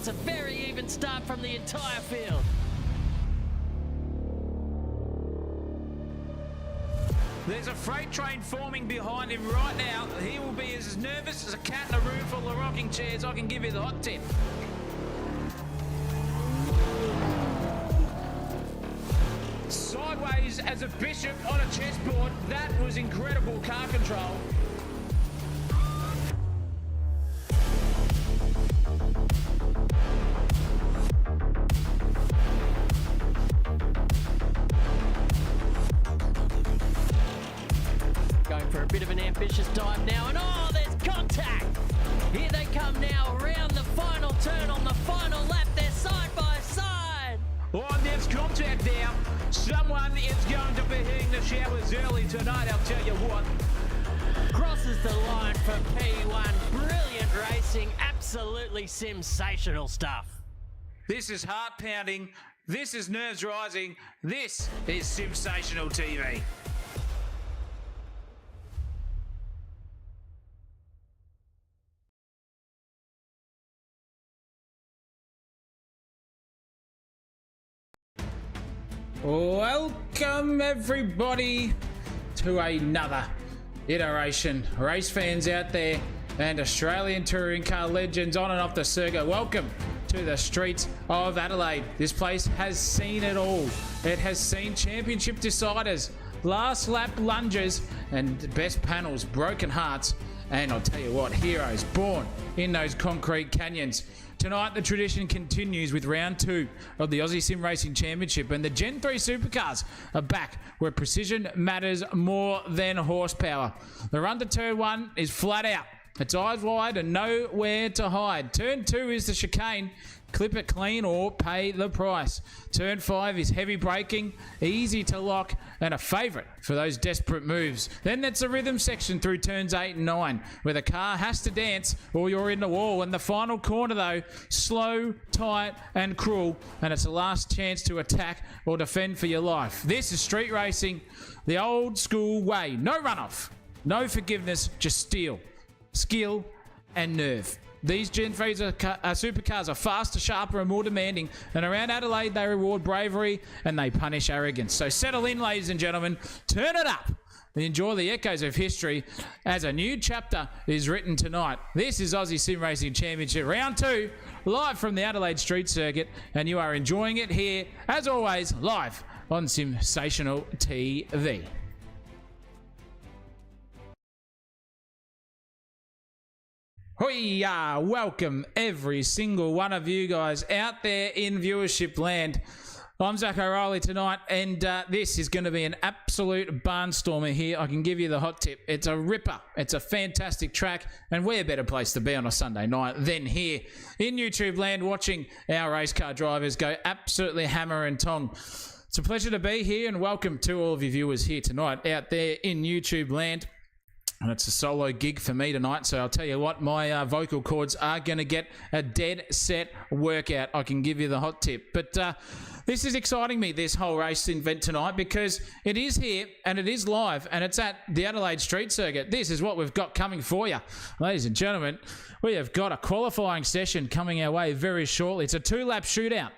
it's a very even start from the entire field. There's a freight train forming behind him right now. He will be as nervous as a cat in a room full of rocking chairs. I can give you the hot tip. Sideways as a bishop on a chessboard. That was incredible car control. Going for a bit of an ambitious dive now, and oh, there's contact! Here they come now, around the final turn on the final lap. They're side by side. Oh, there's contact now. Someone is going to be hitting the showers early tonight, I'll tell you what. Crosses the line for P1. Brilliant racing, absolutely sensational stuff. This is heart-pounding. This is nerves-rising. This is sensational TV. Welcome everybody to another iteration. Race fans out there and Australian touring car legends on and off the circuit. Welcome to the streets of Adelaide. This place has seen it all. It has seen championship deciders, last lap lunges and best panels, broken hearts, and I'll tell you what, heroes born in those concrete canyons. Tonight, the tradition continues with round 2 of the Aussie Sim Racing Championship, and the Gen 3 Supercars are back where precision matters more than horsepower. The run to turn 1 is flat out. It's eyes wide and nowhere to hide. Turn 2 is the chicane. Clip it clean or pay the price. Turn 5 is heavy braking, easy to lock, and a favourite for those desperate moves. Then that's the rhythm section through turns 8 and 9, where the car has to dance or you're in the wall. And the final corner, though, slow, tight, and cruel, and it's the last chance to attack or defend for your life. This is street racing the old school way. No runoff, no forgiveness, just steel, skill, and nerve. These Gen 3 supercars are faster, sharper, and more demanding. And around Adelaide, they reward bravery and they punish arrogance. So settle in, ladies and gentlemen. Turn it up and enjoy the echoes of history as a new chapter is written tonight. This is Aussie Sim Racing Championship Round 2, live from the Adelaide Street Circuit. And you are enjoying it here, as always, live on Sensational TV. Hoi-ya! Welcome every single one of you guys out there in viewership land. I'm Zach O'Reilly tonight, and this is going to be an absolute barnstormer here. I can give you the hot tip. It's a ripper. It's a fantastic track, and where better place to be on a Sunday night than here in YouTube land watching our race car drivers go absolutely hammer and tong. It's a pleasure to be here, and welcome to all of you viewers here tonight out there in YouTube land. And it's a solo gig for me tonight, so I'll tell you what, my vocal cords are going to get a dead set workout. I can give you the hot tip. But this is exciting me, this whole race event tonight, because it is here and it is live and it's at the Adelaide Street Circuit. This is what we've got coming for you. Ladies and gentlemen, we have got a qualifying session coming our way very shortly. It's a 2-lap shootout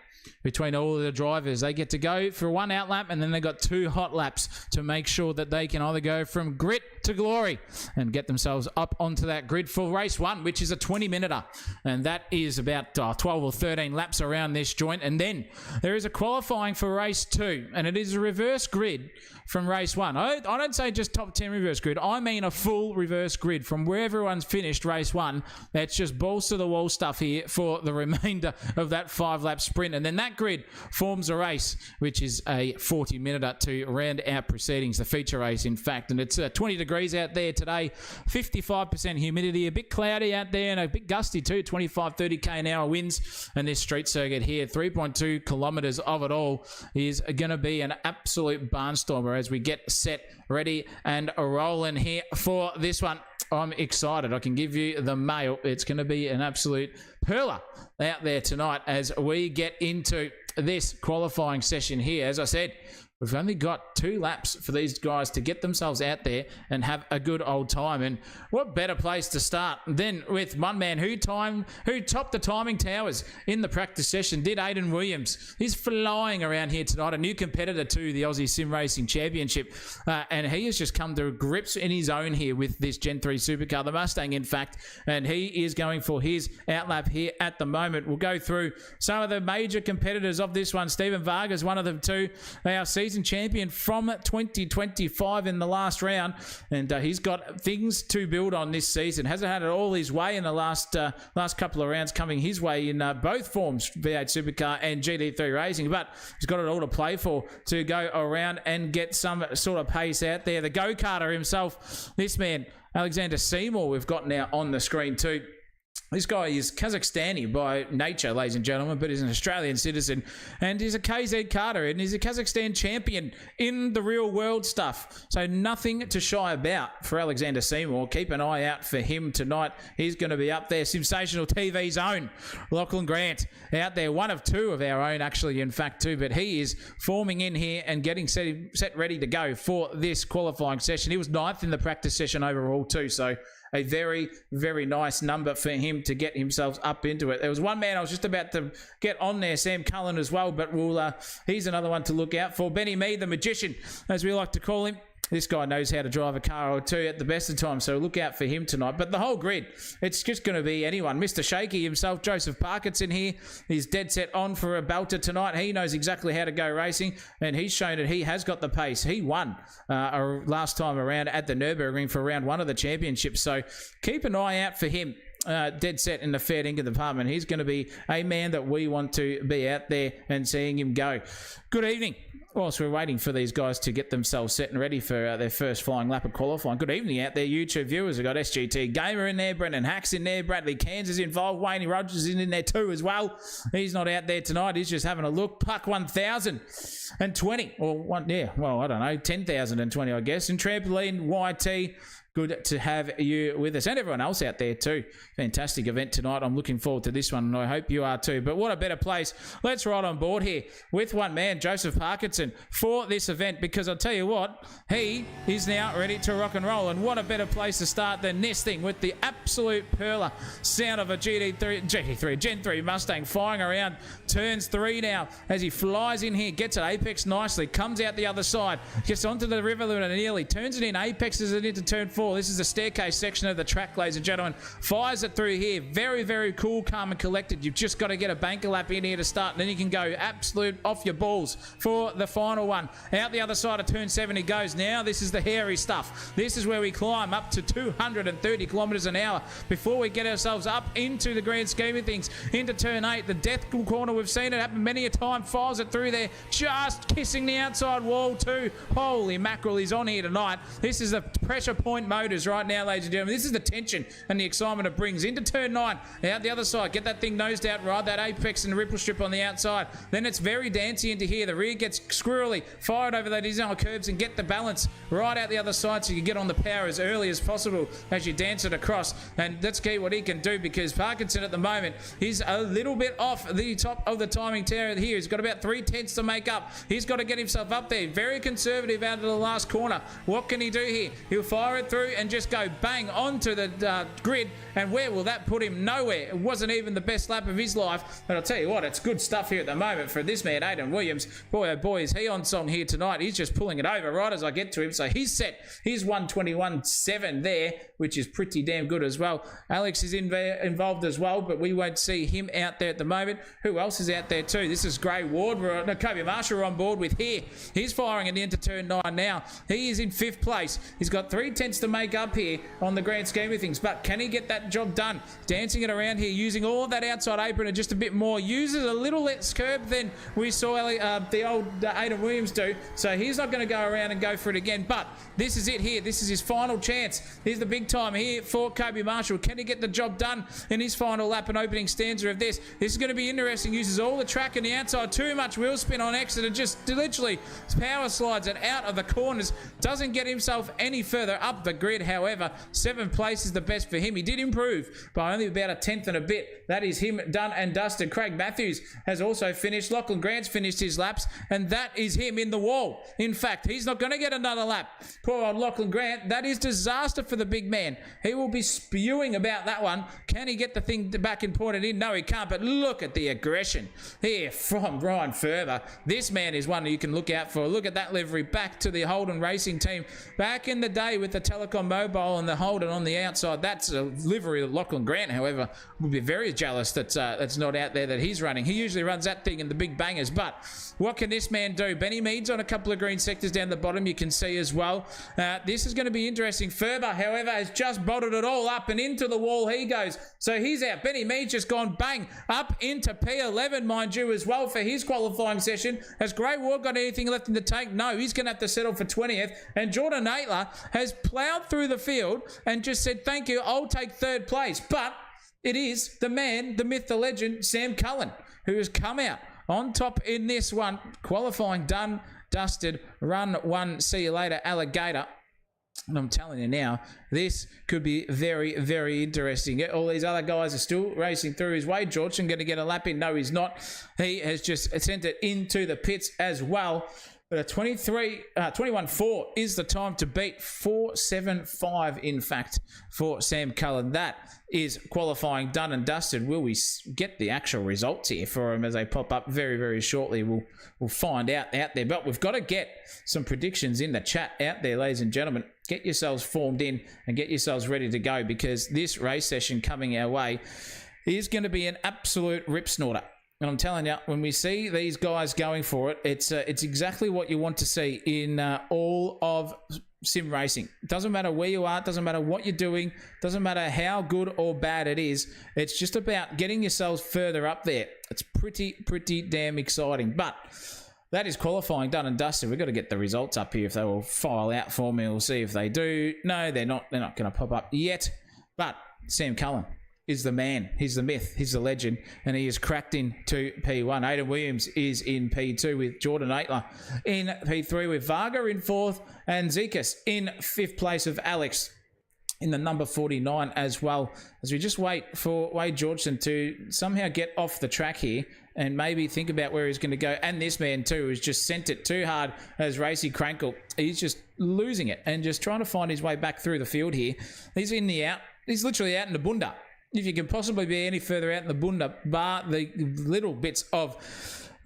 between all of the drivers. They get to go for 1 out lap, and then they got 2 hot laps to make sure that they can either go from grit to glory and get themselves up onto that grid for race 1, which is a 20-minuter, and that is about 12 or 13 laps around this joint. And then there is a qualifying for race 2, and it is a reverse grid from race 1. I don't say just top 10 reverse grid. I mean a full reverse grid from where everyone's finished race 1. That's just balls to the wall stuff here for the remainder of that 5-lap sprint. And then that grid forms a race, which is a 40-minuter to round out proceedings, the feature race, in fact. And it's 20 degrees out there today, 55% humidity, a bit cloudy out there and a bit gusty too, 25-30 k/h winds. And this street circuit here, 3.2 kilometers of it all, is going to be an absolute barnstormer as we get set, ready, and rolling here for this one. I'm excited. I can give you the mail. It's going to be an absolute perler out there tonight as we get into this qualifying session here. As I said, We've only got 2 laps for these guys to get themselves out there and have a good old time. And what better place to start than with one man who topped the timing towers in the practice session, did Aiden Williams. He's flying around here tonight, a new competitor to the Aussie Sim Racing Championship. And he has just come to grips in his own here with this Gen 3 supercar, the Mustang, in fact. And he is going for his outlap here at the moment. We'll go through some of the major competitors of this one. Stephen Vargas, one of them too. Our season champion from 2025 in the last round, and he's got things to build on this season. Hasn't had it all his way in the last couple of rounds coming his way in both forms, V8 Supercar and GD3 Racing, but he's got it all to play for to go around and get some sort of pace out there. The go-karter himself, this man, Alexander Seymour, we've got now on the screen too. This guy is Kazakhstani by nature, ladies and gentlemen, but he's an Australian citizen, and he's a KZ karter, and he's a Kazakhstan champion in the real world stuff. So nothing to shy about for Alexander Seymour. Keep an eye out for him tonight. He's going to be up there. Sensational TV's own Lachlan Grant out there, one of 2 of our own, actually, in fact, too. But he is forming in here and getting set ready to go for this qualifying session. He was 9th in the practice session overall, too. So a very, very nice number for him to get himself up into it. There was one man I was just about to get on there, Sam Cullen as well, but he's another one to look out for. Benny Mee, the magician, as we like to call him. This guy knows how to drive a car or two at the best of times, so look out for him tonight. But the whole grid, it's just going to be anyone. Mr. Shaky himself, Joseph Parkinson here. He's dead set on for a belter tonight. He knows exactly how to go racing, and he's shown that he has got the pace. He won last time around at the Nürburgring for round 1 of the championship, so keep an eye out for him. Dead set in the fair dinkum department. He's going to be a man that we want to be out there and seeing him go. Good evening. Whilst we're waiting for these guys to get themselves set and ready for their first flying lap of qualifying. Good evening out there, YouTube viewers. We've got SGT Gamer in there, Brendan Hacks in there, Bradley Cairns is involved, Wayne Rogers is in there too as well. He's not out there tonight. He's just having a look. Puck 1020, or one, yeah, well, I don't know, 10,020, I guess. And Trampoline YT. Good to have you with us, and everyone else out there too. Fantastic event tonight. I'm looking forward to this one, and I hope you are too. But what a better place. Let's ride on board here with one man, Joseph Parkinson, for this event, because I'll tell you what, he is now ready to rock and roll. And what a better place to start than this thing with the absolute perler sound of a Gen 3 Mustang flying around turns 3 now as he flies in here, gets at apex nicely, comes out the other side, gets onto the river limit and nearly turns it in, apexes it into turn 4. This is the staircase section of the track, ladies and gentlemen. Fires it through here. Very, very cool, calm and collected. You've just got to get a banker lap in here to start, and then you can go absolute off your balls for the final one. Out the other side of turn 7 he goes. Now this is the hairy stuff. This is where we climb up to 230 kilometers an hour before we get ourselves up into the grand scheme of things, into turn 8. The death corner, we've seen it happen many a time. Files it through there, just kissing the outside wall too. Holy mackerel, he's on here tonight. This is the pressure point motors right now, ladies and gentlemen. This is the tension and the excitement it brings. Into turn 9, out the other side, get that thing nosed out, ride that apex and the ripple strip on the outside. Then it's very dancy into here. The rear gets squirrely, fired over those design curves and get the balance right out the other side so you get on the power as early as possible as you dance it across. And let's see what he can do, because Parkinson at the moment, he's a little bit off the top of the timing tower here. He's got about 3/10 to make up. He's got to get himself up there. Very conservative out of the last corner. What can he do here? He'll fire it through and just go bang onto the grid, and where will that put him? Nowhere. It wasn't even the best lap of his life, but I'll tell you what, it's good stuff here at the moment for this man, Aiden Williams. Boy, oh boy, is he on song here tonight. He's just pulling it over right as I get to him, so he's set. He's 121.7 there, which is pretty damn good as well. Alex is involved as well, but we won't see him out there at the moment. Who else is out there too? This is Gray Ward. Kobe Marshall on board with here. He's firing it into turn 9 now. He is in 5th place. He's got 3/10 to make up here on the grand scheme of things, but can he get that job done? Dancing it around here, using all of that outside apron and just a bit more. Uses a little less curb than we saw the old Aiden Williams do, so he's not going to go around and go for it again. But this is it here. This is his final chance. Here's the big time here for Kobe Marshall. Can he get the job done in his final lap and opening stanza of this? This is going to be interesting. Uses all the track and the outside. Too much wheel spin on exit and just literally power slides it out of the corners. Doesn't get himself any further up the grid. However, 7th place is the best for him. He did improve by only about 1/10 and a bit. That is him done and dusted. Craig Matthews has also finished. Lachlan Grant's finished his laps, and that that is him in the wall. In fact, he's not going to get another lap. Poor old Lachlan Grant. That is disaster for the big man. He will be spewing about that one. Can he get the thing back and point it in? No, he can't. But look at the aggression here from Ryan Further. This man is one you can look out for. Look at that livery back to the Holden Racing team. Back in the day with the Telecom Mobile and the Holden on the outside. That's a livery of Lachlan Grant, however, would be very jealous that's not out there that he's running. He usually runs that thing in the big bangers. But what can this man do? Benny Meads on a couple of green sectors down the bottom, you can see as well. This is going to be interesting. Further, however, has just bottled it all up and into the wall he goes. So he's out. Benny Meads just gone bang up into P11, mind you, as well for his qualifying session. Has Grey Ward got anything left in the tank? No, he's going to have to settle for 20th. And Jordan Naylor has ploughed through the field and just said, thank you, I'll take third place. But it is the man, the myth, the legend, Sam Cullen, who has come out on top in this one. Qualifying done, dusted, run one, see you later, alligator. And I'm telling you now, this could be very, very interesting. All these other guys are still racing through his way. Georgeson going to get a lap in? No, he's not. He has just sent it into the pits as well. But a 21.4 is the time to beat. 4.75, in fact, for Sam Cullen. That is qualifying done and dusted. Will we get the actual results here for him as they pop up very, very shortly? We'll find out there. But we've got to get some predictions in the chat out there, ladies and gentlemen. Get yourselves formed in and get yourselves ready to go, because this race session coming our way is going to be an absolute rip snorter. And I'm telling you, when we see these guys going for it, it's exactly what you want to see in all of sim racing. It doesn't matter where you are, it doesn't matter what you're doing, it doesn't matter how good or bad it is. It's just about getting yourselves further up there. It's pretty damn exciting. But that is qualifying done and dusted. We've got to get the results up here if they will file out for me. We'll see if they do. No, they're not. They're not going to pop up yet. But Sam Cullen is the man. He's the myth. He's the legend. And he is cracked into P1. Aidan Williams is in P2 with Jordan Aitler in P3 with Varga in 4th and Zekas in 5th place of Alex in the number 49 as well, as we just wait for Wade Georgeson to somehow get off the track here and maybe think about where he's going to go. And this man too has just sent it too hard as Racy Crankle. He's just losing it and just trying to find his way back through the field here. He's in the out. He's literally out in the bunda. If you can possibly be any further out in the bunda, bar the little bits of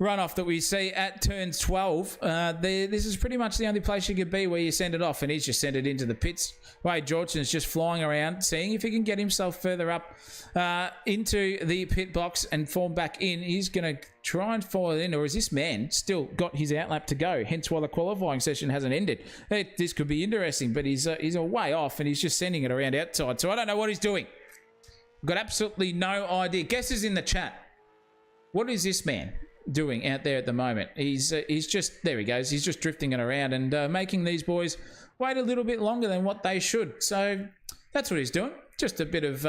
runoff that we see at turns 12, this is pretty much the only place you could be where you send it off, and he's just sent it into the pits. Wade Georgeson's just flying around, seeing if he can get himself further up into the pit box and form back in. He's going to try and follow it in, or is this man still got his outlap to go? Hence why the qualifying session hasn't ended. This could be interesting, but he's a way off, and he's just sending it around outside, so I don't know what he's doing. Got absolutely no idea. Guesses in the chat. What is this man doing out there at the moment? He's just, there he goes. He's just drifting it around and making these boys wait a little bit longer than what they should. So that's what he's doing. Just a bit of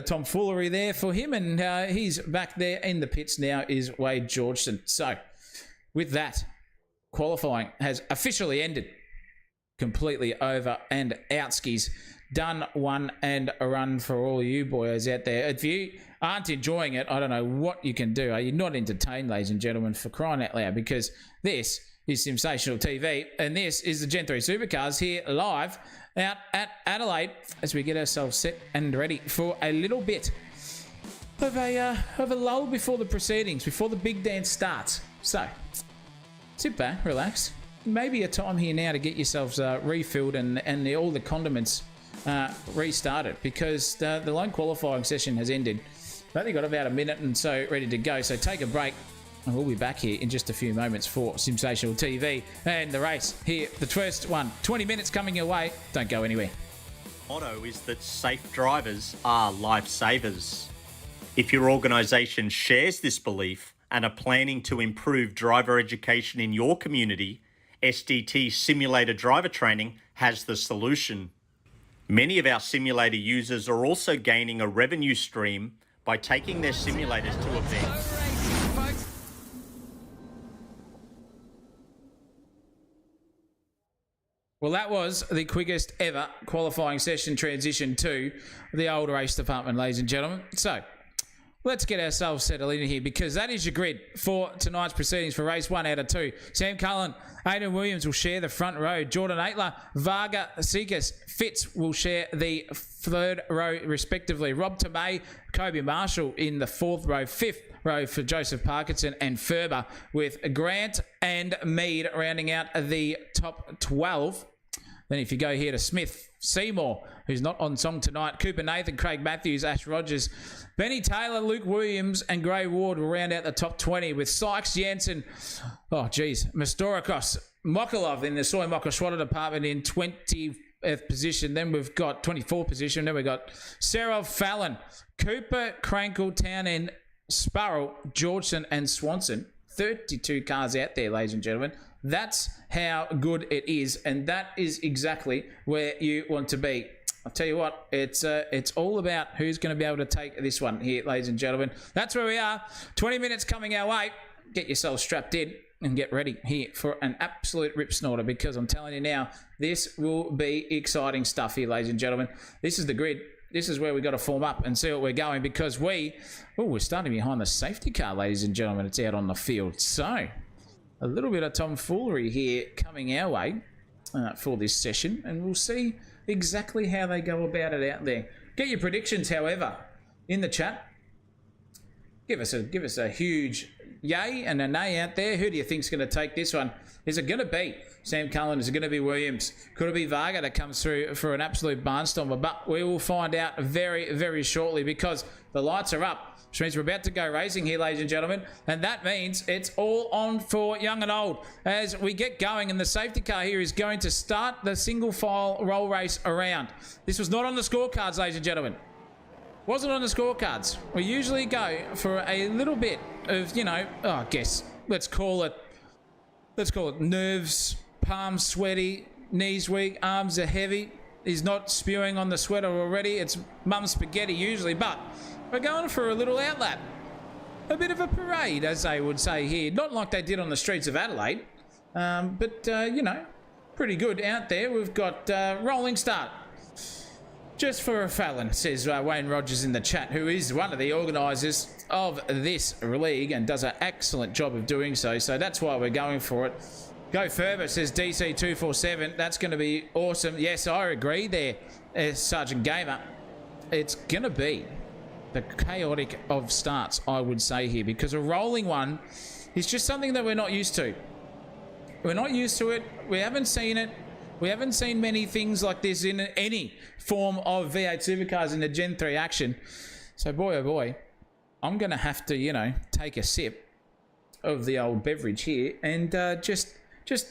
tomfoolery there for him, and he's back there in the pits now. Is Wade Georgeson. So with that, qualifying has officially ended. Completely over and out, skis. Done, one, and a run for all you boys out there. If you aren't enjoying it, I don't know what you can do. Are you not entertained, ladies and gentlemen, for crying out loud? Because this is Sensational TV, and this is the Gen 3 Supercars here live out at Adelaide as we get ourselves set and ready for a little bit of a lull before the proceedings, before the big dance starts. So, sit back, relax. Maybe a time here now to get yourselves refilled and all the condiments restarted, because the lone qualifying session has ended. I've only got about a minute and so ready to go, so take a break and we'll be back here in just a few moments for Sensational TV and the race here, the first one. 20 minutes coming your way. Don't go anywhere. Motto is that safe drivers are lifesavers. If your organisation shares this belief and are planning to improve driver education in your community, SDT Simulator Driver Training has the solution. Many of our simulator users are also gaining a revenue stream by taking their simulators to events. Well, that was the quickest ever qualifying session transition to the old race department, ladies and gentlemen. So, let's get ourselves settled in here, because that is your grid for tonight's proceedings for race 1 out of 2. Sam Cullen, Aidan Williams will share the front row. Jordan Aitler, Varga Seekers, Fitz will share the third row respectively. Rob Tomei, Kobe Marshall in the fourth row. Fifth row for Joseph Parkinson and Ferber, with Grant and Mead rounding out the top 12. Then if you go here to Smith, Seymour, who's not on song tonight, Cooper Nathan, Craig Matthews, Ash Rogers, Benny Taylor, Luke Williams, and Gray Ward will round out the top 20, with Sykes, Jansen, Mastorikos, Mokolov in the Soy Mokoshwada department in 20th position. Then we've got 24th position. Then we've got Sarah Fallon, Cooper, Crankle, Townend, Sparrow, Georgeson, and Swanson. 32 cars out there, ladies and gentlemen. That's how good it is, and that is exactly where you want to be. I'll tell you what, it's all about who's going to be able to take this one here, ladies and gentlemen. That's where we are. 20 minutes coming our way. Get yourself strapped in and get ready here for an absolute rip snorter, because I'm telling you now, this will be exciting stuff here, ladies and gentlemen. This is the grid. This is where we got to form up and see what we're going, because we're starting behind the safety car, ladies and gentlemen. It's out on the field. So a little bit of tomfoolery here coming our way for this session, and we'll see exactly how they go about it out there. Get your predictions, however, in the chat. Give us a huge yay and a nay out there. Who do you think's going to take this one? Is it going to be Sam Cullen? Is it going to be Williams? Could it be Varga that comes through for an absolute barnstormer? But we will find out very, very shortly, because the lights are up, which means we're about to go racing here, ladies and gentlemen. And that means it's all on for young and old as we get going. And the safety car here is going to start the single file roll race around. This was not on the scorecards, ladies and gentlemen. Wasn't on the scorecards. We usually go for a little bit of, I guess, let's call it nerves, palms sweaty, knees weak, arms are heavy. He's not spewing on the sweater already. It's mum spaghetti usually, but we're going for a little outlap. A bit of a parade, as they would say here. Not like they did on the streets of Adelaide, but pretty good out there. We've got rolling start. Just for a Fallon, says Wayne Rogers in the chat, who is one of the organisers of this league and does an excellent job of doing so. So that's why we're going for it. Go Ferber, says DC247. That's going to be awesome. Yes, I agree there, Sergeant Gamer. It's going to be the chaotic of starts, I would say here, because a rolling one is just something that we're not used to. We're not used to it. We haven't seen it. We haven't seen many things like this in any form of V8 Supercars in the Gen 3 action. So boy, oh boy, I'm going to have to, take a sip of the old beverage here and just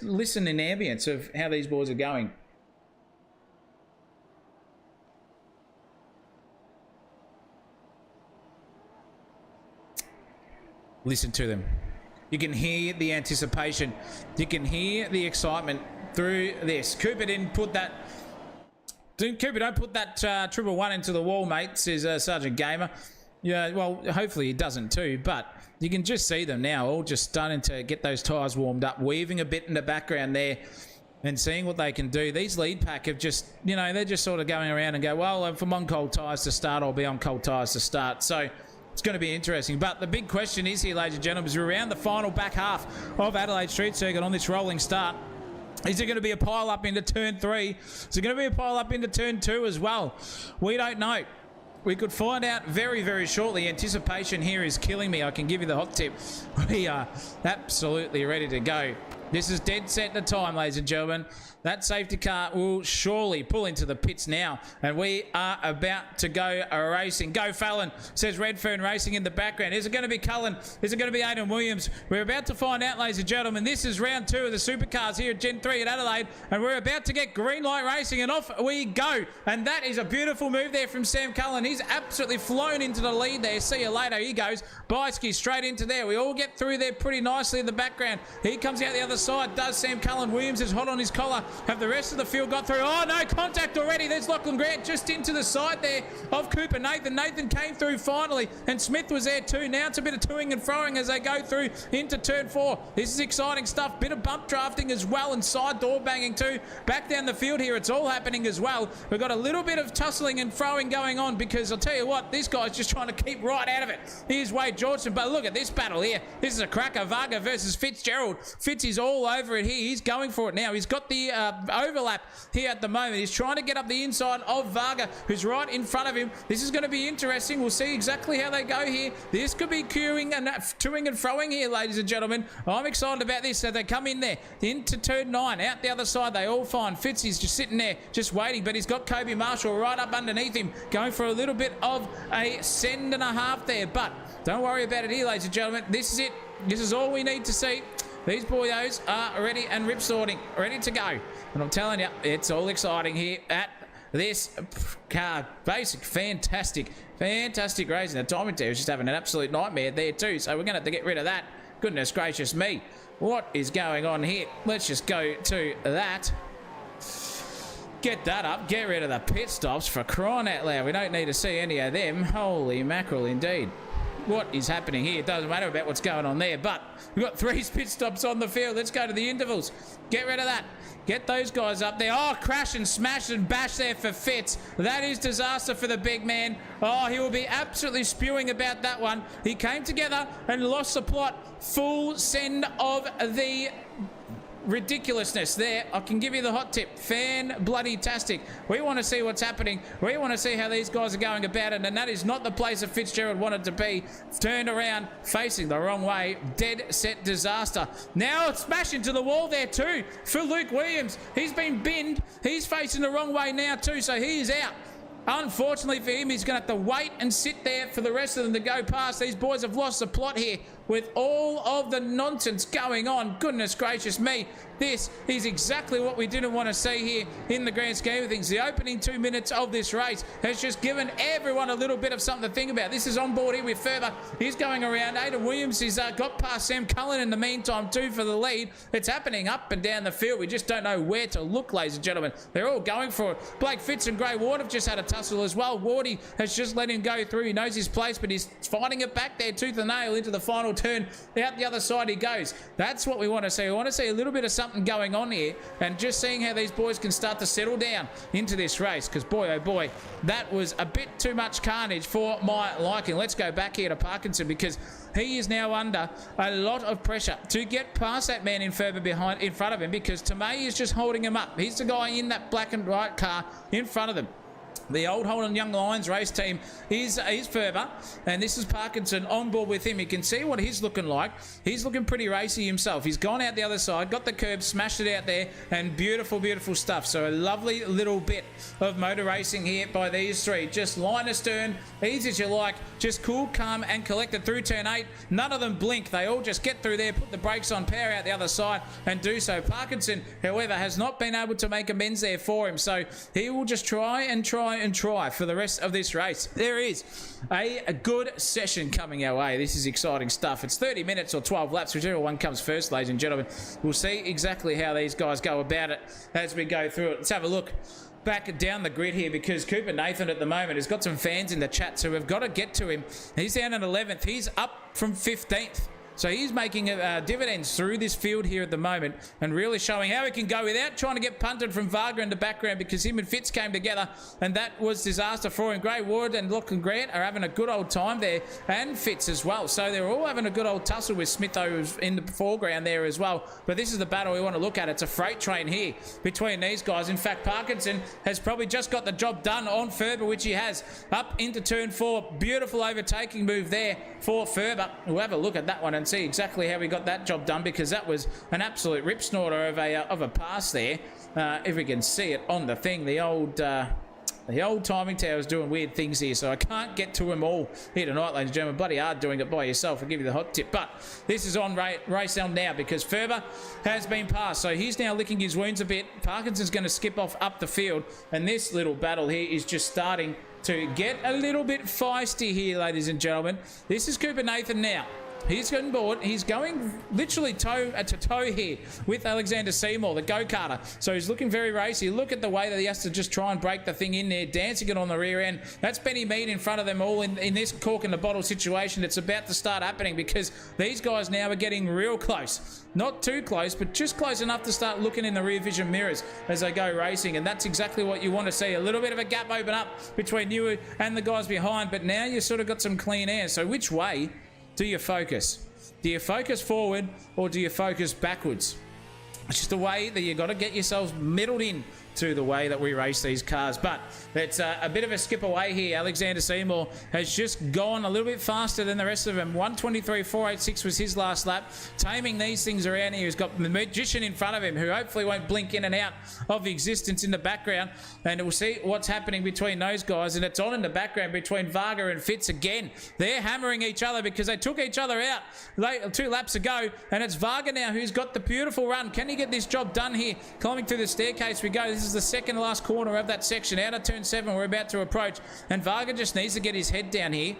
listen in ambience of how these boys are going. Listen to them. You can hear the anticipation. You can hear the excitement through this. Cooper didn't put that. Cooper, don't put that 111 into the wall, mate, says Sergeant Gamer. Yeah, well, hopefully he doesn't too, but you can just see them now, all just starting to get those tyres warmed up, weaving a bit in the background there and seeing what they can do. These lead pack have just, they're just sort of going around and go, well, if I'm on cold tyres to start, I'll be on cold tyres to start. So it's going to be interesting. But the big question is here, ladies and gentlemen, is we're around the final back half of Adelaide Street Circuit on this rolling start. Is it going to be a pile up into turn 3? Is it going to be a pile up into turn 2 as well? We don't know. We could find out very, very shortly. Anticipation here is killing me. I can give you the hot tip. We are absolutely ready to go. This is dead set the time, ladies and gentlemen. That safety car will surely pull into the pits now, and we are about to go racing. Go Fallon, says Redfern Racing in the background. Is it going to be Cullen? Is it going to be Aidan Williams? We're about to find out, ladies and gentlemen. This is round 2 of the Supercars here at Gen 3 at Adelaide, and we're about to get green light racing, and off we go. And that is a beautiful move there from Sam Cullen. He's absolutely flown into the lead there. See you later. He goes. Bysky straight into there. We all get through there pretty nicely in the background. He comes out the other side does Sam Cullen. Williams is hot on his collar. Have the rest of the field got through? Oh, no, contact already. There's Lachlan Grant just into the side there of Cooper Nathan. Nathan came through finally, and Smith was there too. Now it's a bit of toing and froing as they go through into turn 4. This is exciting stuff. Bit of bump drafting as well, and side door banging too. Back down the field here, it's all happening as well. We've got a little bit of tussling and throwing going on because I'll tell you what, this guy's just trying to keep right out of it. Here's Wade Georgeson, but look at this battle here. This is a cracker. Varga versus Fitzgerald. Fitz is all over it here. He's going for it now. He's got the overlap here at the moment. He's trying to get up the inside of Varga, who's right in front of him. This is going to be interesting. We'll see exactly how they go here. This could be queuing and toing and froing here, ladies and gentlemen. I'm excited about this. So they come in there into turn 9. Out the other side, they all find Fitz is just sitting there, just waiting, but he's got Kobe Marshall right up underneath him, going for a little bit of a send and a half there. But don't worry about it here, ladies and gentlemen. This is it. This is all we need to see. These boyos are ready and rip sorting, ready to go. And I'm telling you, it's all exciting here at this car. Basic, fantastic racing. The timing team is just having an absolute nightmare there too. So we're going to have to get rid of that. Goodness gracious me. What is going on here? Let's just go to that. Get that up. Get rid of the pit stops, for crying out loud. We don't need to see any of them. Holy mackerel indeed. What is happening here? It doesn't matter about what's going on there, but we've got 3 pit stops on the field. Let's go to the intervals. Get rid of that. Get those guys up there. Oh, crash and smash and bash there for Fitz. That is disaster for the big man. Oh, he will be absolutely spewing about that one. He came together and lost the plot. Full send of the ridiculousness there. I can give you the hot tip. Fan-bloody-tastic. We want to see what's happening. We want to see how these guys are going about it, and that is not the place that Fitzgerald wanted to be. Turned around, facing the wrong way. Dead set disaster. Now it's smashed into the wall there too for Luke Williams. He's been binned. He's facing the wrong way now too, so he is out. Unfortunately for him, he's going to have to wait and sit there for the rest of them to go past. These boys have lost the plot here with all of the nonsense going on. Goodness gracious me. This is exactly what we didn't want to see here in the grand scheme of things. The opening 2 minutes of this race has just given everyone a little bit of something to think about. This is on board here with Ferber. He's going around. Aidan Williams has got past Sam Cullen in the meantime too for the lead. It's happening up and down the field. We just don't know where to look, ladies and gentlemen. They're all going for it. Blake Fitz and Gray Ward have just had a tussle as well. Wardy has just let him go through. He knows his place, but he's fighting it back there tooth and nail into the final turn. Out the other side he goes. That's what we want to see. We want to see a little bit of something going on here, and just seeing how these boys can start to settle down into this race, because boy oh boy, that was a bit too much carnage for my liking. Let's go back here to Parkinson, because he is now under a lot of pressure to get past that man in Ferber in front of him, because Tomei is just holding him up. He's the guy in that black and white car in front of them. The old Holland Young Lions race team is Ferber, and this is Parkinson on board with him. You can see what he's looking like. He's looking pretty racy himself. He's gone out the other side, got the curb, smashed it out there, and beautiful, beautiful stuff. So a lovely little bit of motor racing here by these three. Just line astern, easy as you like, just cool, calm, and collected through turn 8. None of them blink. They all just get through there, put the brakes on, power out the other side, and do so. Parkinson, however, has not been able to make amends there for him, so he will just try for the rest of this race. There is a good session coming our way. This is exciting stuff. It's 30 minutes or 12 laps, whichever one comes first, ladies and gentlemen. We'll see exactly how these guys go about it as we go through it. Let's have a look back down the grid here, because Cooper Nathan at the moment has got some fans in the chat, so we've got to get to him. He's down at 11th. He's up from 15th. So he's making dividends through this field here at the moment, and really showing how he can go without trying to get punted from Varga in the background, because him and Fitz came together, and that was disaster for him. Gray Ward and Lachlan Grant are having a good old time there, and Fitz as well. So they're all having a good old tussle with Smitho, who's in the foreground there as well. But this is the battle we want to look at. It's a freight train here between these guys. In fact, Parkinson has probably just got the job done on Ferber, which he has. Up into turn 4. Beautiful overtaking move there for Ferber. We'll have a look at that one and see exactly how we got that job done, because that was an absolute rip snorter of a pass there. If we can see it on the thing, the old timing tower is doing weird things here, so I can't get to them all here tonight, ladies and gentlemen. Bloody hard doing it by yourself. I'll give you the hot tip, but this is on race on now, because Ferber has been passed, so he's now licking his wounds a bit. Parkinson's going to skip off up the field, and this little battle here is just starting to get a little bit feisty here, ladies and gentlemen. This is Cooper Nathan now. He's getting bored. He's going literally toe to toe here with Alexander Seymour, the go-karter. So he's looking very racy. Look at the way that he has to just try and break the thing in there, dancing it on the rear end. That's Benny Mead in front of them all in this cork in the bottle situation. It's about to start happening because these guys now are getting real close. Not too close, but just close enough to start looking in the rear vision mirrors as they go racing. And that's exactly what you want to see. A little bit of a gap open up between you and the guys behind, but now you've sort of got some clean air. So which way do you focus? Do you focus forward or do you focus backwards? It's just a way that you got to get yourselves middled in to the way that we race these cars. But it's a bit of a skip away here. Alexander Seymour has just gone a little bit faster than the rest of them. 1:23.486 was his last lap. Taming these things around here. He's got the magician in front of him who hopefully won't blink in and out of existence in the background. And we'll see what's happening between those guys. And it's on in the background between Varga and Fitz again. They're hammering each other because they took each other out 2 laps ago. And it's Varga now who's got the beautiful run. Can he get this job done here? Climbing through the staircase we go. This is the second last corner of that section. Out of turn 7 we're about to approach, and Varga just needs to get his head down here.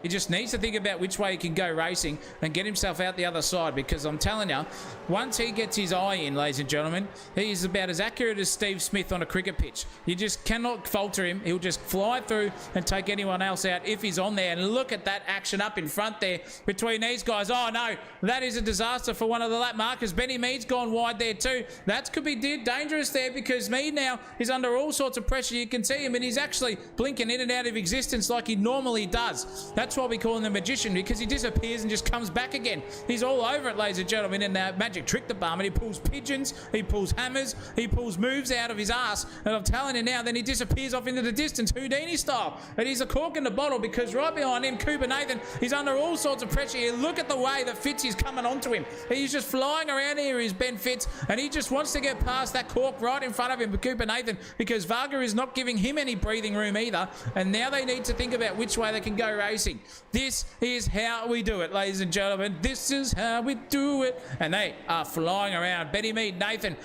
He just needs to think about which way he can go racing and get himself out the other side, because I'm telling you, once he gets his eye in, ladies and gentlemen, he's about as accurate as Steve Smith on a cricket pitch. You just cannot falter him. He'll just fly through and take anyone else out if he's on there. And look at that action up in front there between these guys. Oh no, that is a disaster for one of the lap markers. Benny Mead's gone wide there too. That could be dangerous there, because Mead now is under all sorts of pressure. You can see him, and he's actually blinking in and out of existence like he normally does. That's why we call him the magician, because he disappears and just comes back again. He's all over it, ladies and gentlemen, in that magic trick department. He pulls pigeons, he pulls hammers, he pulls moves out of his ass, and I'm telling you now, then he disappears off into the distance, Houdini style. And he's a cork in the bottle, because right behind him, Cooper Nathan, he's under all sorts of pressure here. Look at the way that Fitz is coming onto him. He's just flying around here, is Ben Fitz, and he just wants to get past that cork right in front of him, Cooper Nathan, because Varga is not giving him any breathing room either. And now they need to think about which way they can go racing. This is how we do it, ladies and gentlemen. This is how we do it. And they are flying around. Benny Mead, Nathan,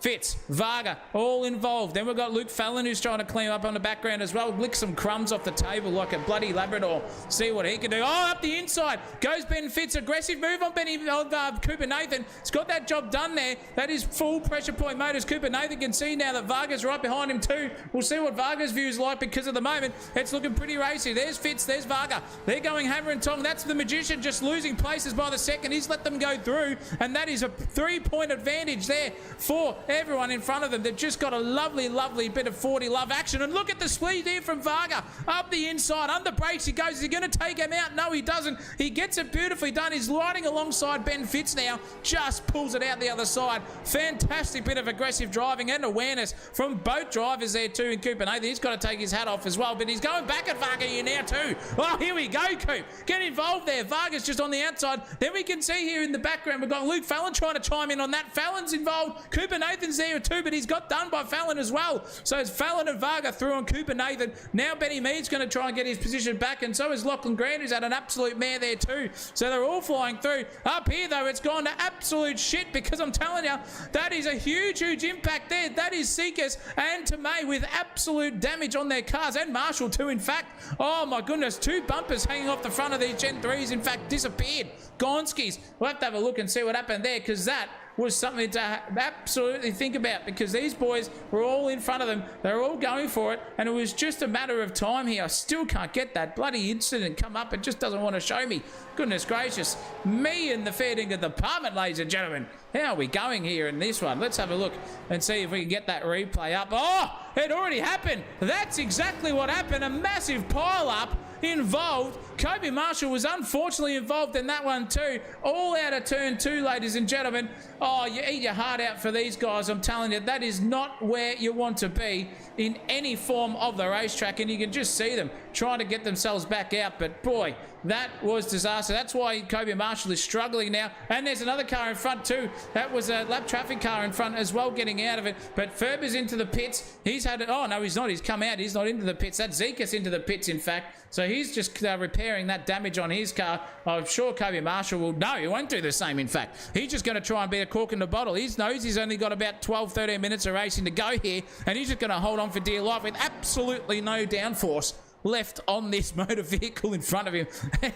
Fitz, Varga, all involved. Then we've got Luke Fallon, who's trying to clean up on the background as well. Lick some crumbs off the table like a bloody Labrador. See what he can do. Oh, up the inside goes Ben Fitz. Aggressive move on Cooper Nathan. He's got that job done there. That is full pressure point mode, as Cooper Nathan can see now that Varga's right behind him too. We'll see what Varga's view is like, because at the moment it's looking pretty racy. There's Fitz, there's Varga. They're going hammer and tong. That's the magician just losing places by the second. He's let them go through, and that is a 3-point advantage there for everyone in front of them. They've just got a lovely, lovely bit of 40 love action. And look at the speed here from Varga. Up the inside, under brakes he goes. Is he going to take him out? No, he doesn't. He gets it beautifully done. He's riding alongside Ben Fitz now. Just pulls it out the other side. Fantastic bit of aggressive driving and awareness from both drivers there too in Cooper Nathan. He's got to take his hat off as well, but he's going back at Varga here now too. Oh, here we go, Coop. Get involved there. Varga's just on the outside. Then we can see here in the background, we've got Luke Fallon trying to chime in on that. Fallon's involved. Cooper Nathan's there too, but he's got done by Fallon as well. So it's Fallon and Varga through on Cooper Nathan. Now Benny Mead's going to try and get his position back, and so is Lachlan Grant, who's had an absolute mare there too. So they're all flying through. Up here though, it's gone to absolute shit, because I'm telling you, that is a huge, huge impact there. That is Seekers and Tomei with absolute damage on their cars, and Marshall too, in fact. Oh my goodness, 2 bumpers hanging off the front of these Gen 3s, in fact, disappeared. Gonskis. We'll have to have a look and see what happened there, because that was something to absolutely think about, because these boys were all in front of them. They were all going for it, and it was just a matter of time here. I still can't get that bloody incident come up. It just doesn't want to show me. Goodness gracious. Me and the fair dinkum department, ladies and gentlemen. How are we going here in this one? Let's have a look and see if we can get that replay up. Oh, it already happened. That's exactly what happened. A massive pile up involved. Kobe Marshall was unfortunately involved in that one too. All out of turn 2, ladies and gentlemen. Oh, you eat your heart out for these guys. I'm telling you, that is not where you want to be in any form of the racetrack, and you can just see them trying to get themselves back out. But boy, that was disaster. That's why Kobe Marshall is struggling now. And there's another car in front too. That was a lap traffic car in front as well, getting out of it. But Ferber's into the pits. He's had it. Oh no, he's not. He's come out. He's not into the pits. That's Zekas into the pits, in fact. So he's just repairing that damage on his car. I'm sure Kobe Marshall will. No, he won't do the same, in fact. He's just going to try and be a cork in the bottle. He knows he's only got about 12-13 minutes of racing to go here, and he's just going to hold on for dear life with absolutely no downforce left on this motor vehicle in front of him.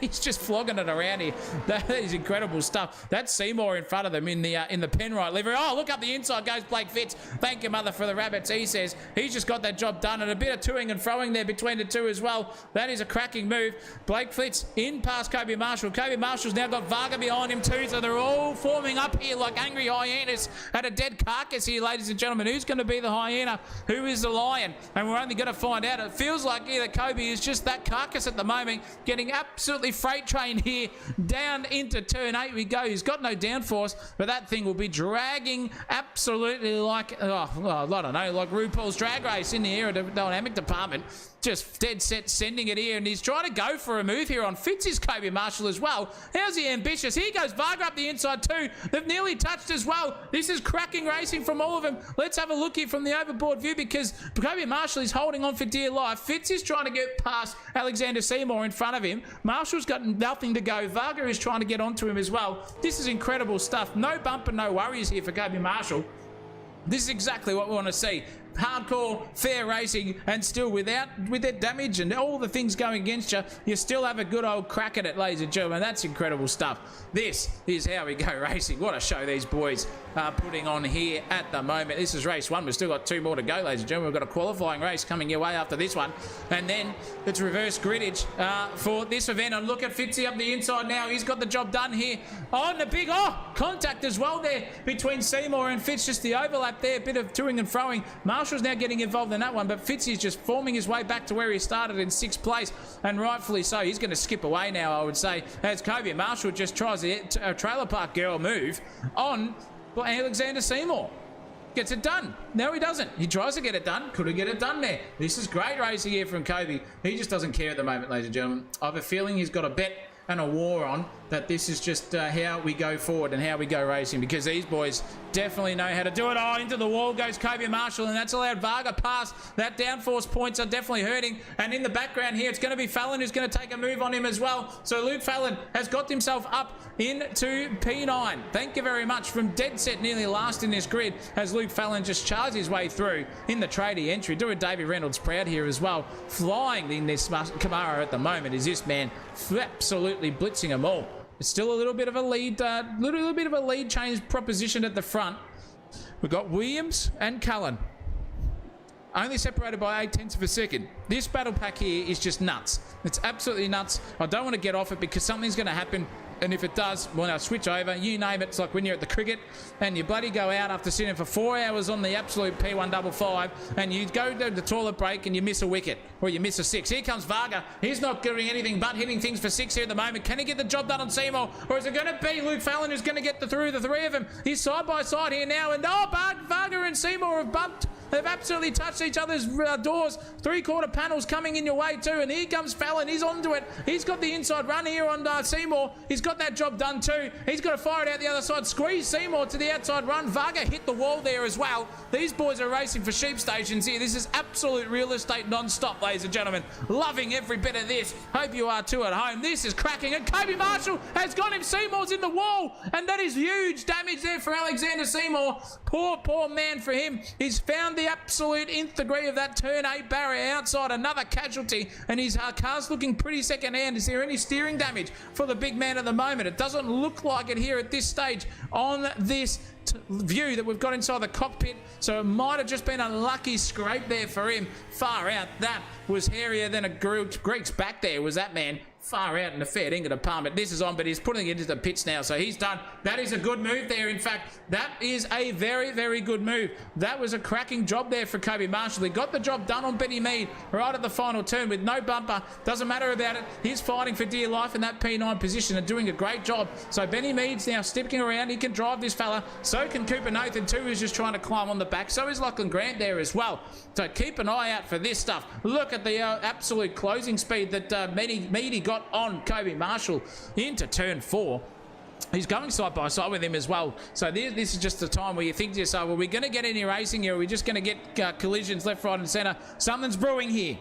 He's just flogging it around here. That is incredible stuff. That's Seymour in front of them in the Penrite livery. Oh, look up the inside goes Blake Fitz. Thank you, mother, for the rabbits. He says he's just got that job done, and a bit of toing and froing there between the two as well. That is a cracking move. Blake Fitz in past Kobe Marshall. Kobe Marshall's now got Varga behind him too, so they're all forming up here like angry hyenas at a dead carcass here, ladies and gentlemen. Who's going to be the hyena? Who is the lion? And we're only going to find out. It feels like either Kobe is just that carcass at the moment, getting absolutely freight trained here down into turn 8 we go. He's got no downforce, but that thing will be dragging absolutely like, I don't know, like RuPaul's Drag Race in the aerodynamic department. Just dead set sending it here, and he's trying to go for a move here on Fitz's Kobe Marshall as well. How's he ambitious? Here goes Varga up the inside too. They've nearly touched as well. This is cracking racing from all of them. Let's have a look here from the overboard view, because Kobe Marshall is holding on for dear life. Fitz is trying to get past Alexander Seymour in front of him. Marshall's got nothing to go. Varga is trying to get onto him as well. This is incredible stuff. No bump and no worries here for Kobe Marshall. This is exactly what we want to see. Hardcore, fair racing, and still with that damage and all the things going against you, you still have a good old crack at it, ladies and gentlemen. That's incredible stuff. This is how we go racing. What a show these boys are putting on here at the moment. This is race 1. We've still got 2 more to go, ladies and gentlemen. We've got a qualifying race coming your way after this one, and then it's reverse griddage for this event. And look at Fitzy up the inside now. He's got the job done here on the big contact as well there between Seymour and Fitz. Just the overlap there, a bit of toing and froing. Marshall's now getting involved in that one, but Fitzy's just forming his way back to where he started in 6th place, and rightfully so. He's going to skip away now, I would say, as Kobe Marshall just tries a trailer park girl move on Alexander Seymour. Gets it done. No, he doesn't. He tries to get it done. Couldn't get it done there. This is great racing here from Kobe. He just doesn't care at the moment, ladies and gentlemen. I have a feeling he's got a bet and a war on that this is just how we go forward and how we go racing, because these boys definitely know how to do it. Into the wall goes Kobe Marshall, and that's allowed Varga past. That downforce points are definitely hurting, and in the background here it's going to be Fallon who's going to take a move on him as well. So Luke Fallon has got himself up into P9. Thank you very much. From dead set nearly last in this grid as Luke Fallon just charges his way through in the tradie entry. Doing Davey Reynolds proud here as well. Flying in this Camaro at the moment is this man, absolutely blitzing them all. It's still a little bit of a lead, little bit of a lead change proposition at the front. We've got Williams and Cullen, only separated by 0.8 of a second. This battle pack here is just nuts. It's absolutely nuts. I don't want to get off it because something's going to happen. And if it does, well, I'll switch over. You name it. It's like when you're at the cricket and you bloody go out after sitting for 4 hours on the absolute P155 and you go to the toilet break and you miss a wicket or you miss a 6. Here comes Varga. He's not doing anything but hitting things for 6 here at the moment. Can he get the job done on Seymour, or is it going to be Luke Fallon who's going to get through the 3 of them? He's side by side here now, and Varga and Seymour have bumped. They've absolutely touched each other's doors. 3/4 panels coming in your way too. And here comes Fallon. He's onto it. He's got the inside run here on Seymour. He's got that job done too. He's got to fire it out the other side. Squeeze Seymour to the outside run. Varga hit the wall there as well. These boys are racing for sheep stations here. This is absolute real estate non-stop, ladies and gentlemen. Loving every bit of this. Hope you are too at home. This is cracking. And Kobe Marshall has got him. Seymour's in the wall. And that is huge damage there for Alexander Seymour. Poor man for him. He's found the absolute nth degree of that turn 8 barrier outside. Another casualty, and his car's looking pretty second hand. Is there any steering damage for the big man at the moment? It doesn't look like it here at this stage on this view that we've got inside the cockpit, so it might have just been a lucky scrape there for him. Far out. That was hairier than a Greek's back there, was that man. Far out in the fair dinkum department. This is on, but he's putting it into the pits now, so he's done. That is a good move there. In fact, that is a very, very good move. That was a cracking job there for Kobe Marshall. He got the job done on Benny Mead right at the final turn with no bumper. Doesn't matter about it. He's fighting for dear life in that P9 position and doing a great job. So Benny Mead's now sticking around. He can drive this fella. So can Cooper Nathan too, who's just trying to climb on the back. So is Lachlan Grant there as well. So keep an eye out for this stuff. Look at the absolute closing speed that Meady got on Kobe Marshall into turn 4. He's going side by side with him as well. So this is just the time where you think to yourself, well, are we going to get any racing here? Are we just going to get collisions left, right and centre? Something's brewing here.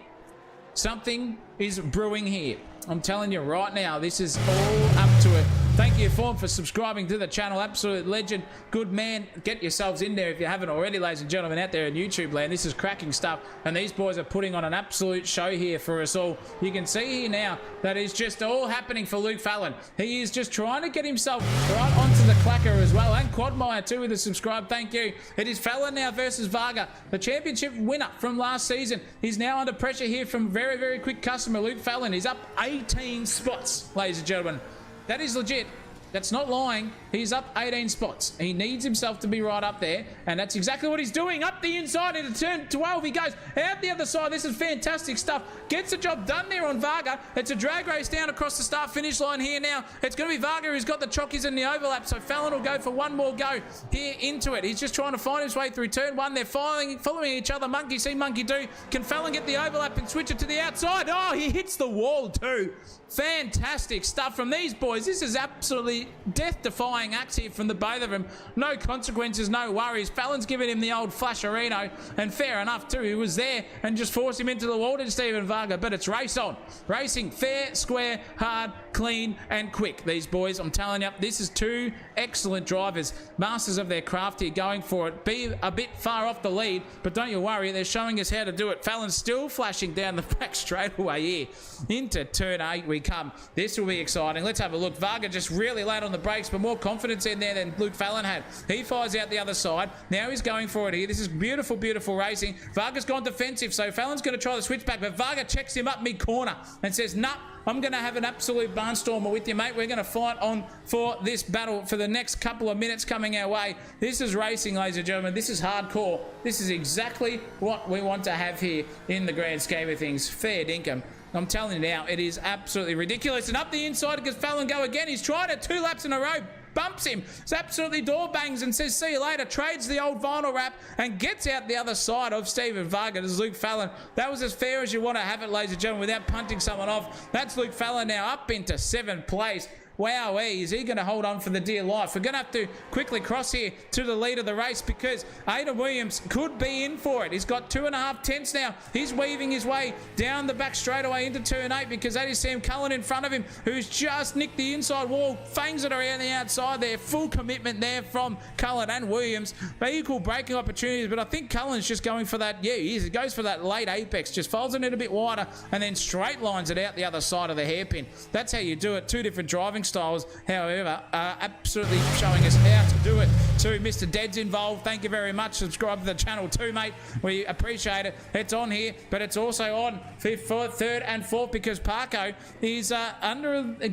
Something is brewing here. I'm telling you right now, this is all up to it. Thank you, Form, for subscribing to the channel. Absolute legend. Good man. Get yourselves in there if you haven't already, ladies and gentlemen, out there in YouTube land. This is cracking stuff, and these boys are putting on an absolute show here for us all. You can see here now that is just all happening for Luke Fallon. He is just trying to get himself right onto the clacker as well, and Quadmeyer too with a subscribe. Thank you. It is Fallon now versus Varga, the championship winner from last season. He's now under pressure here from very, very quick customer Luke Fallon. He's up 18 spots, ladies and gentlemen. That is legit. That's not lying. He's up 18 spots. He needs himself to be right up there, and that's exactly what he's doing. Up the inside into turn 12. He goes out the other side. This is fantastic stuff. Gets the job done there on Varga. It's a drag race down across the start-finish line here now. It's going to be Varga who's got the chockies in the overlap, so Fallon will go for one more go here into it. He's just trying to find his way through turn one. They're following each other. Monkey see, monkey do. Can Fallon get the overlap and switch it to the outside? Oh, he hits the wall too. Fantastic stuff from these boys. This is absolutely death-defying acts here from the both of them. No consequences, no worries. Fallon's giving him the old flasherino, and fair enough too. He was there and just forced him into the wall to Stephen Varga, but it's race on. Racing fair, square, hard, clean, and quick. These boys, I'm telling you, this is two excellent drivers, masters of their craft here, going for it. Be a bit far off the lead, but don't you worry, they're showing us how to do it. Fallon's still flashing down the back straightaway here. Into turn 8 we come. This will be exciting. Let's have a look. Varga just really late on the brakes, but more confidence in there than Luke Fallon had. He fires out the other side. Now he's going for it here. This is beautiful, beautiful racing. Varga's gone defensive, so Fallon's going to try the switchback, but Varga checks him up mid-corner and says, nah, I'm going to have an absolute barnstormer with you, mate. We're going to fight on for this battle for the next couple of minutes coming our way. This is racing, ladies and gentlemen. This is hardcore. This is exactly what we want to have here in the grand scheme of things. Fair dinkum. I'm telling you now, it is absolutely ridiculous. And up the inside because Fallon go again. He's tried it 2 laps in a row. Bumps him. It's absolutely door bangs and says, see you later. Trades the old vinyl wrap and gets out the other side of Stephen Varga. This is Luke Fallon. That was as fair as you want to have it, ladies and gentlemen, without punting someone off. That's Luke Fallon now up into 7th place. Wow, is he going to hold on for the dear life? We're going to have to quickly cross here to the lead of the race because Aidan Williams could be in for it. He's got 2.5 tenths now. He's weaving his way down the back straightaway into turn 8 because that is Sam Cullen in front of him who's just nicked the inside wall, fangs it around the outside there. Full commitment there from Cullen and Williams. Equal braking opportunities, but I think Cullen's just going for that. Yeah, he is. He goes for that late apex, just folds it in a bit wider and then straight lines it out the other side of the hairpin. That's how you do it. Two different driving styles, however, are absolutely showing us how to do it. To Mr. Dead's involved, thank you very much. Subscribe to the channel too, mate. We appreciate it. It's on here, but it's also on 3rd and 4th because Parko is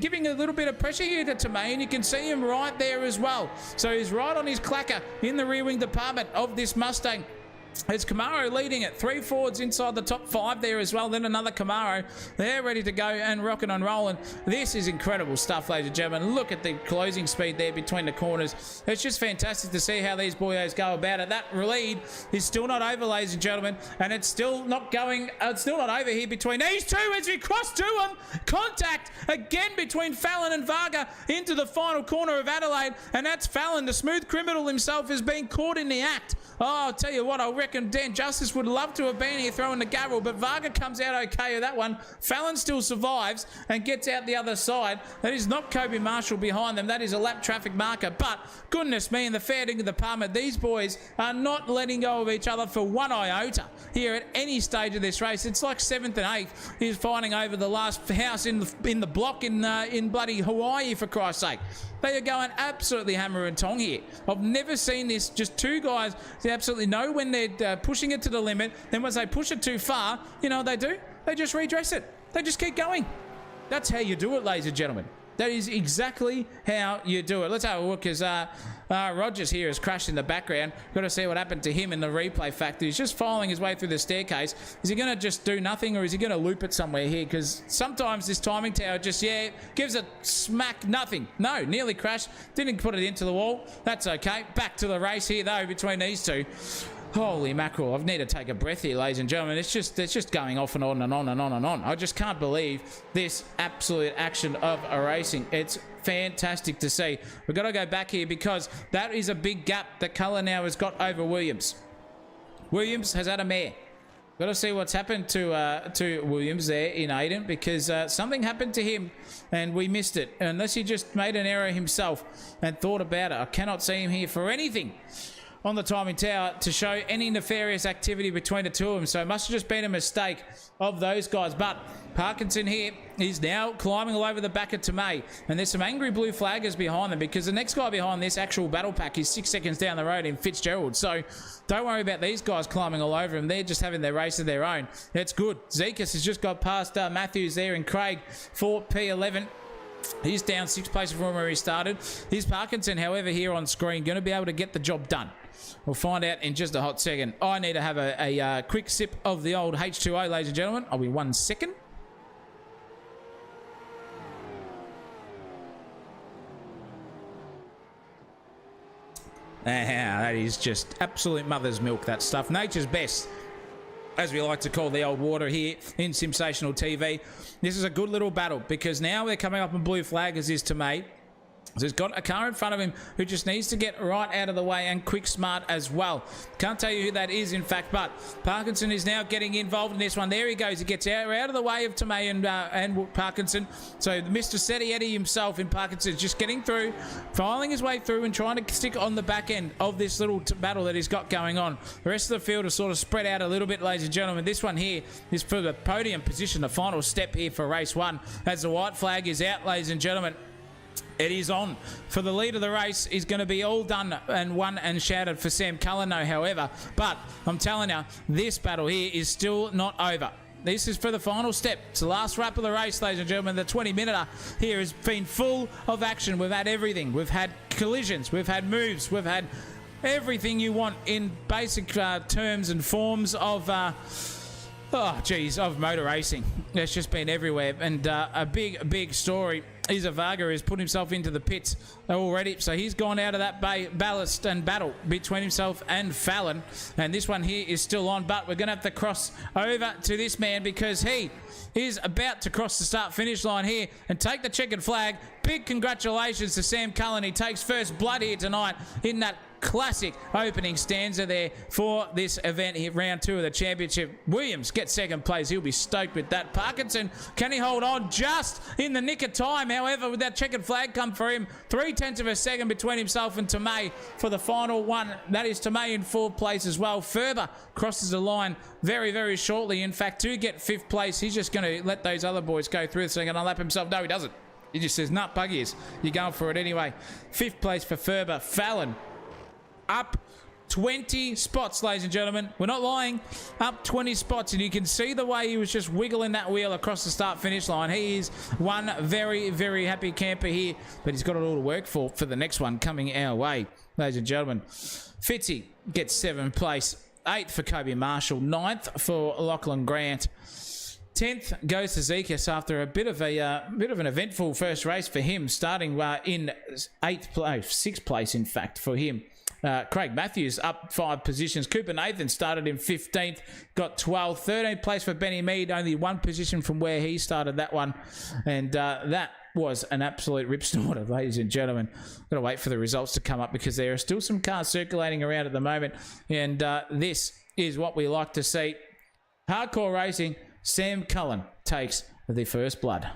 giving a little bit of pressure here to Maine. You can see him right there as well. So he's right on his clacker in the rear wing department of this Mustang. It's Camaro leading it. 3 Fords inside the top 5 there as well. Then another Camaro. They're ready to go and rocking and rolling. This is incredible stuff, ladies and gentlemen. Look at the closing speed there between the corners. It's just fantastic to see how these boyos go about it. That lead is still not over, ladies and gentlemen, and it's still not going. It's still not over here between these two as we cross to them. Contact again between Fallon and Varga into the final corner of Adelaide, and that's Fallon. The smooth criminal himself has been caught in the act. Oh, I'll tell you what, I reckon Dan Justice would love to have been here throwing the gavel, but Varga comes out okay with that one. Fallon still survives and gets out the other side. That is not Kobe Marshall behind them. That is a lap traffic marker. But goodness me, in the fair dinkum department, these boys are not letting go of each other for one iota here at any stage of this race. It's like 7th and 8th. He's fighting over the last house in the block in bloody Hawaii, for Christ's sake. They are going absolutely hammer and tong here. I've never seen this. Just two guys, they absolutely know when they're pushing it to the limit. Then once they push it too far, you know what they do? They just redress it. They just keep going. That's how you do it, ladies and gentlemen. That is exactly how you do it. Let's have a look as Rogers here has crashed in the background. Got to see what happened to him in the replay factor. He's just filing his way through the staircase. Is he going to just do nothing, or is he going to loop it somewhere here? Because sometimes this timing tower just, gives a smack nothing. No, nearly crashed. Didn't put it into the wall. That's okay. Back to the race here, though, between these two. Holy mackerel, I need to take a breath here, ladies and gentlemen. It's just going off and on and on and on and on. I just can't believe this absolute action of a racing. It's fantastic to see. We've got to go back here because that is a big gap that Cullen now has got over Williams. Williams has had a mare. Got to see what's happened to Williams there in Aiden, because something happened to him and we missed it. Unless he just made an error himself and thought about it. I cannot see him here for anything on the timing tower to show any nefarious activity between the two of them. So it must have just been a mistake of those guys. But Parkinson here is now climbing all over the back of Tomei. And there's some angry blue flaggers behind them, because the next guy behind this actual battle pack is 6 seconds down the road in Fitzgerald. So don't worry about these guys climbing all over him. They're just having their race of their own. That's good. Zekas has just got past Matthews there, and Craig for P11. He's down 6 places from where he started. Here's Parkinson, however, here on screen, going to be able to get the job done. We'll find out in just a hot second. I need to have a quick sip of the old H2O, ladies and gentlemen. I'll be 1 second. That is just absolute mother's milk, that stuff. Nature's best, as we like to call the old water here in Sensational TV. This is a good little battle, because now they're coming up on blue flag, as is Tomei. So he's got a car in front of him who just needs to get right out of the way, and quick smart as well. Can't tell you who that is, in fact, but Parkinson is now getting involved in this one. There he goes. He gets out of the way of Tomei and Parkinson. So Mr. Steady Eddie himself in Parkinson just getting through, filing his way through and trying to stick on the back end of this little battle that he's got going on. The rest of the field is sort of spread out a little bit, ladies and gentlemen. This one here is for the podium position, the final step here for race 1, as the white flag is out, ladies and gentlemen. It is on. For the lead of the race is going to be all done and won and shouted for Sam Cullen, however. But I'm telling you, this battle here is still not over. This is for the final step. It's the last lap of the race, ladies and gentlemen. The 20-minute here has been full of action. We've had everything. We've had collisions. We've had moves. We've had everything you want in basic terms and forms of... of motor racing. It's just been everywhere. And a big story is Varga has put himself into the pits already. So he's gone out of that ballast and battle between himself and Fallon. And this one here is still on. But we're going to have to cross over to this man, because he is about to cross the start-finish line here and take the checkered flag. Big congratulations to Sam Cullen. He takes first blood here tonight in that classic opening stanza there for this event here, round 2 of the championship. Williams gets second place. He'll be stoked with that. Parkinson, can he hold on just in the nick of time? However, with that checkered flag come for him, 0.3 of a second between himself and Tomei for the final one. That is Tomei in 4th place as well. Ferber crosses the line very, very shortly. In fact, to get 5th place, he's just going to let those other boys go through so he can unlap himself. No, he doesn't. He just says, nah, buggy is. You're going for it anyway. 5th place for Ferber. Fallon up 20 spots, ladies and gentlemen. We're not lying. Up 20 spots, and you can see the way he was just wiggling that wheel across the start-finish line. He is one very, very happy camper here, but he's got it all to work for the next one coming our way, ladies and gentlemen. Fitzy gets 7th place. 8th for Kobe Marshall. 9th for Lachlan Grant. 10th goes to Zekas after a bit of an eventful first race for him, starting in 6th place, in fact, for him. Craig Matthews up 5 positions. Cooper Nathan started in 15th, got 12th. 13th place for Benny Mead, only 1 position from where he started that one. And that was an absolute rip snorter, ladies and gentlemen. Got to wait for the results to come up, because there are still some cars circulating around at the moment. And this is what we like to see. Hardcore racing. Sam Cullen takes the first blood.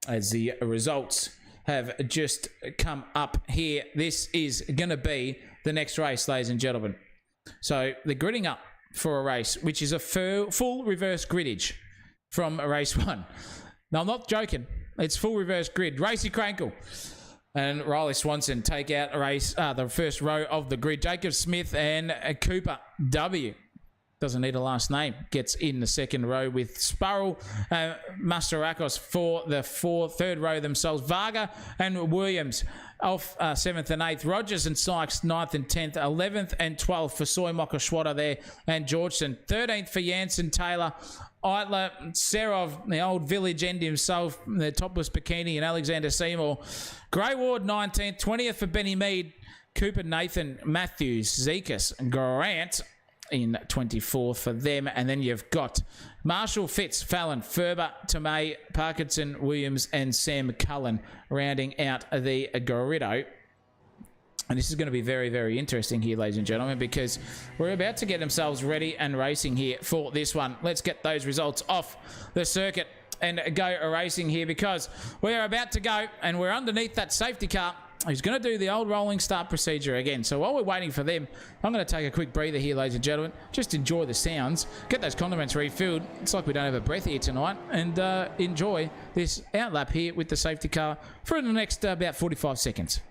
As the results have just come up here, this is going to be the next race, ladies and gentlemen. So the gridding up for a race, which is a full reverse griddage from race 1. Now, I'm not joking. It's full reverse grid. Racy Crankle and Riley Swanson take out a race, the first row of the grid. Jacob Smith and Cooper W. Doesn't need a last name. Gets in the second row with Sparrow, Masterakos for the third row themselves. Varga and Williams off 7th and 8th. Rogers and Sykes 9th and 10th. 11th and 12th for Soy Mokoshwada there and Georgeson. 13th for Jansen Taylor. Eitler, Serov, the old village end himself, the topless bikini, and Alexander Seymour. Grey Ward 19th. 20th for Benny Mead. Cooper Nathan Matthews. Zekas Grant in 24th for them. And then you've got Marshall, Fitz, Fallon, Ferber, Tomei, Parkinson, Williams, and Sam Cullen rounding out the Garrido And this is going to be very, very interesting here, ladies and gentlemen, because we're about to get themselves ready and racing here for this one. Let's get those results off the circuit and go racing here, because we're about to go and we're underneath that safety car. He's going to do the old rolling start procedure again. So while we're waiting for them, I'm going to take a quick breather here, ladies and gentlemen. Just enjoy the sounds. Get those condiments refilled. It's like we don't have a breath here tonight. And enjoy this outlap here with the safety car for the next about 45 seconds.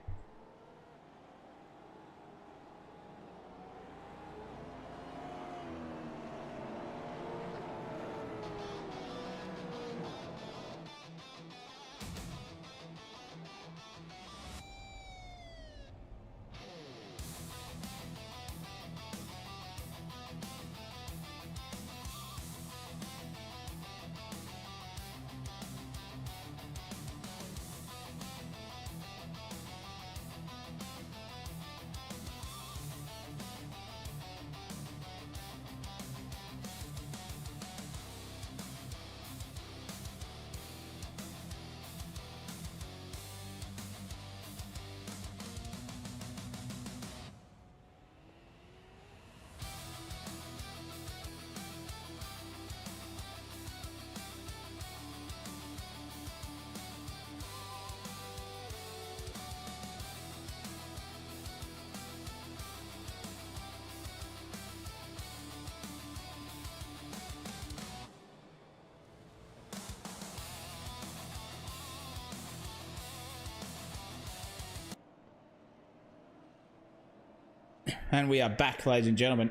And we are back, ladies and gentlemen.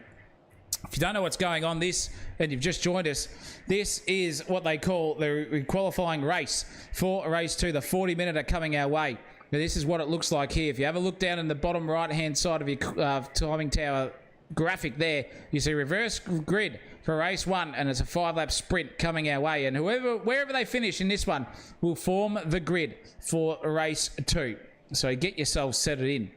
If you don't know what's going on, and you've just joined us, this is what they call the qualifying race for race 2, the 40-minute coming our way. Now, this is what it looks like here. If you have a look down in the bottom right-hand side of your timing tower graphic there, you see reverse grid for race 1, and it's a 5-lap sprint coming our way. And wherever they finish in this one will form the grid for race 2. So get yourselves set it in,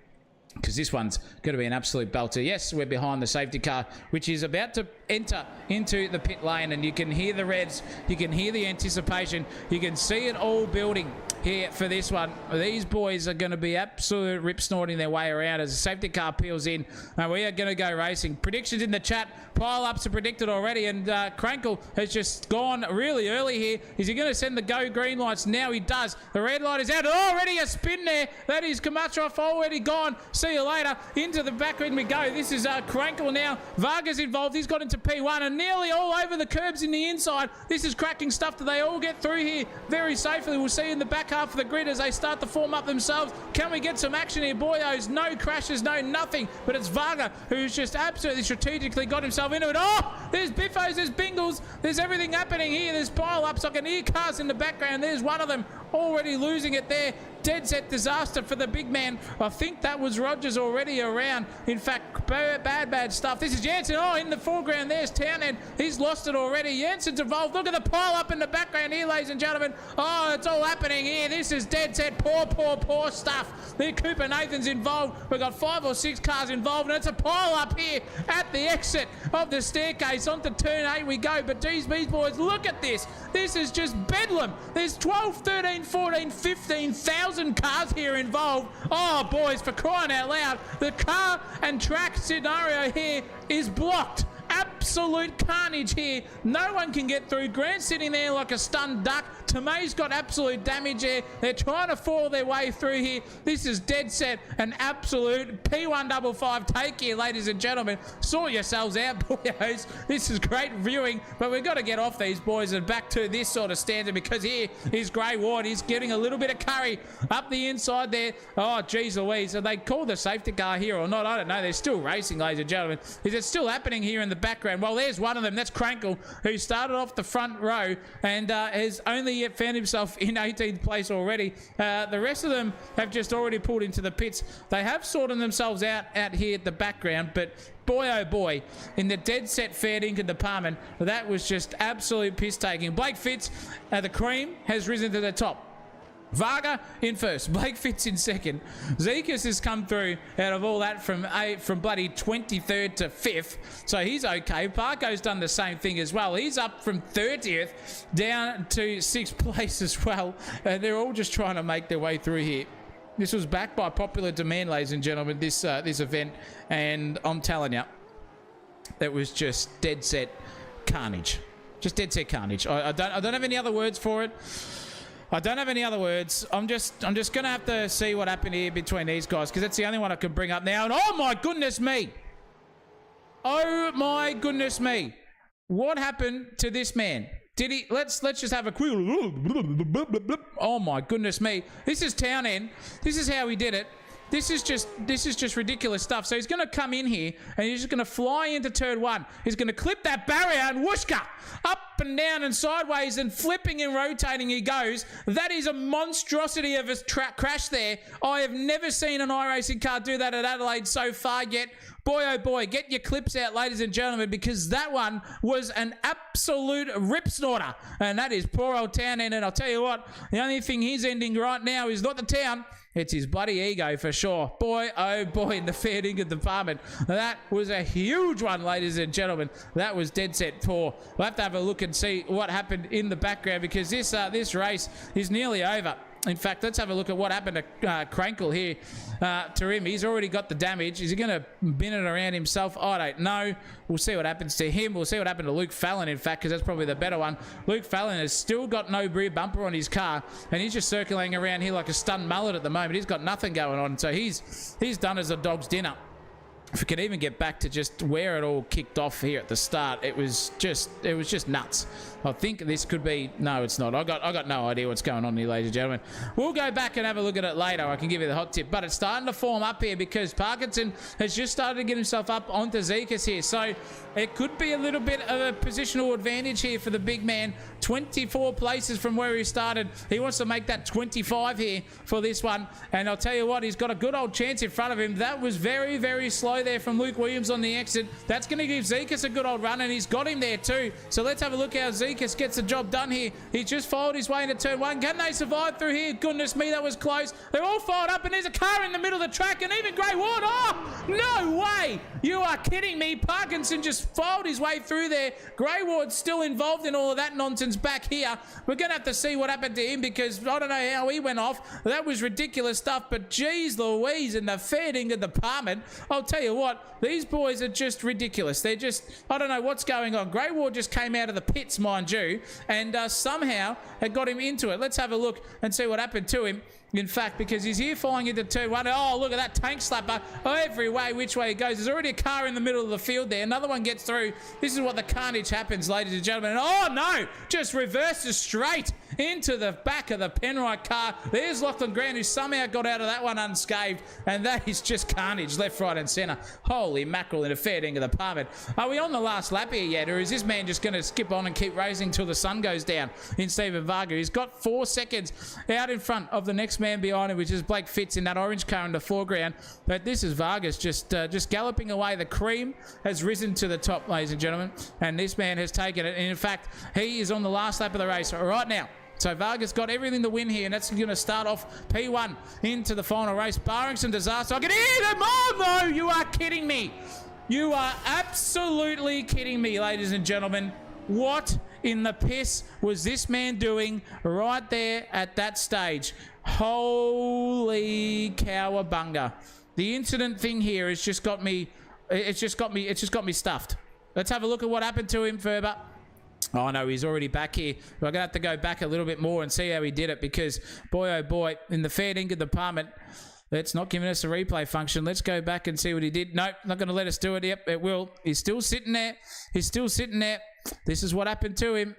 because this one's going to be an absolute belter. Yes, we're behind the safety car, which is about to enter into the pit lane, and you can hear the revs, you can hear the anticipation, you can see it all building here for this one. These boys are going to be absolute rip snorting their way around as the safety car peels in, and we are going to go racing. Predictions in the chat, pile-ups are predicted already, and Crankle has just gone really early here. Is he going to send the go green lights? Now he does. The red light is out. Already a spin there. That is Kamatrov already gone. See you later. Into the back end we go. This is Crankle now. Varga's involved. He's got into P1 and nearly all over the curbs in the inside. This is cracking stuff. Do they all get through here very safely? We'll see in the back half of the grid as they start to form up themselves. Can we get some action here, boyos? No crashes, no nothing. But it's Varga who's just absolutely strategically got himself into it. Oh, there's Biffos, there's Bingles. There's everything happening here. There's pile-ups. I can hear cars in the background. There's one of them already losing it there. Dead set disaster for the big man. I think that was Rogers already around. In fact, bad stuff. This is Jansen. Oh, in the foreground, there's Townend. He's lost it already. Jansen's involved. Look at the pile up in the background here, ladies and gentlemen. Oh, it's all happening here. This is dead set. Poor stuff. There, Cooper Nathan's involved. We've got 5 or 6 cars involved, and it's a pile up here at the exit of the staircase. Onto turn 8 we go. But these boys, look at this. This is just bedlam. There's 12, 13, 14, 15,000 cars here involved. Oh, boys, for crying out loud, the car and track scenario here is blocked. Absolute carnage here. No one can get through. Grant's sitting there like a stunned duck. Tomei's got absolute damage there. They're trying to fall their way through here. This is dead set an absolute P155 take here, ladies and gentlemen. Sort yourselves out, boyos. This is great viewing, but we've got to get off these boys and back to this sort of standard, because here is Grey Ward. He's getting a little bit of curry up the inside there. Oh, geez Louise. Are they called the safety car here or not? I don't know. They're still racing, ladies and gentlemen. Is it still happening here in the background? Well, there's one of them. That's Crankle, who started off the front row and has only yet found himself in 18th place already. The rest of them have just already pulled into the pits. They have sorted themselves out here at the background, but boy oh boy, in the dead set fair dinkum department, that was just absolute piss taking. Blake Fitz, the cream, has risen to the top. Varga in first, Blake Fitz in second. Zekas has come through out of all that from bloody 23rd to 5th, so he's okay. Parko's done the same thing as well. He's up from 30th down to 6th place as well, and they're all just trying to make their way through here. This was backed by popular demand, ladies and gentlemen, this event. And I'm telling you, that was just dead set carnage. Just dead set carnage. I don't have any other words for it. I don't have any other words. I'm just gonna have to see what happened here between these guys, because that's the only one I can bring up now. And oh my goodness me! Oh my goodness me! What happened to this man? Did he? Let's just have a quick. Oh my goodness me! This is Town End. This is how he did it. This is just ridiculous stuff. So he's going to come in here and he's just going to fly into turn one. He's going to clip that barrier and whooshka! Up and down and sideways and flipping and rotating he goes. That is a monstrosity of a crash there. I have never seen an iRacing car do that at Adelaide so far yet. Boy, oh boy, get your clips out, ladies and gentlemen, because that one was an absolute rip snorter. And that is poor old Town End. And I'll tell you what, the only thing he's ending right now is not the town. It's his bloody ego for sure. Boy, oh boy, in the fair dinkum department. That was a huge one, ladies and gentlemen. That was dead set poor. We'll have to have a look and see what happened in the background, because this race is nearly over. In fact, let's have a look at what happened to Crankle here to him. He's already got the damage. Is he going to bin it around himself? I don't know. We'll see what happens to him. We'll see what happened to Luke Fallon, in fact, because that's probably the better one. Luke Fallon has still got no rear bumper on his car, and he's just circling around here like a stunned mullet at the moment. He's got nothing going on, so he's done as a dog's dinner. If we could even get back to just where it all kicked off here at the start, it was just nuts. I think this could be... No, it's not. I got no idea what's going on here, ladies and gentlemen. We'll go back and have a look at it later. I can give you the hot tip. But it's starting to form up here because Parkinson has just started to get himself up onto Zekas here. So it could be a little bit of a positional advantage here for the big man. 24 places from where he started. He wants to make that 25 here for this one. And I'll tell you what, he's got a good old chance in front of him. That was very, very slow there from Luke Williams on the exit. That's going to give Zekas a good old run, and he's got him there too. So let's have a look how Zekas gets the job done here. He's just followed his way into turn one. Can they survive through here? Goodness me, that was close. They're all fired up, and there's a car in the middle of the track, and even Grey Ward. Oh, no way! You are kidding me. Parkinson just followed his way through there. Grey Ward's still involved in all of that nonsense back here. We're going to have to see what happened to him, because I don't know how he went off. That was ridiculous stuff, but geez Louise, in the fair dinkum department, I'll tell you what, these boys are just ridiculous. They're just, I don't know what's going on. Grey Ward just came out of the pits, mind you, and somehow it got him into it. Let's have a look and see what happened to him. In fact, because he's here falling into turn one. Oh, look at that tank slapper. Every way, which way he goes. There's already a car in the middle of the field there. Another one gets through. This is what the carnage happens, ladies and gentlemen. And oh, no! Just reverses straight into the back of the Penrite car. There's Lachlan Grant, who somehow got out of that one unscathed. And that is just carnage, left, right, and centre. Holy mackerel, in a fair dinkum department. Are we on the last lap here yet? Or is this man just going to skip on and keep racing till the sun goes down in Stephen Varga? He's got 4 seconds out in front of the next man behind him, which is Blake Fitz in that orange car in the foreground. But this is Vargas just galloping away. The cream has risen to the top, ladies and gentlemen, and this man has taken it. And in fact, he is on the last lap of the race right now. So Vargas got everything to win here, and that's going to start off P1 into the final race, barring some disaster. I can hear them. Oh, no, you are kidding me. You are absolutely kidding me, ladies and gentlemen. What in the piss was this man doing right there at that stage? Holy cowabunga. The incident thing here has just got me, it's just got me stuffed. Let's have a look at what happened to him, Ferber. Oh no, he's already back here. We're gonna have to go back a little bit more and see how he did it, because boy oh boy, in the fair dinkum department, it's not giving us a replay function. Let's go back and see what he did. Nope, not going to let us do it. Yep, it will. He's still sitting there. He's still sitting there. This is what happened to him.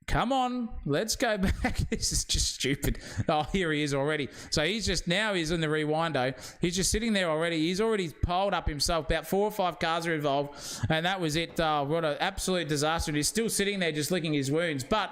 Come on, let's go back. This is just stupid. Oh, here he is already. So he's just, now he's in the rewindo. He's just sitting there already. He's already piled up himself. About 4 or 5 cars are involved. And that was it. What an absolute disaster. And he's still sitting there just licking his wounds. But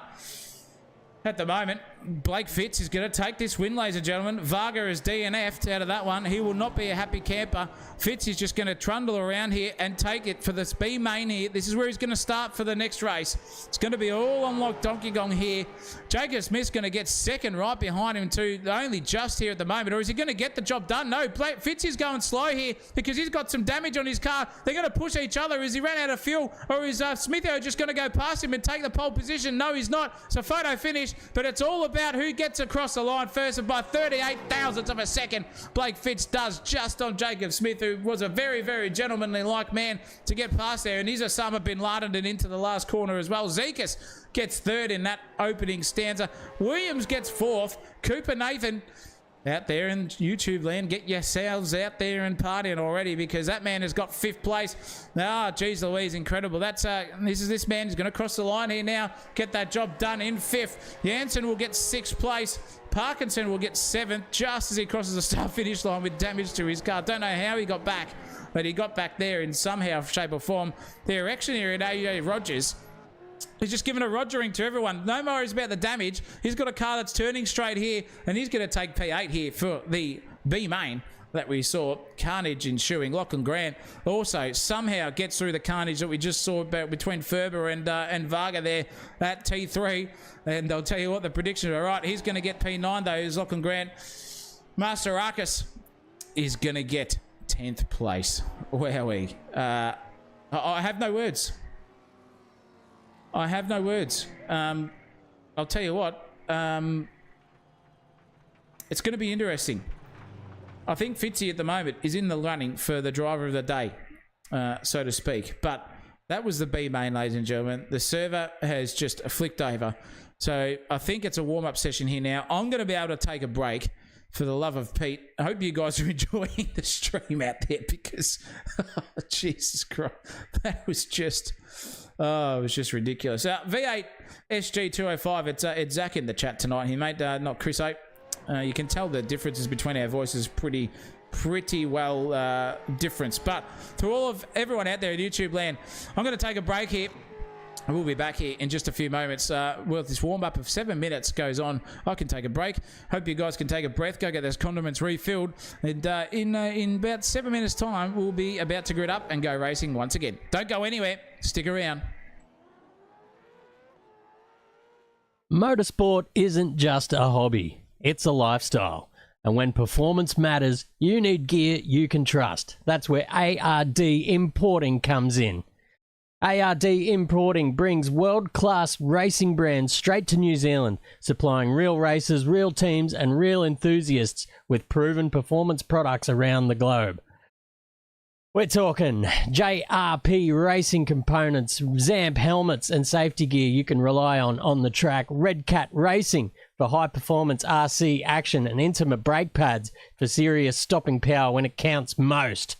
at the moment, Blake Fitz is going to take this win, ladies and gentlemen. Varga is DNF'd out of that one. He will not be a happy camper. Fitz is just going to trundle around here and take it for this B main here. This is where he's going to start for the next race. It's going to be all on like Donkey Kong here. Jacob Smith's going to get second right behind him too, only just here at the moment. Or is he going to get the job done? No, Fitz is going slow here because he's got some damage on his car. They're going to push each other. Is he ran out of fuel? Or is Smithio just going to go past him and take the pole position? No, he's not. It's a photo finish, but it's all about about who gets across the line first, and by 38 thousandths of a second, Blake Fitz does just on Jacob Smith, who was a very, very gentlemanly-like man to get past there. And he's Osama bin Laden and into the last corner as well. Zekas gets third in that opening stanza. Williams gets fourth. Cooper Nathan out there in YouTube land, get yourselves out there and partying already, because that man has got fifth place. Ah, geez Louise, incredible. That's this man is going to cross the line here now, get that job done in fifth. Janssen will get sixth place. Parkinson will get seventh just as he crosses the start-finish line with damage to his car. Don't know how he got back, but he got back there in somehow, shape or form. The erection here at AJ Rogers, he's just giving a rogering to everyone. No worries about the damage. He's got a car that's turning straight here, and he's going to take P8 here for the B main that we saw. Carnage ensuing. Lachlan Grant also somehow gets through the carnage that we just saw about between Ferber and Varga there at T3. And I'll tell you what, the predictions are right. He's going to get P9 though, is Lachlan Grant. Master Arcus is going to get 10th place. Wowee. I have no words. I have no words. I'll tell you what. It's going to be interesting. I think Fitzy at the moment is in the running for the driver of the day, so to speak. But that was the B main, ladies and gentlemen. The server has just flicked over. So I think it's a warm-up session here now. I'm going to be able to take a break for the love of Pete. I hope you guys are enjoying the stream out there, because Jesus Christ, that was just... Oh, it was just ridiculous. V8 SG205, it's Zach in the chat tonight. He made not Chris 8. You can tell the differences between our voices pretty well different. But to everyone out there in YouTube land, I'm going to take a break here. We'll be back here in just a few moments. Well, this warm-up of 7 minutes goes on. I can take a break. Hope you guys can take a breath. Go get those condiments refilled. And in about 7 minutes' time, we'll be about to grid up and go racing once again. Don't go anywhere. Stick around. Motorsport isn't just a hobby. It's a lifestyle. And when performance matters, you need gear you can trust. That's where ARD Importing comes in. ARD Importing brings world-class racing brands straight to New Zealand, supplying real racers, real teams, and real enthusiasts with proven performance products around the globe. We're talking JRP racing components, ZAMP helmets, and safety gear you can rely on the track. Red Cat Racing for high-performance RC action, and intimate brake pads for serious stopping power when it counts most.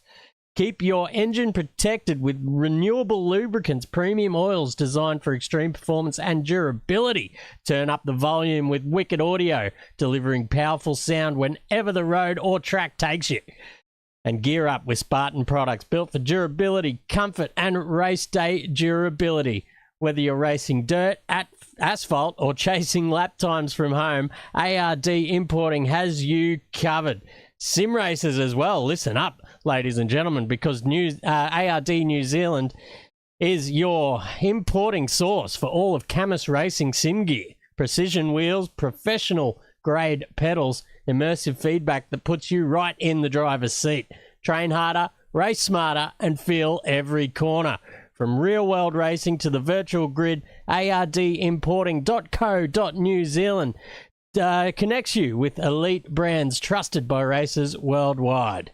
Keep your engine protected with renewable lubricants, premium oils designed for extreme performance and durability. Turn up the volume with Wicked Audio, delivering powerful sound whenever the road or track takes you. And gear up with Spartan products built for durability, comfort, and race day durability. Whether you're racing dirt, asphalt, or chasing lap times from home, ARD Importing has you covered. Sim racers as well, listen up, ladies and gentlemen, because ARD New Zealand is your importing source for all of Camus Racing sim gear. Precision wheels, professional grade pedals, immersive feedback that puts you right in the driver's seat. Train harder, race smarter, and feel every corner. From real-world racing to the virtual grid, ardimporting.co.New Zealand connects you with elite brands trusted by racers worldwide.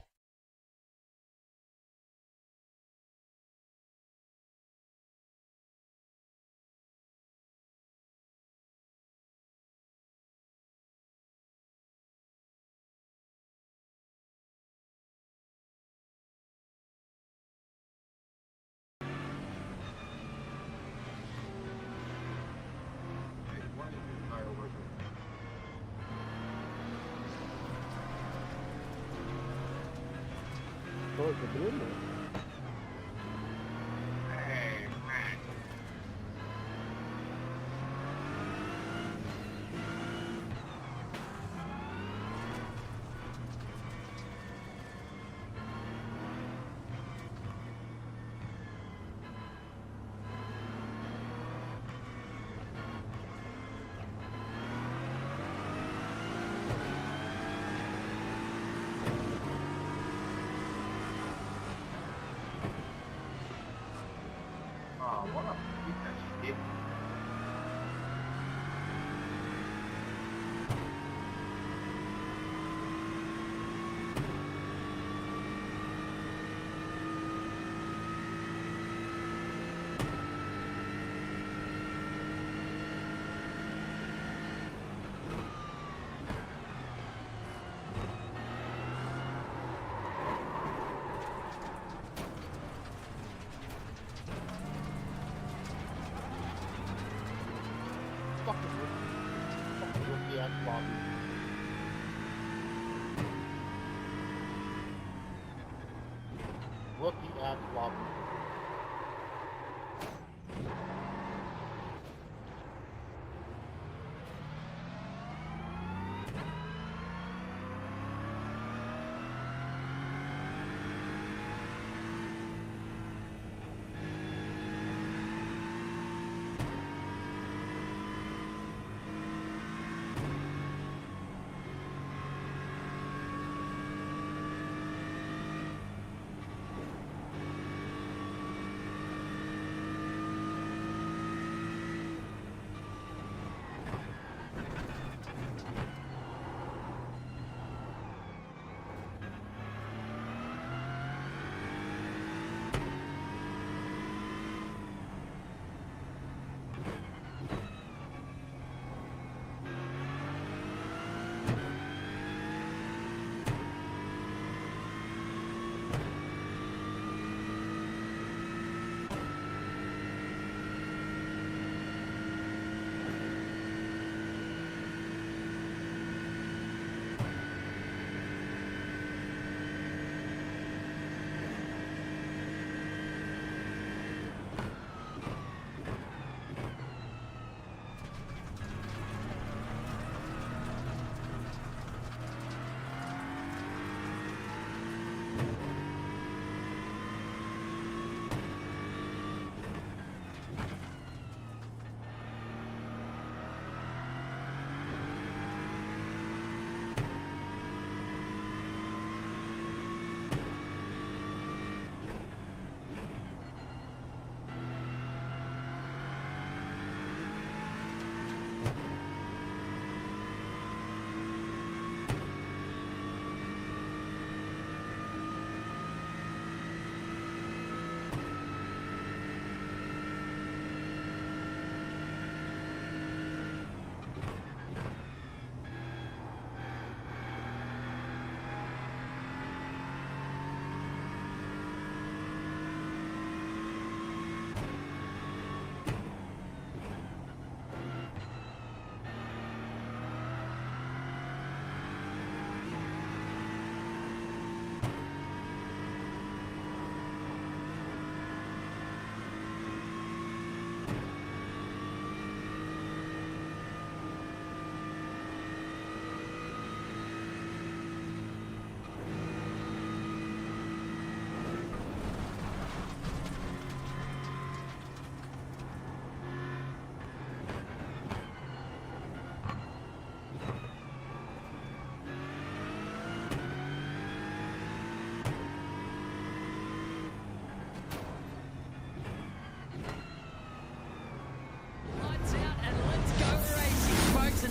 Bad flop.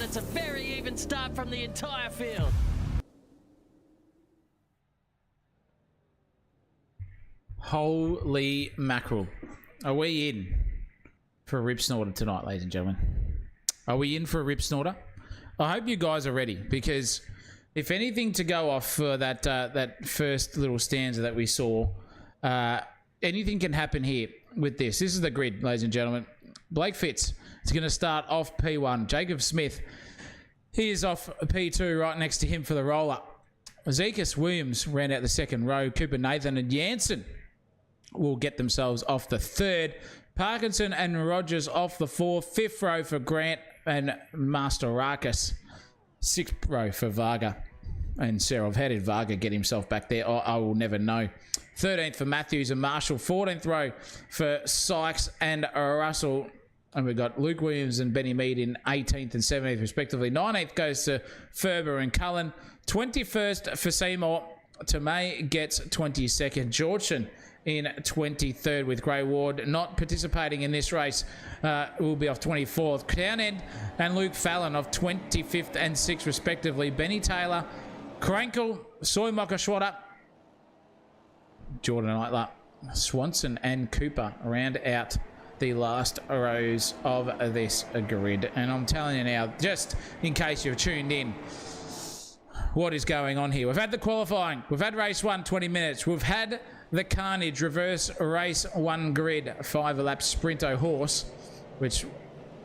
It's a very even start from the entire field. Holy mackerel. Are we in for a rip snorter tonight, ladies and gentlemen? Are we in for a rip snorter? I hope you guys are ready, because if anything to go off for that that first little stanza that we saw, anything can happen here with this. This is the grid, ladies and gentlemen. Blake Fitz is going to start off P1. Jacob Smith, he is off P2 right next to him for the roll-up. Zekas Williams ran out the second row. Cooper Nathan and Jansen will get themselves off the third. Parkinson and Rogers off the fourth. Fifth row for Grant and Master Rakas. Sixth row for Varga and Serov. How did Varga get himself back there? I will never know. 13th for Matthews and Marshall. 14th row for Sykes and Russell. And we've got Luke Williams and Benny Mead in 18th and 17th respectively. 19th goes to Ferber and Cullen. 21st for Seymour. Tomei gets 22nd. Georgeson in 23rd with Gray Ward. Not participating in this race will be off 24th. Townend and Luke Fallon off 25th and 6th respectively. Benny Taylor, Krankel, Soy Mokashwada, Jordan Eitler, Swanson and Cooper round out the last rows of this grid. And I'm telling you now, just in case you've tuned in, what is going on here? We've had the qualifying. We've had race 1, 20 minutes. We've had the carnage reverse race 1 grid 5-lap Sprinto horse, which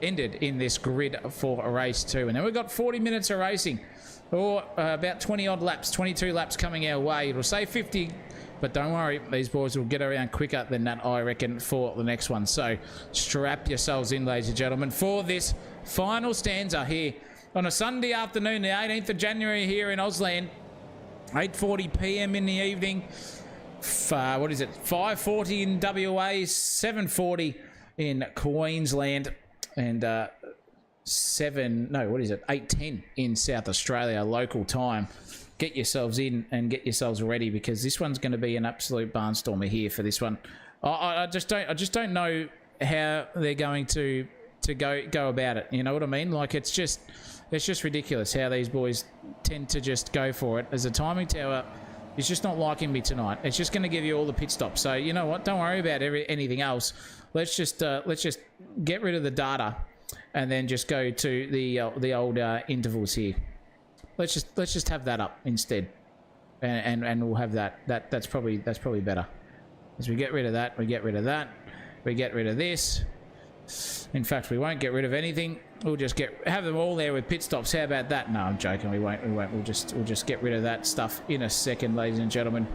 ended in this grid for race 2. And then we've got 40 minutes of racing, or about 20 odd laps, 22 laps coming our way. It'll say 50 But don't worry, these boys will get around quicker than that, I reckon, for the next one. So strap yourselves in, ladies and gentlemen, for this final stanza here on a Sunday afternoon, the 18th of January here in Auslan. 8:40 p.m. in the evening. What is it? 5:40 in WA, 7:40 in Queensland, and 8:10 in South Australia local time. Get yourselves in and get yourselves ready, because this one's going to be an absolute barnstormer here for this one. I just don't know how they're going to go about it. You know what I mean? Like, it's just ridiculous how these boys tend to just go for it. As a timing tower, it's just not liking me tonight. It's just going to give you all the pit stops. So you know what? Don't worry about anything else. Let's just get rid of the data, and then just go to the old intervals here. Let's just have that up instead, and we'll have that. That's probably better. As we get rid of that, we get rid of that, we get rid of this. In fact, we won't get rid of anything. We'll just have them all there with pit stops. How about that? No, I'm joking. We won't. We'll just get rid of that stuff in a second, ladies and gentlemen.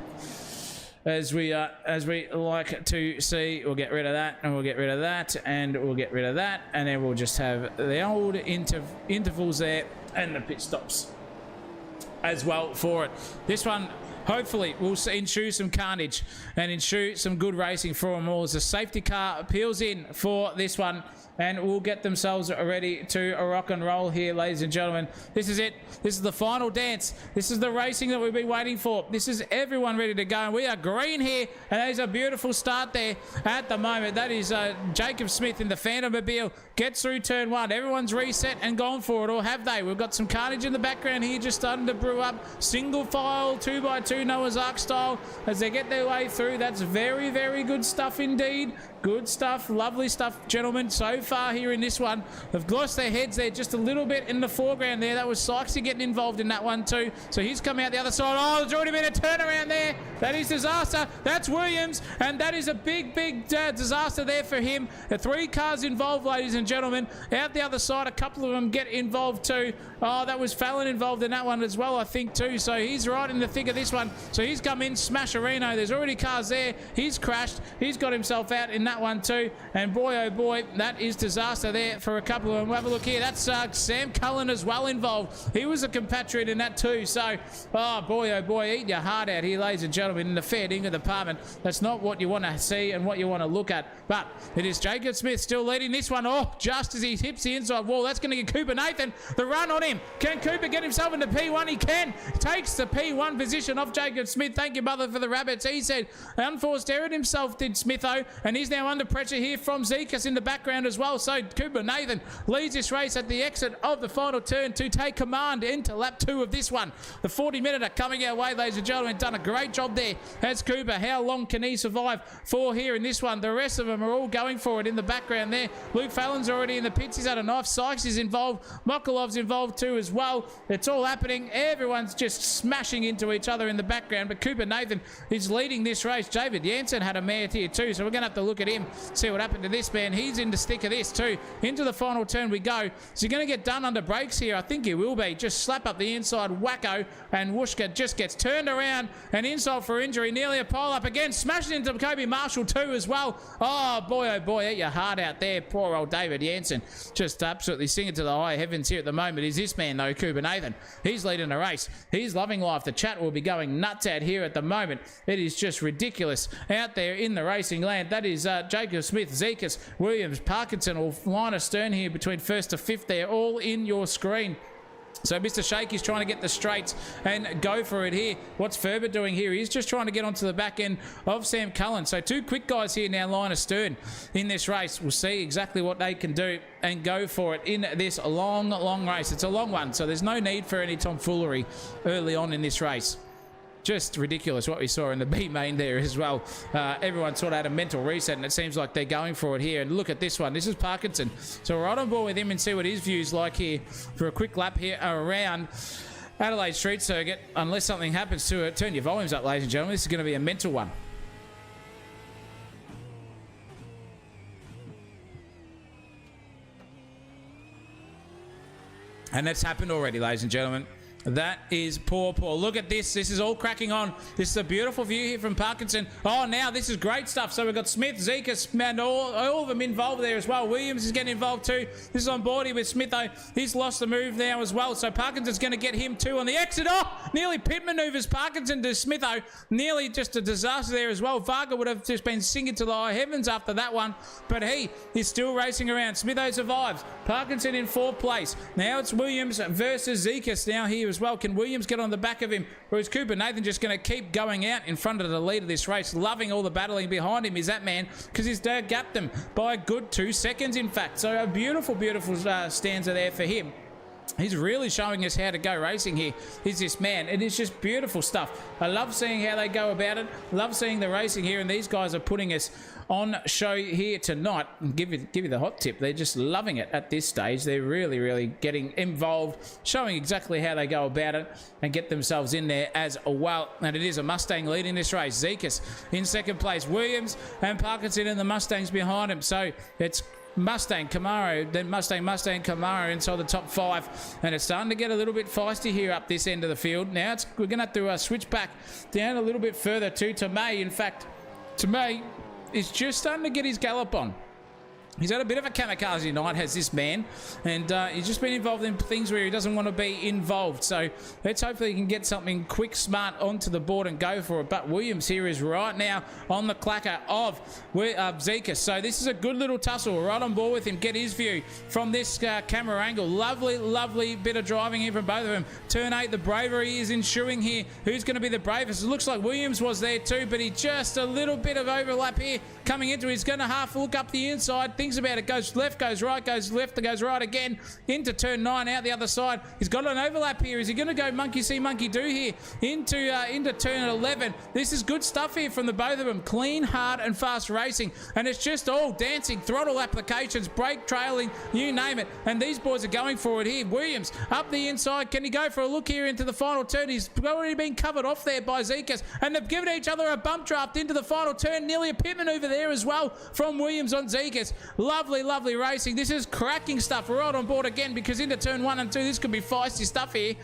As we like to see, we'll get rid of that, and we'll get rid of that, and we'll get rid of that, and then we'll just have the old intervals there and the pit stops as well for it. This one, hopefully, will ensue some carnage and ensue some good racing for them all as the safety car peels in for this one, and will get themselves ready to rock and roll here, ladies and gentlemen. This is it. This is the final dance. This is the racing that we've been waiting for. This is everyone ready to go, and we are green here, and there's a beautiful start there at the moment. That is Jacob Smith in the Phantommobile. Gets through turn one. Everyone's reset and gone for it, or have they? We've got some carnage in the background here just starting to brew up. Single file, 2x2 Noah's Ark style as they get their way through. That's very, very good stuff indeed. Good stuff, lovely stuff, gentlemen, so far here in this one. They've lost their heads there just a little bit in the foreground there. That was Sykesy getting involved in that one too. So he's come out the other side. Oh, there's already been a turnaround there. That is disaster. That's Williams, and that is a big, big disaster there for him. The 3 cars involved, ladies and gentlemen. Out the other side, a couple of them get involved too. Oh, that was Fallon involved in that one as well, I think too. So he's right in the thick of this one. So he's come in, Smasherino. There's already cars there. He's crashed. He's got himself out in that one too, and boy oh boy, that is disaster there for a couple of them. We'll have a look here. That's Sam Cullen as well involved. He was a compatriot in that too. So oh boy, eat your heart out here, ladies and gentlemen, in the fair dinkum department. That's not what you want to see and what you want to look at, but it is Jacob Smith still leading this one. Oh, just as he hits the inside wall, that's going to get Cooper Nathan the run on him. Can Cooper get himself into P1? He can. Takes the P1 position off Jacob Smith. Thank you, mother, for the rabbits. He said unforced error himself, did Smitho, and he's now under pressure here from Zekas in the background as well. So Cooper Nathan leads this race at the exit of the final turn to take command into lap 2 of this one. The 40-minute coming our way, ladies and gentlemen. Done a great job there as Cooper. How long can he survive for here in this one? The rest of them are all going for it in the background there. Luke Fallon's already in the pits. He's had a knife. Sykes is involved. Mokolov's involved too as well. It's all happening. Everyone's just smashing into each other in the background, but Cooper Nathan is leading this race. David Jansen had a mare here too, so we're going to have to look at him, see what happened to this man. He's in the stick of this too. Into the final turn we go. Is he going to get done under brakes here? I think he will be. Just slap up the inside, wacko, and Wooshka just gets turned around and insult for injury. Nearly a pile up again. Smashing into Kobe Marshall too as well. Oh boy, eat your heart out there. Poor old David Jansen. Just absolutely singing to the high heavens here at the moment. Is this man though, Cooper Nathan? He's leading the race. He's loving life. The chat will be going nuts out here at the moment. It is just ridiculous out there in the racing land. That is Jacob Smith, Zekas, Williams, Parkinson, or line astern here between 1st to 5th there, all in your screen. So Mr. Shakey's trying to get the straights and go for it here. What's Ferber doing here? He's just trying to get onto the back end of Sam Cullen. So 2 quick guys here now, line astern in this race. We'll see exactly what they can do and go for it in this long race. It's a long one, so there's no need for any tomfoolery early on in this race. Just ridiculous what we saw in the B main there as well. Everyone sort of had a mental reset, and it seems like they're going for it here. And look at this one. This is Parkinson. So we're right on board with him and see what his view's like here for a quick lap here around Adelaide Street Circuit. Unless something happens to it. Turn your volumes up, ladies and gentlemen. This is going to be a mental one. And that's happened already, ladies and gentlemen. That is poor. Look at this. This is all cracking on. This is a beautiful view here from Parkinson. Oh, now this is great stuff. So we've got Smith, Zekas, and all of them involved there as well. Williams is getting involved too. This is on board here with Smith, though. He's lost the move now as well. So Parkinson's going to get him too on the exit. Oh, nearly pit maneuvers Parkinson to Smitho. Nearly just a disaster there as well. Varga would have just been singing to the high heavens after that one. But he is still racing around. Smitho survives. Parkinson in 4th place. Now it's Williams versus Zekas now here as well. Can Williams get on the back of him, or is Cooper Nathan just going to keep going out in front of the lead of this race? Loving all the battling behind him is that man, because he's gapped them by a good 2 seconds in fact. So a beautiful stanza there for him. He's really showing us how to go racing here. He's this man. It is just beautiful stuff. I love seeing how they go about it. Love seeing the racing here, and these guys are putting us on show here tonight. Give you the hot tip. They're just loving it at this stage. They're really getting involved, showing exactly how they go about it and get themselves in there as well. And it is a Mustang leading this race. Zekas in 2nd place. Williams and Parkinson and the Mustangs behind him. So it's Mustang, Camaro, then Mustang, Camaro inside the top 5, and it's starting to get a little bit feisty here up this end of the field. Now we're going to have to switch back down a little bit further to Tomei. In fact, Tomei is just starting to get his gallop on. He's had a bit of a kamikaze night, has this man, and he's just been involved in things where he doesn't want to be involved. So let's hopefully he can get something quick, smart onto the board and go for it. But Williams here is right now on the clacker of Zekas. So this is a good little tussle. Right on board with him. Get his view from this camera angle. Lovely bit of driving here from both of them. Turn 8, the bravery is ensuing here. Who's going to be the bravest? It looks like Williams was there too, but he just a little bit of overlap here coming into it. He's going to half look up the inside. About it, goes left, goes right, goes left, goes right again into turn 9, out the other side. He's got an overlap here. Is he going to go monkey see, monkey do here into turn 11? This is good stuff here from the both of them. Clean, hard, and fast racing, and it's just all dancing, throttle applications, brake trailing, you name it. And these boys are going for it here. Williams up the inside. Can he go for a look here into the final turn? He's already been covered off there by Zekas, and they've given each other a bump draft into the final turn. Nearly a pit maneuver there as well from Williams on Zekas. Lovely racing. This is cracking stuff. We're right on board again, because into turn 1 and 2, this could be feisty stuff here.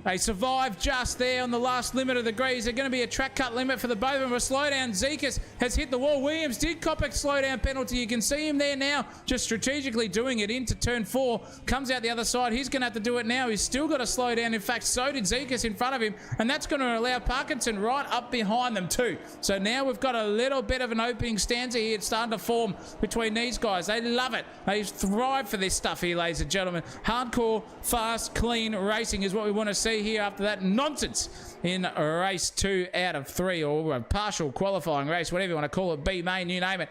They survived just there on the last limit of the grease. They're going to be a track cut limit for the both of them. A slowdown. Zekas has hit the wall. Williams did cop a slowdown penalty. You can see him there now, just strategically doing it into turn 4. Comes out the other side. He's going to have to do it now. He's still got a slowdown. In fact, so did Zekas in front of him, and that's going to allow Parkinson right up behind them too. So now we've got a little bit of an opening stanza here. It's starting to form between these guys. They love it. They thrive for this stuff here, ladies and gentlemen. Hardcore, fast, clean racing is what we want to see here after that nonsense in race 2 out of 3, or a partial qualifying race, whatever you want to call it, B main, you name it.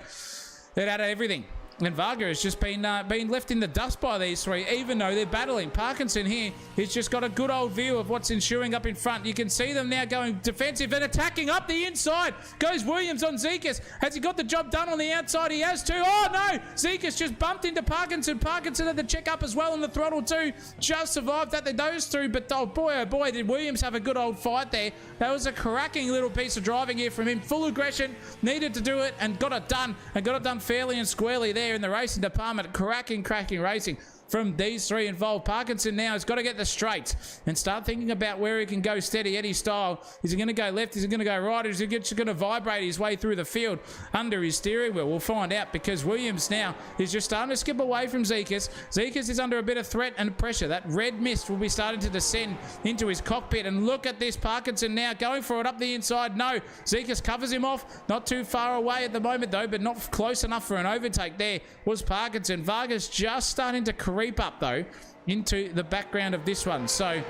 They've had everything. And Varga has just been left in the dust by these 3, even though they're battling. Parkinson here, he's just got a good old view of what's ensuing up in front. You can see them now going defensive and attacking up the inside. Goes Williams on Zekas. Has he got the job done on the outside? He has too. Oh no! Zekas just bumped into Parkinson. Parkinson had the check up as well on the throttle too. Just survived that, those 2. But oh boy, did Williams have a good old fight there. That was a cracking little piece of driving here from him. Full aggression, needed to do it, and got it done. And got it done fairly and squarely there in the racing department. Cracking racing from these 3 involved. Parkinson now has got to get the straights and start thinking about where he can go steady Eddie style. Is he going to go left? Is he going to go right? Is he just going to vibrate his way through the field under his steering wheel? We'll find out, because Williams now is just starting to skip away from Zekas. Zekas is under a bit of threat and pressure. That red mist will be starting to descend into his cockpit, and look at this. Parkinson now going for it up the inside. No, Zekas covers him off. Not too far away at the moment though, but not close enough for an overtake there was Parkinson. Vargas just starting to creep up though into the background of this one. So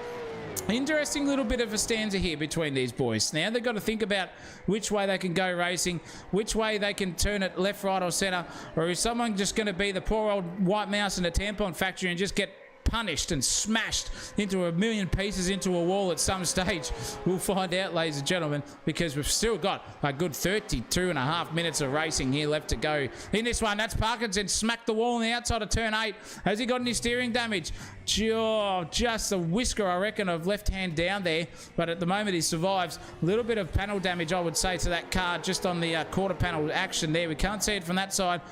interesting little bit of a stanza here between these boys. Now they've got to think about which way they can go racing, which way they can turn it left, right or center, or is someone just going to be the poor old white mouse in a tampon factory and just get punished and smashed into a million pieces into a wall at some stage? We'll find out, ladies and gentlemen, because we've still got a good 32.5 minutes of racing here left to go in this one. That's Parkinson, smacked the wall on the outside of turn 8. Has he got any steering damage? Just a whisker, I reckon, of left hand down there, but at the moment he survives. A little bit of panel damage, I would say, to that car just on the quarter panel action there. We can't see it from that side.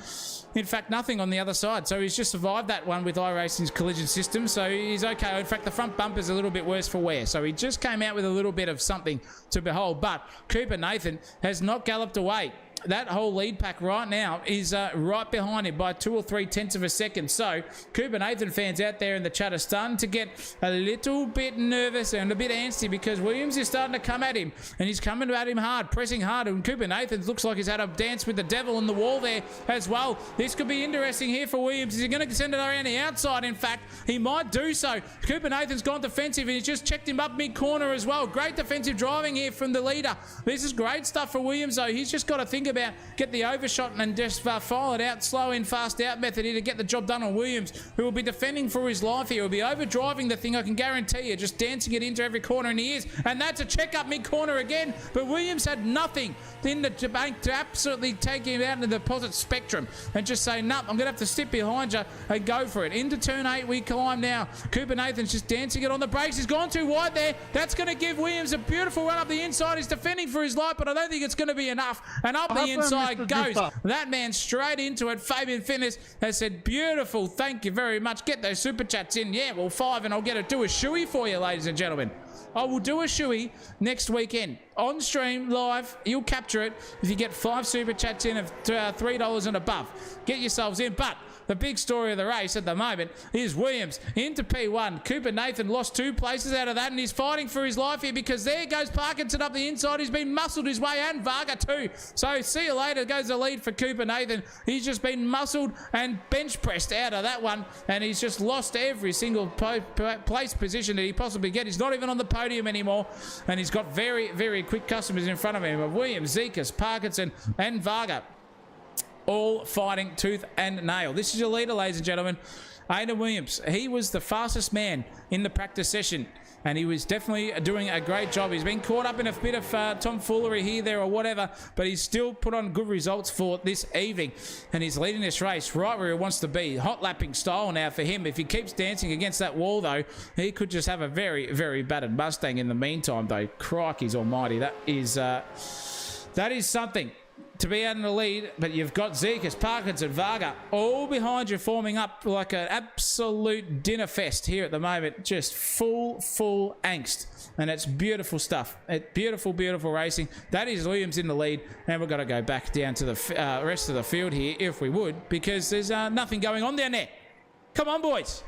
In fact, nothing on the other side. So he's just survived that one with iRacing's collision system. So he's okay. In fact, the front bumper's a little bit worse for wear. So he just came out with a little bit of something to behold. But Cooper Nathan has not galloped away. That whole lead pack right now is right behind him by 2 or 3 tenths of a second. So Cooper Nathan fans out there in the chat are starting to get a little bit nervous and a bit antsy because Williams is starting to come at him, and he's coming at him hard, pressing hard, and Cooper Nathan looks like he's had a dance with the devil on the wall there as well. This could be interesting here for Williams. Is he going to send it around the outside? In fact, he might do so. Cooper Nathan's gone defensive, and he's just checked him up mid-corner as well. Great defensive driving here from the leader. This is great stuff for Williams, though. He's just got to think about get the overshot and just file it out, slow in, fast out method here to get the job done on Williams, who will be defending for his life here. He'll be overdriving the thing, I can guarantee you, just dancing it into every corner, and he is. And that's a check up mid-corner again, but Williams had nothing in the bank to absolutely take him out into the deposit spectrum and just say, nope, I'm going to have to sit behind you and go for it. Into turn 8 we climb now. Cooper Nathan's just dancing it on the brakes. He's gone too wide there. That's going to give Williams a beautiful run up the inside. He's defending for his life, but I don't think it's going to be enough. And up the inside goes. That man straight into it. Fabian Finnis has said, beautiful, thank you very much. Get those super chats in. Yeah, well, 5 and I'll get to do a shoey for you, ladies and gentlemen. I will do a shoey next weekend. On stream, live, you'll capture it if you get 5 super chats in of $3 and above. Get yourselves in, but the big story of the race at the moment is Williams into P1. Cooper Nathan lost 2 places out of that, and he's fighting for his life here because there goes Parkinson up the inside. He's been muscled his way, and Varga too. So see you later goes the lead for Cooper Nathan. He's just been muscled and bench pressed out of that one, and he's just lost every single place position that he possibly get. He's not even on the podium anymore, and he's got very, very quick customers in front of him of Williams, Zekas, Parkinson, and Varga. All fighting tooth and nail. This is your leader, ladies and gentlemen. Aidan Williams. He was the fastest man in the practice session, and he was definitely doing a great job. He's been caught up in a bit of tomfoolery here, there, or whatever, but he's still put on good results for this evening, and he's leading this race right where he wants to be. Hot lapping style now for him. If he keeps dancing against that wall, though, he could just have a very, very battered Mustang in the meantime, though. Crikey's almighty. That is something to be out in the lead, but you've got Zekas, Parkinson, Varga all behind you, forming up like an absolute dinner fest here at the moment. Just full angst, and it's beautiful stuff. It's beautiful racing. That is Williams in the lead, and we've got to go back down to the rest of the field here if we would, because there's nothing going on down there. Come on, boys,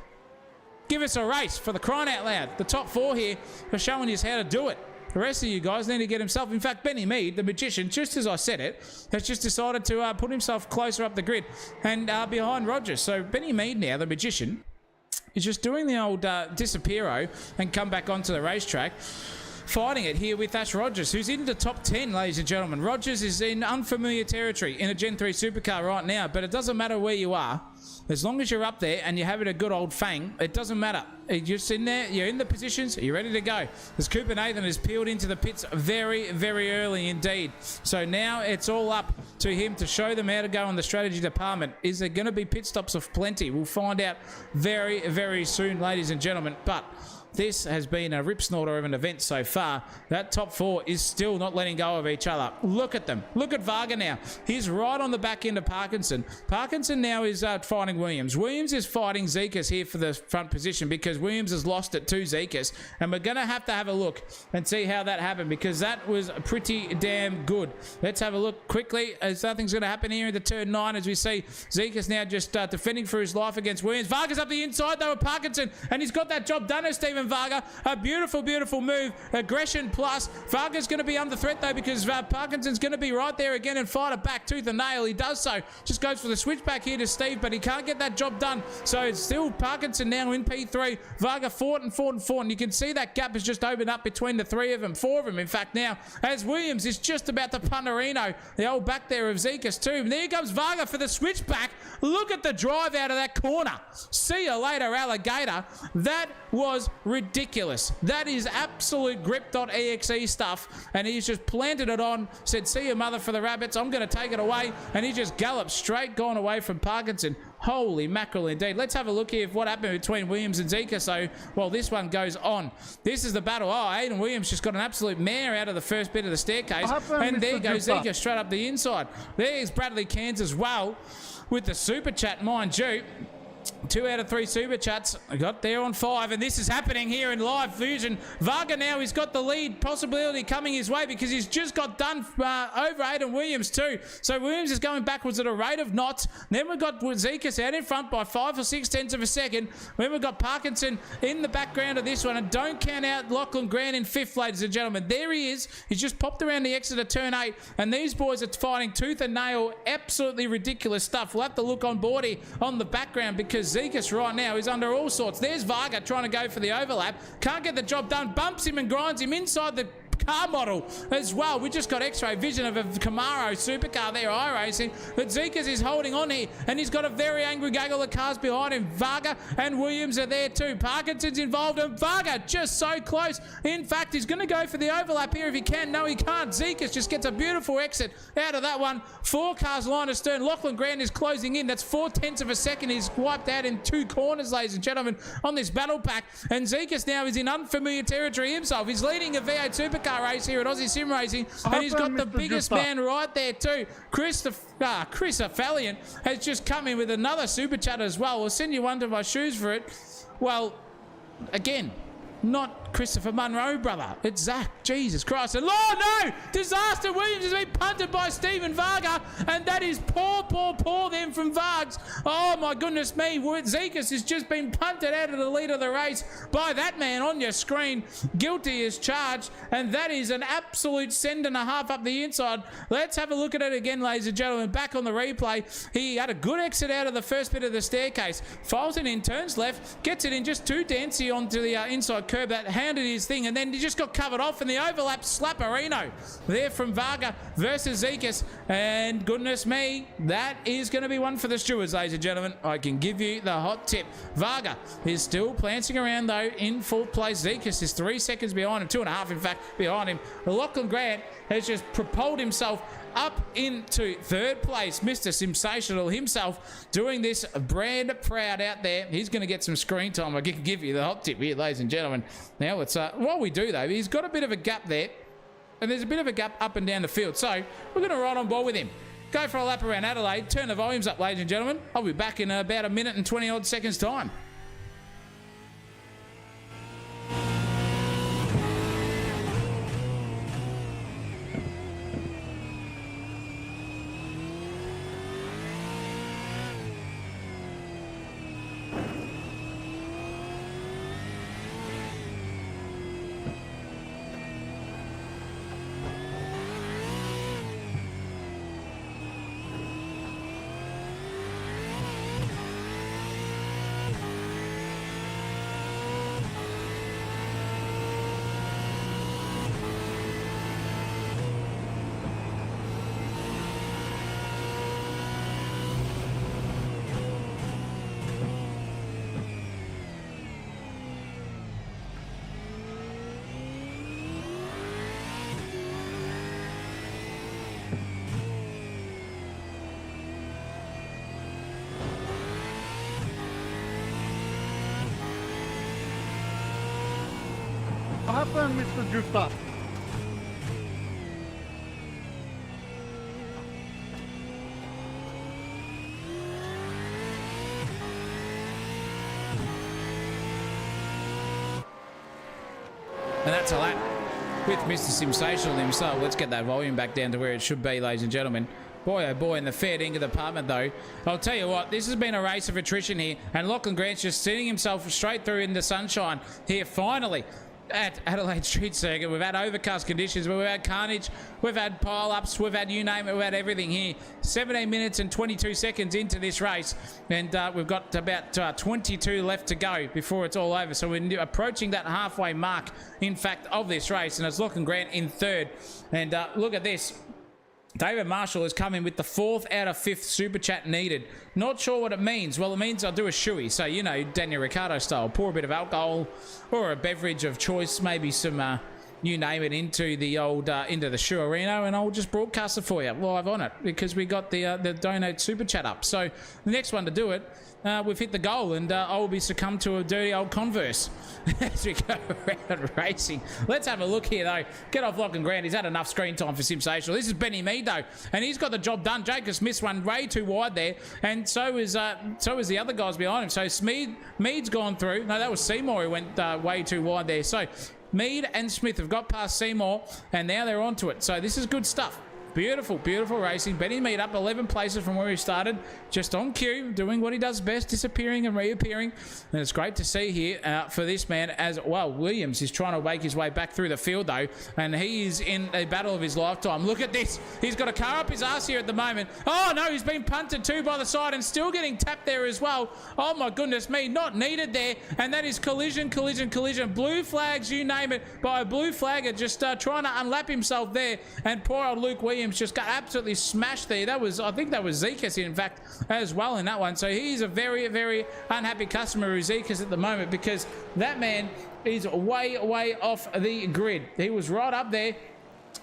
give us a race for the crying out loud. The top 4 here are showing us how to do it. The rest of you guys need to get himself. In fact, Benny Mead, the magician, just as I said it, has just decided to put himself closer up the grid and behind Rogers. So Benny Mead now, the magician, is just doing the old disappearo and come back onto the racetrack, fighting it here with Ash Rogers, who's in the top 10, ladies and gentlemen. Rogers is in unfamiliar territory in a Gen 3 supercar right now, but it doesn't matter where you are. As long as you're up there and you're having a good old fang, it doesn't matter. You're just in there, you're in the positions, you're ready to go. As Cooper Nathan has peeled into the pits very, very early indeed. So now it's all up to him to show them how to go in the strategy department. Is there going to be pit stops of plenty? We'll find out very, very soon, ladies and gentlemen. But this has been a rip snorter of an event so far. That top 4 is still not letting go of each other. Look at them. Look at Varga now. He's right on the back end of Parkinson. Parkinson now is fighting Williams. Williams is fighting Zekas here for the front position because Williams has lost it to Zekas. And we're going to have a look and see how that happened, because that was pretty damn good. Let's have a look quickly, as nothing's going to happen here in the turn 9 as we see Zekas now just defending for his life against Williams. Varga's up the inside though with Parkinson, and he's got that job done as Stephen Varga. A beautiful move. Aggression plus. Varga's going to be under threat though, because Parkinson's going to be right there again and fight it back tooth and nail. He does so. Just goes for the switchback here to Steve, but he can't get that job done. So it's still Parkinson now in P3. Varga fought, and you can see that gap has just opened up between the 3 of them, 4 of them in fact now, as Williams is just about to Punterino, the old back there of Zekas too. And there comes Varga for the switchback. Look at the drive out of that corner. See you later, alligator. That was ridiculous. That is absolute grip.exe stuff, and he's just planted it on, said see you mother for the rabbits, I'm going to take it away, and he just galloped straight, gone away from Parkinson. Holy mackerel indeed. Let's have a look here of what happened between Williams and Zika. So, well, this one goes on. This is the battle. Oh, Aiden Williams just got an absolute mare out of the first bit of the staircase. And there goes Zika straight up the inside. There's Bradley Cairns as well with the super chat, mind you. 2 out of 3 super chats. I got there on 5, and this is happening here in live fusion. Varga now, he's got the lead possibility coming his way because he's just got done over Aiden Williams too. So Williams is going backwards at a rate of knots. Then we've got Zekas out in front by 5 or 6 tenths of a second. Then we've got Parkinson in the background of this one, and don't count out Lachlan Grant in 5th, ladies and gentlemen. There he is. He's just popped around the exit of turn 8, and these boys are fighting tooth and nail. Absolutely ridiculous stuff. We'll have to look on board here on the background because Zekas right now is under all sorts. There's Varga trying to go for the overlap. Can't get the job done. Bumps him and grinds him inside the car model as well. We just got x-ray vision of a Camaro supercar there, iRacing, but Zekas is holding on here, and he's got a very angry gaggle of cars behind him. Varga and Williams are there too. Parkinson's involved, and Varga just so close. In fact, he's going to go for the overlap here if he can. No, he can't. Zekas just gets a beautiful exit out of that one. 4 cars line astern. Lachlan Grant is closing in. That's 4 tenths of a second. He's wiped out in 2 corners, ladies and gentlemen, on this battle pack, and Zekas now is in unfamiliar territory himself. He's leading a V8 supercar race here at Aussie Sim Racing, and he's got the biggest man right there too. Chris Afalian has just come in with another super chat as well. We'll send you one to my shoes for it. Well, again, not Christopher Munro, brother. It's Zach. Jesus Christ. And Lord, no! Disaster. Williams has been punted by Stephen Varga, and that is poor then from Vargs. Oh, my goodness me. Zekas has just been punted out of the lead of the race by that man on your screen. Guilty as charged, and that is an absolute send and a half up the inside. Let's have a look at it again, ladies and gentlemen. Back on the replay. He had a good exit out of the first bit of the staircase. Files it in, turns left, gets it in just too dancy onto the inside curb. That handed his thing, and then he just got covered off in the overlap. Slapperino there from Varga versus Zekas, and goodness me, that is going to be one for the stewards, ladies and gentlemen. I can give you the hot tip. Varga is still prancing around though in 4th place. Zekas is 3 seconds behind him, 2.5 in fact behind him. Lachlan Grant has just propelled himself up into 3rd place. Mr. Sensational himself doing this brand proud out there. He's going to get some screen time. I can give you the hot tip here, ladies and gentlemen. Now it's what we do though, he's got a bit of a gap there, and there's a bit of a gap up and down the field, so we're going to ride on board with him. Go for a lap around Adelaide, turn the volumes up, ladies and gentlemen. I'll be back in about a minute and 20 odd seconds time. What happened, Mr. Drifter? And that's a lap with Mr. Sensational himself. Let's get that volume back down to where it should be, ladies and gentlemen. Boy, oh boy, in the fair dinkum department, though. I'll tell you what, this has been a race of attrition here, and Lachlan Grant's just sitting himself straight through in the sunshine here, finally, at Adelaide Street Circuit. We've had overcast conditions, but we've had carnage, we've had pile-ups, we've had you name it, we've had everything here. 17 minutes and 22 seconds into this race, and we've got about 22 left to go before it's all over. So we're approaching that halfway mark, in fact, of this race, and it's Lachlan Grant in 3rd. And look at this. David Marshall has come in with the 4th out of 5th super chat needed. Not sure what it means. Well, it means I'll do a shoey. So, you know, Daniel Ricciardo style. Pour a bit of alcohol or a beverage of choice. Maybe some you name it, into the old into the Shoe Arena, and I'll just broadcast it for you live on it because we got the donate super chat up. So the next one to do it, we've hit the goal, and I will be succumbed to a dirty old Converse as we go around racing. Let's have a look here though. Get off Lock and Ground. He's had enough screen time for Sensational. This is Benny Mead though, and he's got the job done. Jacob Smith's run way too wide there, and so is the other guys behind him. So Mead's gone through. No, that was Seymour who went way too wide there. So Mead and Smith have got past Seymour, and now they're onto it. So this is good stuff. Beautiful, beautiful racing. Benny Mead up 11 places from where he started, just on cue, doing what he does best, disappearing and reappearing. And it's great to see here for this man as well. Williams is trying to make his way back through the field though, and he is in a battle of his lifetime. Look at this. He's got a car up his ass here at the moment. Oh no, he's been punted too by the side and still getting tapped there as well. Oh my goodness me, not needed there. And that is collision, collision, collision. Blue flags, you name it, by a blue flagger just trying to unlap himself there. And poor old Luke Williams just got absolutely smashed there. That was, I think that was Zekas in fact as well in that one. So he's a very, very unhappy customer who's Zekas at the moment, because that man is way, way off the grid. He was right up there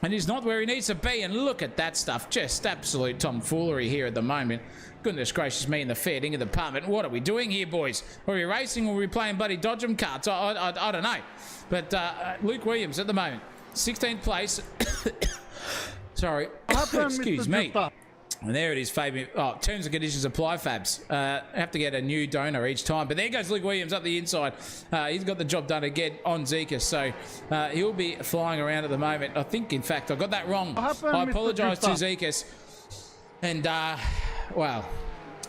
and he's not where he needs to be. And look at that stuff, just absolute tomfoolery here at the moment. Goodness gracious me in the fair dinkum department. What are we doing here, boys? Are we racing or are we playing bloody dodgem carts? I don't know. But Luke Williams at the moment, 16th place. Sorry, excuse me. And there it is, Fabian. Oh, terms and conditions apply, Fabs. Have to get a new donor each time. But there goes Luke Williams up the inside. He's got the job done again on Zika. So he'll be flying around at the moment. I think, in fact, I got that wrong. I apologise to Zekas. And, well,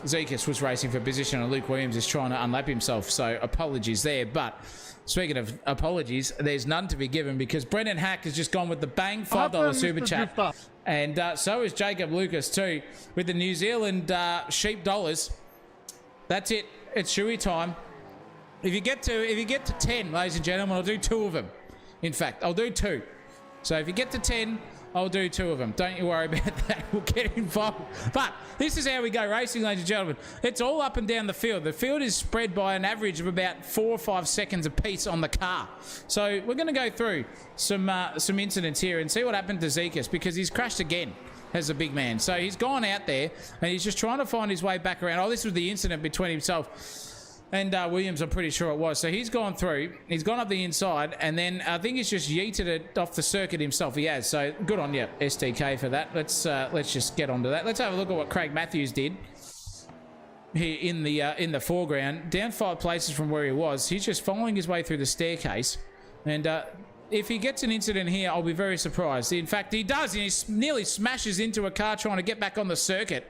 Zekas was racing for position and Luke Williams is trying to unlap himself. So apologies there. But speaking of apologies, there's none to be given because Brendan Hack has just gone with the bang $5 super chat. And so is Jacob Lucas too with the New Zealand sheep dollars. That's it. It's shoey time. If you get to 10, ladies and gentlemen, I'll do 2 of them. In fact, I'll do 2. So if you get to 10, I'll do 2 of them. Don't you worry about that. We'll get involved. But this is how we go racing, ladies and gentlemen. It's all up and down the field. The field is spread by an average of about 4 or 5 seconds apiece on the car. So we're going to go through some incidents here and see what happened to Zekas, because he's crashed again as a big man. So he's gone out there and he's just trying to find his way back around. Oh, this was the incident between himself and Williams, I'm pretty sure it was. So he's gone through, he's gone up the inside, and then I think he's just yeeted it off the circuit himself. He has. So good on you, STK, for that. Let's just get onto that. Let's have a look at what Craig Matthews did here in the foreground. Down 5 places from where he was. He's just following his way through the staircase, and if he gets an incident here, I'll be very surprised. In fact, he does. He nearly smashes into a car trying to get back on the circuit.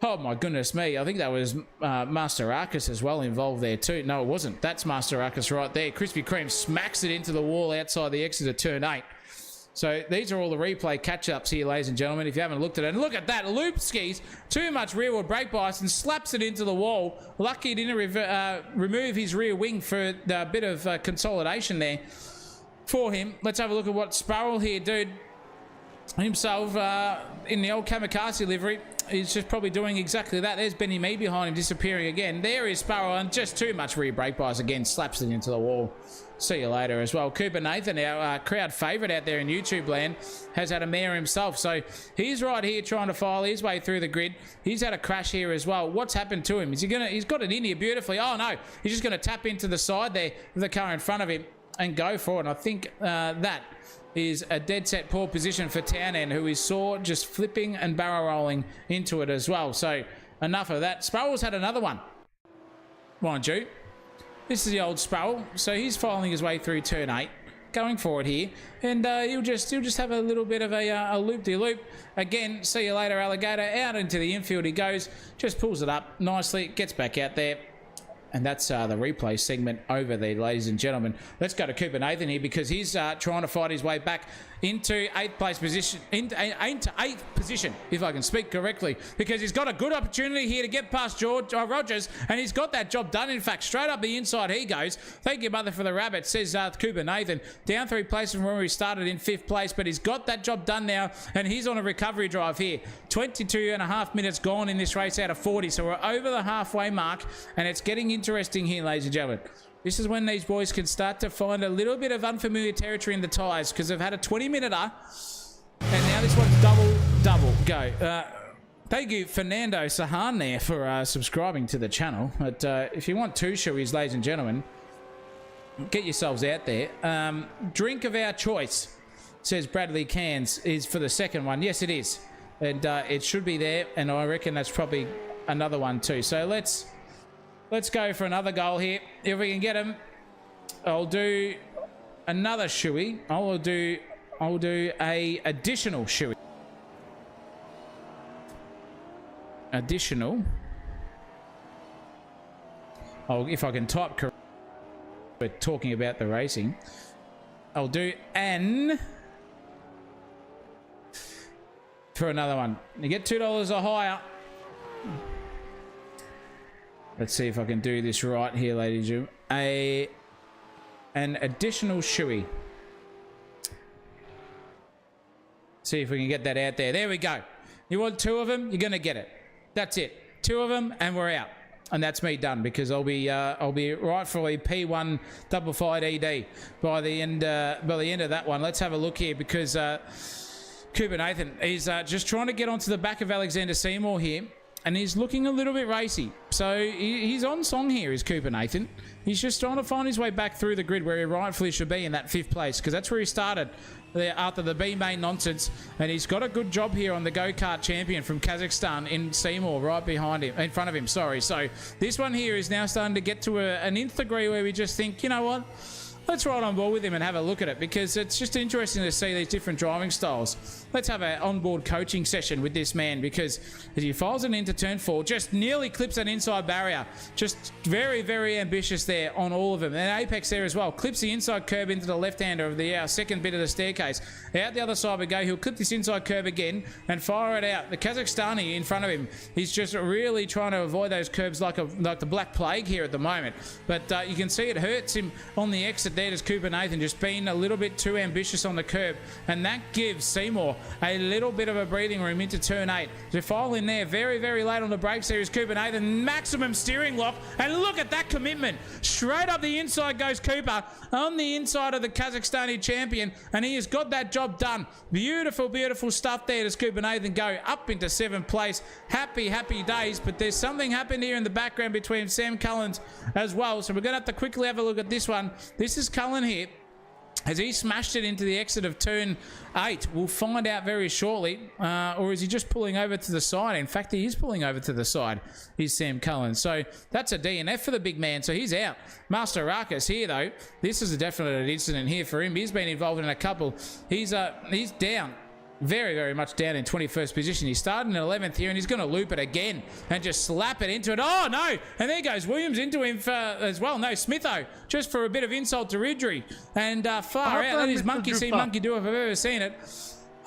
Oh my goodness me, I think that was Master Arcus as well involved there too. No, it wasn't. That's Master Arcus right there. Krispy Kreme smacks it into the wall outside the exit of turn 8. So these are all the replay catch-ups here, ladies and gentlemen, if you haven't looked at it. And look at that, Loop skis, too much rearward brake bias and slaps it into the wall. Lucky he didn't remove his rear wing for a bit of consolidation there for him. Let's have a look at what Sparrow here, dude. Himself in the old kamikaze livery. He's just probably doing exactly that. There's Benny Mee behind him disappearing again. There is Sparrow, and just too much rear brake bias again. Slaps it into the wall. See you later as well. Cooper Nathan, our crowd favourite out there in YouTube land, has had a mare himself. So he's right here trying to file his way through the grid. He's had a crash here as well. What's happened to him? Is he gonna? He's got it in here beautifully. Oh no, he's just going to tap into the side there with the car in front of him and go for it. And I think that is a dead set poor position for Townend, who is sore, just flipping and barrel rolling into it as well. So enough of that. Sparrow's had another one, mind you. This is the old Sparrow. So he's filing his way through turn 8, going forward here, and he'll just have a little bit of a loop-de-loop. Again, see you later, alligator. Out into the infield he goes, just pulls it up nicely, gets back out there. And that's the replay segment over there, ladies and gentlemen. Let's go to Cooper Nathan here, because he's trying to fight his way back into 8th place position, into 8th position, if I can speak correctly, because he's got a good opportunity here to get past Rogers, and he's got that job done. In fact, straight up the inside he goes. Thank you, mother, for the rabbit, says Cooper Nathan. Down 3 places from where he started in 5th place, but he's got that job done now, and he's on a recovery drive here. 22.5 minutes gone in this race out of 40, so we're over the halfway mark, and it's getting interesting here, ladies and gentlemen. This is when these boys can start to find a little bit of unfamiliar territory in the tyres because they've had a 20-minute-er, and now this one's double go. Thank you, Fernando Sahan, there for subscribing to the channel. But if you want two shoeies, ladies and gentlemen, get yourselves out there. Drink of our choice, says Bradley Cairns, is for the second one. Yes, it is. And it should be there, and I reckon that's probably another one too. So let's go for another goal here. If we can get him, I'll do another shoey. I'll do a additional shoey. Additional. Oh, if I can type correctly, we're talking about the racing. I'll do an for another one. You get $2 or higher. Let's see if I can do this right here, ladies and gentlemen. An additional shoey. See if we can get that out there. There we go. You want two of them, you're going to get it. That's it. Two of them, and we're out. And that's me done, because I'll be rightfully P1 double fired ED by the end of that one. Let's have a look here, because Cooper Nathan is just trying to get onto the back of Alexander Seymour here. And he's looking a little bit racy. So he's on song here, is Cooper Nathan. He's just trying to find his way back through the grid where he rightfully should be in that 5th place, because that's where he started there after the B-main nonsense. And he's got a good job here on the go-kart champion from Kazakhstan in Seymour, right behind him, in front of him, sorry. So this one here is now starting to get to an nth degree where we just think, you know what? Let's ride on board with him and have a look at it, because it's just interesting to see these different driving styles. Let's have an onboard coaching session with this man, because as he files it into turn 4, just nearly clips that inside barrier. Just very, very ambitious there on all of them. And Apex there as well. Clips the inside curb into the left-hander of the second bit of the staircase. Out the other side we go. He'll clip this inside curb again and fire it out. The Kazakhstani in front of him, he's just really trying to avoid those curbs like the Black Plague here at the moment. But you can see it hurts him on the exit there. Does Cooper Nathan just being a little bit too ambitious on the curb, and that gives Seymour a little bit of a breathing room into turn 8. To file in there very, very late on the brakes there is Cooper Nathan. Maximum steering lock, and look at that commitment. Straight up the inside goes Cooper on the inside of the Kazakhstani champion, and he has got that job done. Beautiful, beautiful stuff there. Does Cooper Nathan go up into 7th place. Happy, happy days, but there's something happened here in the background between Sam Cullens as well, so we're going to have to quickly have a look at this one. This is Cullen here. Has he smashed it into the exit of turn 8? We'll find out very shortly. Or is he just pulling over to the side? In fact, he is pulling over to the side. He's Sam Cullen. So that's a DNF for the big man. So he's out. Master Rakas here, though. This is a definite incident here for him. He's been involved in a couple. He's down. Very, very much down in 21st position. He started in 11th here, and he's going to loop it again and just slap it into it. Oh, no. And there goes Williams into him as well. No, Smitho, just for a bit of insult to injury. And far out. That is monkey see, monkey do if I've ever seen it.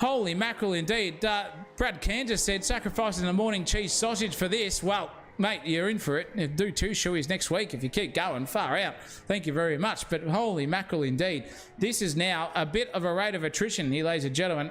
Holy mackerel indeed. Brad Kansas said, sacrificing the morning cheese sausage for this. Well, mate, you're in for it. You do 2 shoeies next week if you keep going. Far out. Thank you very much. But holy mackerel indeed. This is now a bit of a rate of attrition here, ladies and gentlemen.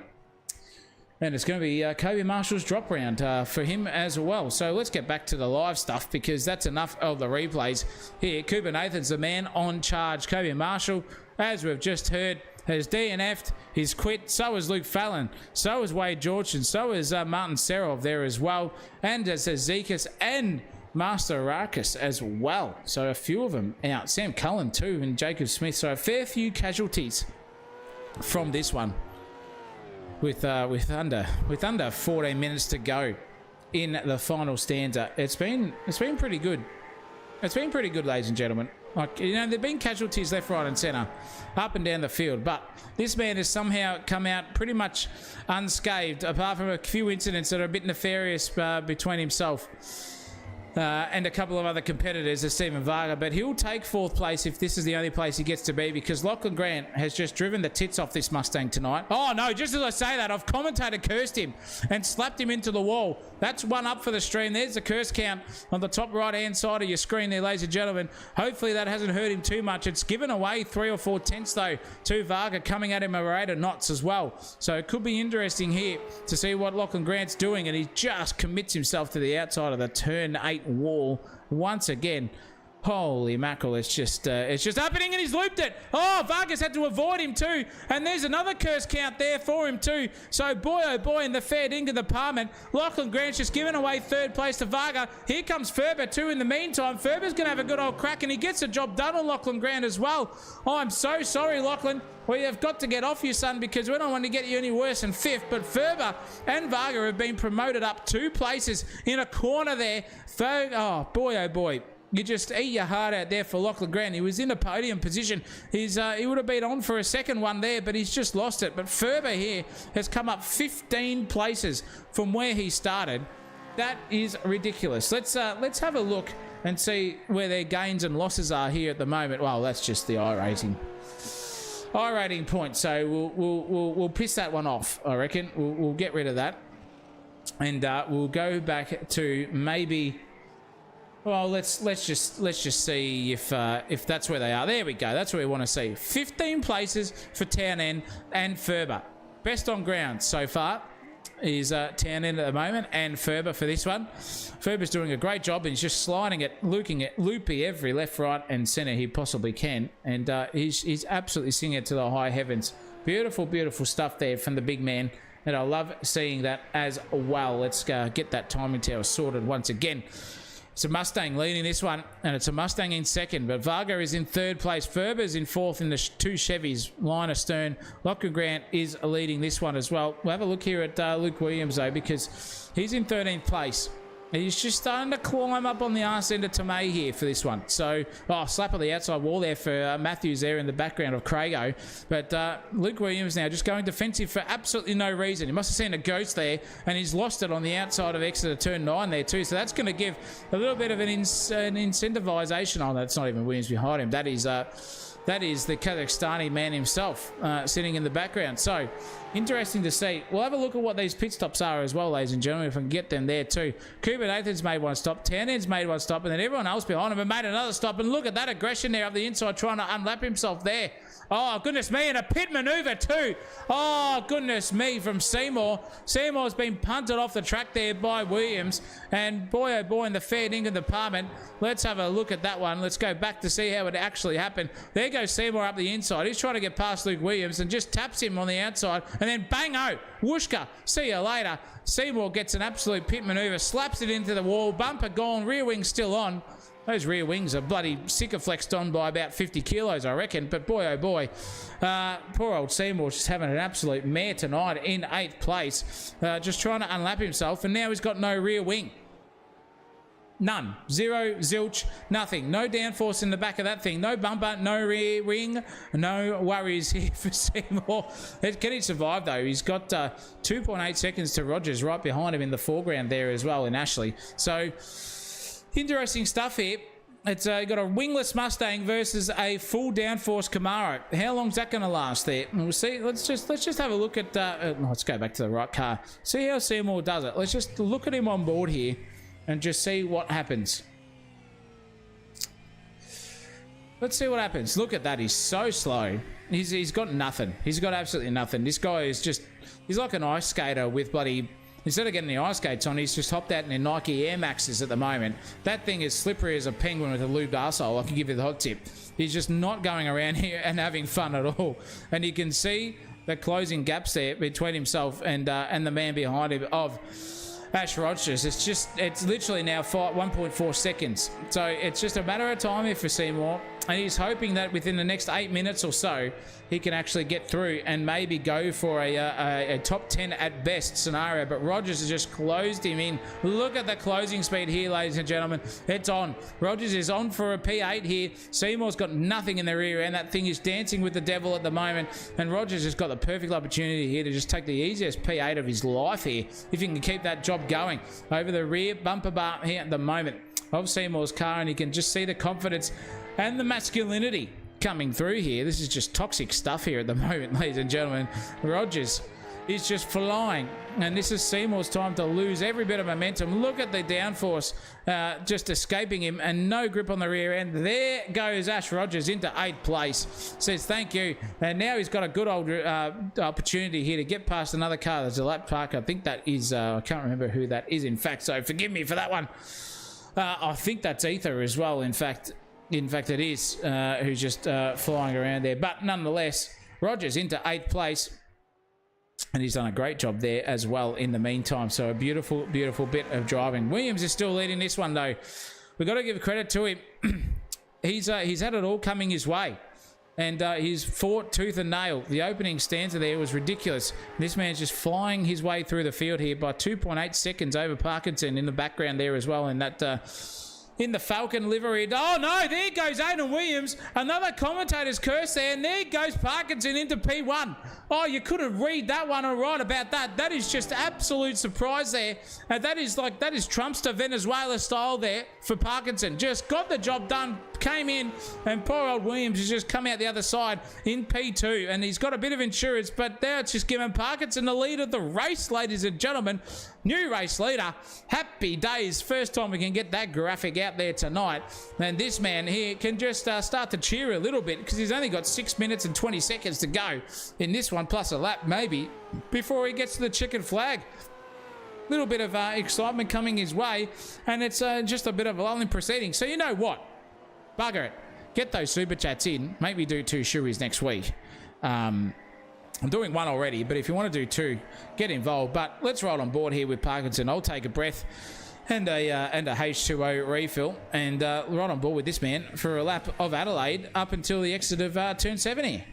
And it's going to be Kobe Marshall's drop round for him as well. So let's get back to the live stuff, because that's enough of the replays here. Cooper Nathan's the man on charge. Kobe Marshall, as we've just heard, has DNF'd. He's quit. So is Luke Fallon. So is Wade Georgian. So is Martin Serov there as well. And as Zekas and Master Rakas as well. So a few of them out. Sam Cullen too, and Jacob Smith. So a fair few casualties from this one. With under 14 minutes to go in the final stanza. It's been pretty good. It's been pretty good, ladies and gentlemen. Like, you know, there've been casualties left, right, and centre, up and down the field, but this man has somehow come out pretty much unscathed, apart from a few incidents that are a bit nefarious between himself and a couple of other competitors, as Stephen Varga. But he'll take 4th place if this is the only place he gets to be, because Lachlan Grant has just driven the tits off this Mustang tonight. Oh no, just as I say that, I've commentator cursed him and slapped him into the wall. That's one up for the stream. There's the curse count on the top right hand side of your screen there, ladies and gentlemen. Hopefully that hasn't hurt him too much. It's given away 3 or 4 tenths though to Varga, coming at him a rate of knots as well. So it could be interesting here to see what Lachlan Grant's doing, and he just commits himself to the outside of the turn 8 wall once again. Holy mackerel, it's just happening, and he's looped it. Oh, Vargas had to avoid him too, and there's another curse count there for him too. So boy, oh boy, in the fair dinkum department, Lachlan Grant's just given away third place to Varga. Here comes Ferber too in the meantime. Ferber's going to have a good old crack, and he gets the job done on Lachlan Grant as well. Oh, I'm so sorry, Lachlan. We have got to get off you, son, because we don't want to get you any worse than fifth. But Ferber and Varga have been promoted up 2 places in a corner there. Oh, boy. You just eat your heart out there for Lachlan Grant. He was in a podium position. He would have been on for a second one there, but he's just lost it. But Ferber here has come up 15 places from where he started. That is ridiculous. Let's have a look and see where their gains and losses are here at the moment. Well, that's just the iRating point. So we'll piss that one off. I reckon we'll get rid of that, and we'll go back to maybe. Well, let's just see if that's where they are. There we go. That's where we want to see. 15 places for Townend and Ferber. Best on ground so far is Townend at the moment, and Ferber for this one. Ferber's doing a great job, and he's just sliding it, loopy every left, right, and centre he possibly can, and he's absolutely singing it to the high heavens. Beautiful, beautiful stuff there from the big man, and I love seeing that as well. Let's get that timing tower sorted once again. It's a Mustang leading this one, and it's a Mustang in second, but Varga is in third place. Ferber's in fourth in the 2 Chevys, line astern. Lachlan Grant is leading this one as well. We'll have a look here at Luke Williams, though, because he's in 13th place. He's just starting to climb up on the arse end of Tomei here for this one. So, slap on the outside wall there for Matthews there in the background of Crago. But Luke Williams now just going defensive for absolutely no reason. He must have seen a ghost there, and he's lost it on the outside of Exeter turn 9 there too. So that's going to give a little bit of an incentivization. Oh, that's not even Williams behind him. That is the Kazakhstani man himself sitting in the background. So, interesting to see. We'll have a look at what these pit stops are as well, ladies and gentlemen, if I can get them there too. Cooper Nathan's made one stop. Townend's made one stop. And then everyone else behind him have made another stop. And look at that aggression there up the inside trying to unlap himself there. Oh, goodness me, and a pit maneuver too. Oh, goodness me, from Seymour. Seymour's been punted off the track there by Williams. And boy, oh boy, in the fair dinkum department. Let's have a look at that one. Let's go back to see how it actually happened. There goes Seymour up the inside. He's trying to get past Luke Williams and just taps him on the outside. And then bang-o, whooshka, see you later. Seymour gets an absolute pit maneuver, slaps it into the wall, bumper gone, rear wing still on. Those rear wings are bloody flexed on by about 50 kilos, I reckon. But boy, oh boy, poor old Seymour's just having an absolute mare tonight in 8th place. Just trying to unlap himself, and now he's got no rear wing. None. Zero, zilch, nothing. No downforce in the back of that thing. No bumper, no rear wing. No worries here for Seymour. Can he survive, though? He's got 2.8 seconds to Rogers right behind him in the foreground there as well in Ashley. So, interesting stuff here. It's got a wingless Mustang versus a full downforce Camaro. How long's that going to last there? We'll see. Let's just have a look at. Let's go back to the right car. See how Seymour does it. Let's just look at him on board here and just see what happens. Let's see what happens. Look at that. He's so slow. He's got nothing. He's got absolutely nothing. This guy is just. He's like an ice skater with bloody. Instead of getting the ice skates on, he's just hopped out in their Nike Air Maxes at the moment. That thing is slippery as a penguin with a lubed arsehole. I can give you the hot tip. He's just not going around here and having fun at all. And you can see the closing gaps there between himself and the man behind him of Ash Rogers. It's literally now 1.4 seconds. So it's just a matter of time here for Seymour. And he's hoping that within the next 8 minutes or so, he can actually get through and maybe go for a top 10 at best scenario. But Rogers has just closed him in. Look at the closing speed here, ladies and gentlemen. It's on. Rogers is on for a P8 here. Seymour's got nothing in the rear end. That thing is dancing with the devil at the moment. And Rogers has got the perfect opportunity here to just take the easiest P8 of his life here, if he can keep that job going over the rear bumper bar here at the moment of Seymour's car. And you can just see the confidence and the masculinity coming through here. This is just toxic stuff here at the moment, ladies and gentlemen. Rogers is just flying, and this is Seymour's time to lose every bit of momentum. Look at the downforce just escaping him, and no grip on the rear end. There goes Ash Rogers into 8th place. Says thank you, and now he's got a good old opportunity here to get past another car. There's a lap park. I think that is I can't remember who that is, in fact, so forgive me for that one. I think that's Ether as well, in fact. In fact, it is who's just flying around there. But nonetheless, Rogers into 8th place. And he's done a great job there as well in the meantime. So a beautiful, beautiful bit of driving. Williams is still leading this one, though. We've got to give credit to him. He's had it all coming his way. And he's fought tooth and nail. The opening stanza there was ridiculous. This man's just flying his way through the field here by 2.8 seconds over Parkinson in the background there as well in that... in the Falcon livery. Oh no, there goes Aidan Williams. Another commentator's curse there, and there goes Parkinson into P1. Oh, you couldn't read that one all right about that. That is just absolute surprise there. And that is Trumpster Venezuela style there for Parkinson. Just got the job done, came in, and poor old Williams has just come out the other side in P2, and he's got a bit of insurance, but now it's just given Parkinson the lead of the race, ladies and gentlemen. New race leader. Happy days. First time we can get that graphic out there tonight. And this man here can just start to cheer a little bit because he's only got 6 minutes and 20 seconds to go in this one, plus a lap maybe, before he gets to the chicken flag. Little bit of excitement coming his way, and it's just a bit of a lull in proceeding. So you know what? Bugger it. Get those super chats in. Maybe do 2 shoeies next week. I'm doing 1 already, but if you want to do 2, get involved. But let's roll on board here with Parkinson. I'll take a breath and a H2O refill and roll on board with this man for a lap of Adelaide up until the exit of turn 7 here.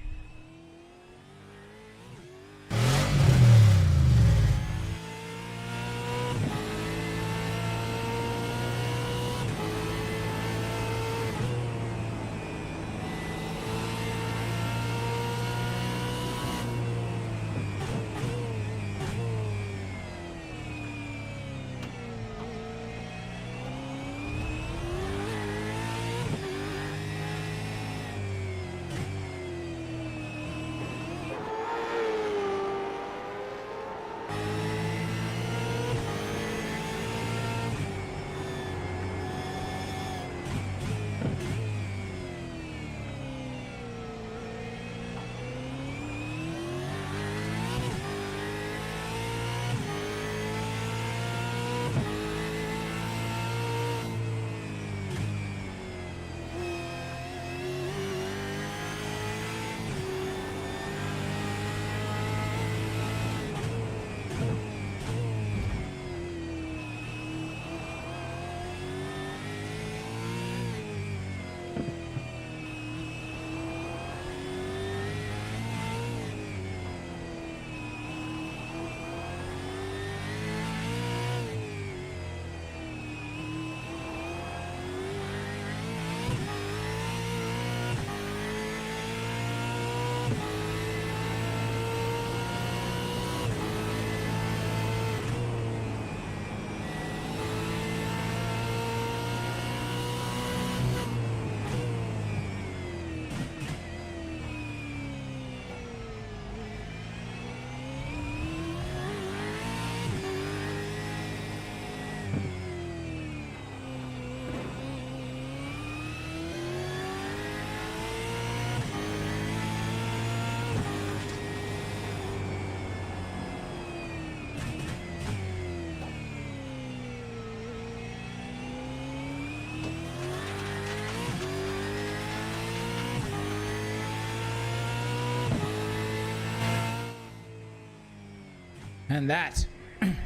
And that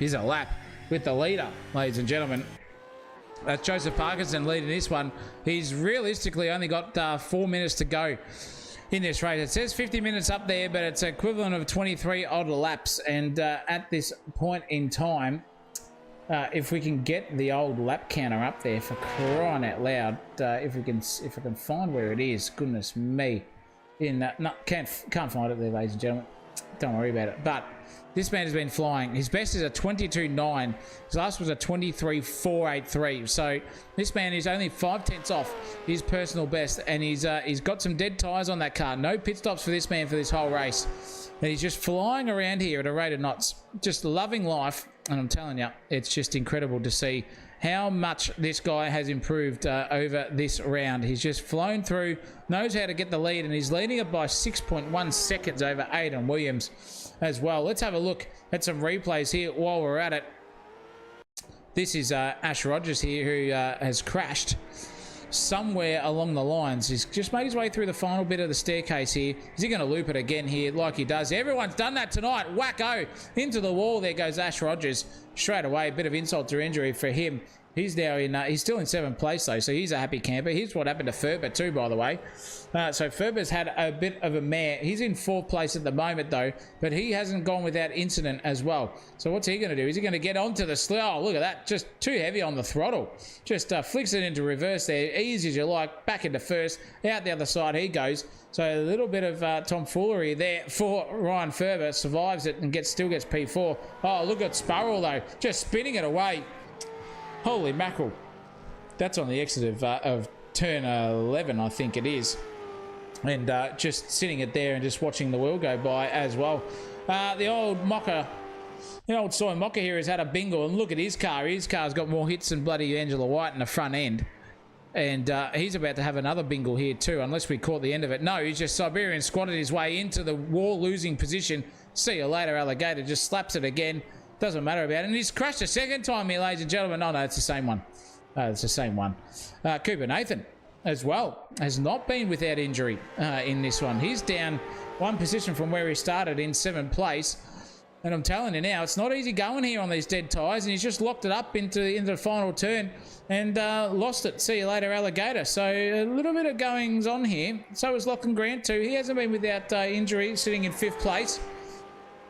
is a lap with the leader, ladies and gentlemen. That's Joseph Parkinson leading this one. He's realistically only got 4 minutes to go in this race. It says 50 minutes up there, but it's equivalent of 23 odd laps. And at this point in time, if we can get the old lap counter up there, for crying out loud, if I can find where it is, goodness me, can't find it there, ladies and gentlemen. Don't worry about it. But this man has been flying. His best is a 22.9. His last was a 23.483. So this man is only 5/10 off his personal best, and he's got some dead tires on that car. No pit stops for this man for this whole race, and he's just flying around here at a rate of knots, just loving life. And I'm telling you, it's just incredible to see how much this guy has improved over this round. He's just flown through, knows how to get the lead, and he's leading it by 6.1 seconds over Aidan Williams as well. Let's have a look at some replays here while we're at it. This is Ash Rogers here, who has crashed somewhere along the lines. He's just made his way through the final bit of the staircase here. Is he going to loop it again here like he does? Everyone's done that tonight. Wacko into the wall. There goes Ash Rogers straight away. A bit of insult to injury for him. He's now in, he's still in 7th place though, so he's a happy camper. Here's what happened to Ferber too, by the way. So Ferber's had a bit of a mare. He's in 4th place at the moment though, but he hasn't gone without incident as well. So what's he going to do? Is he going to get onto the slow? Oh, look at that. Just too heavy on the throttle. Just flicks it into reverse there. Easy as you like. Back into first. Out the other side he goes. So a little bit of tomfoolery there for Ryan Ferber. Survives it and still gets P4. Oh, look at Sparrow though. Just spinning it away. Holy mackerel. That's on the exit of turn 11, I think it is. And just sitting it there and just watching the world go by as well. The old Mocker, the old Soy Mocker here has had a bingle. And look at his car. His car's got more hits than bloody Angela White in the front end. And he's about to have another bingle here too, unless we caught the end of it. No, he's just Siberian squatted his way into the wall losing position. See you later, Alligator. Just slaps it again. Doesn't matter about it. And he's crashed a second time here, ladies and gentlemen. No, it's the same one. It's the same one. Cooper Nathan as well has not been without injury in this one. He's down one position from where he started in 7th place. And I'm telling you now, it's not easy going here on these dead tyres. And he's just locked it up into the final turn and lost it. See you later, Alligator. So a little bit of goings on here. So is Lachlan Grant too. He hasn't been without injury, sitting in 5th place.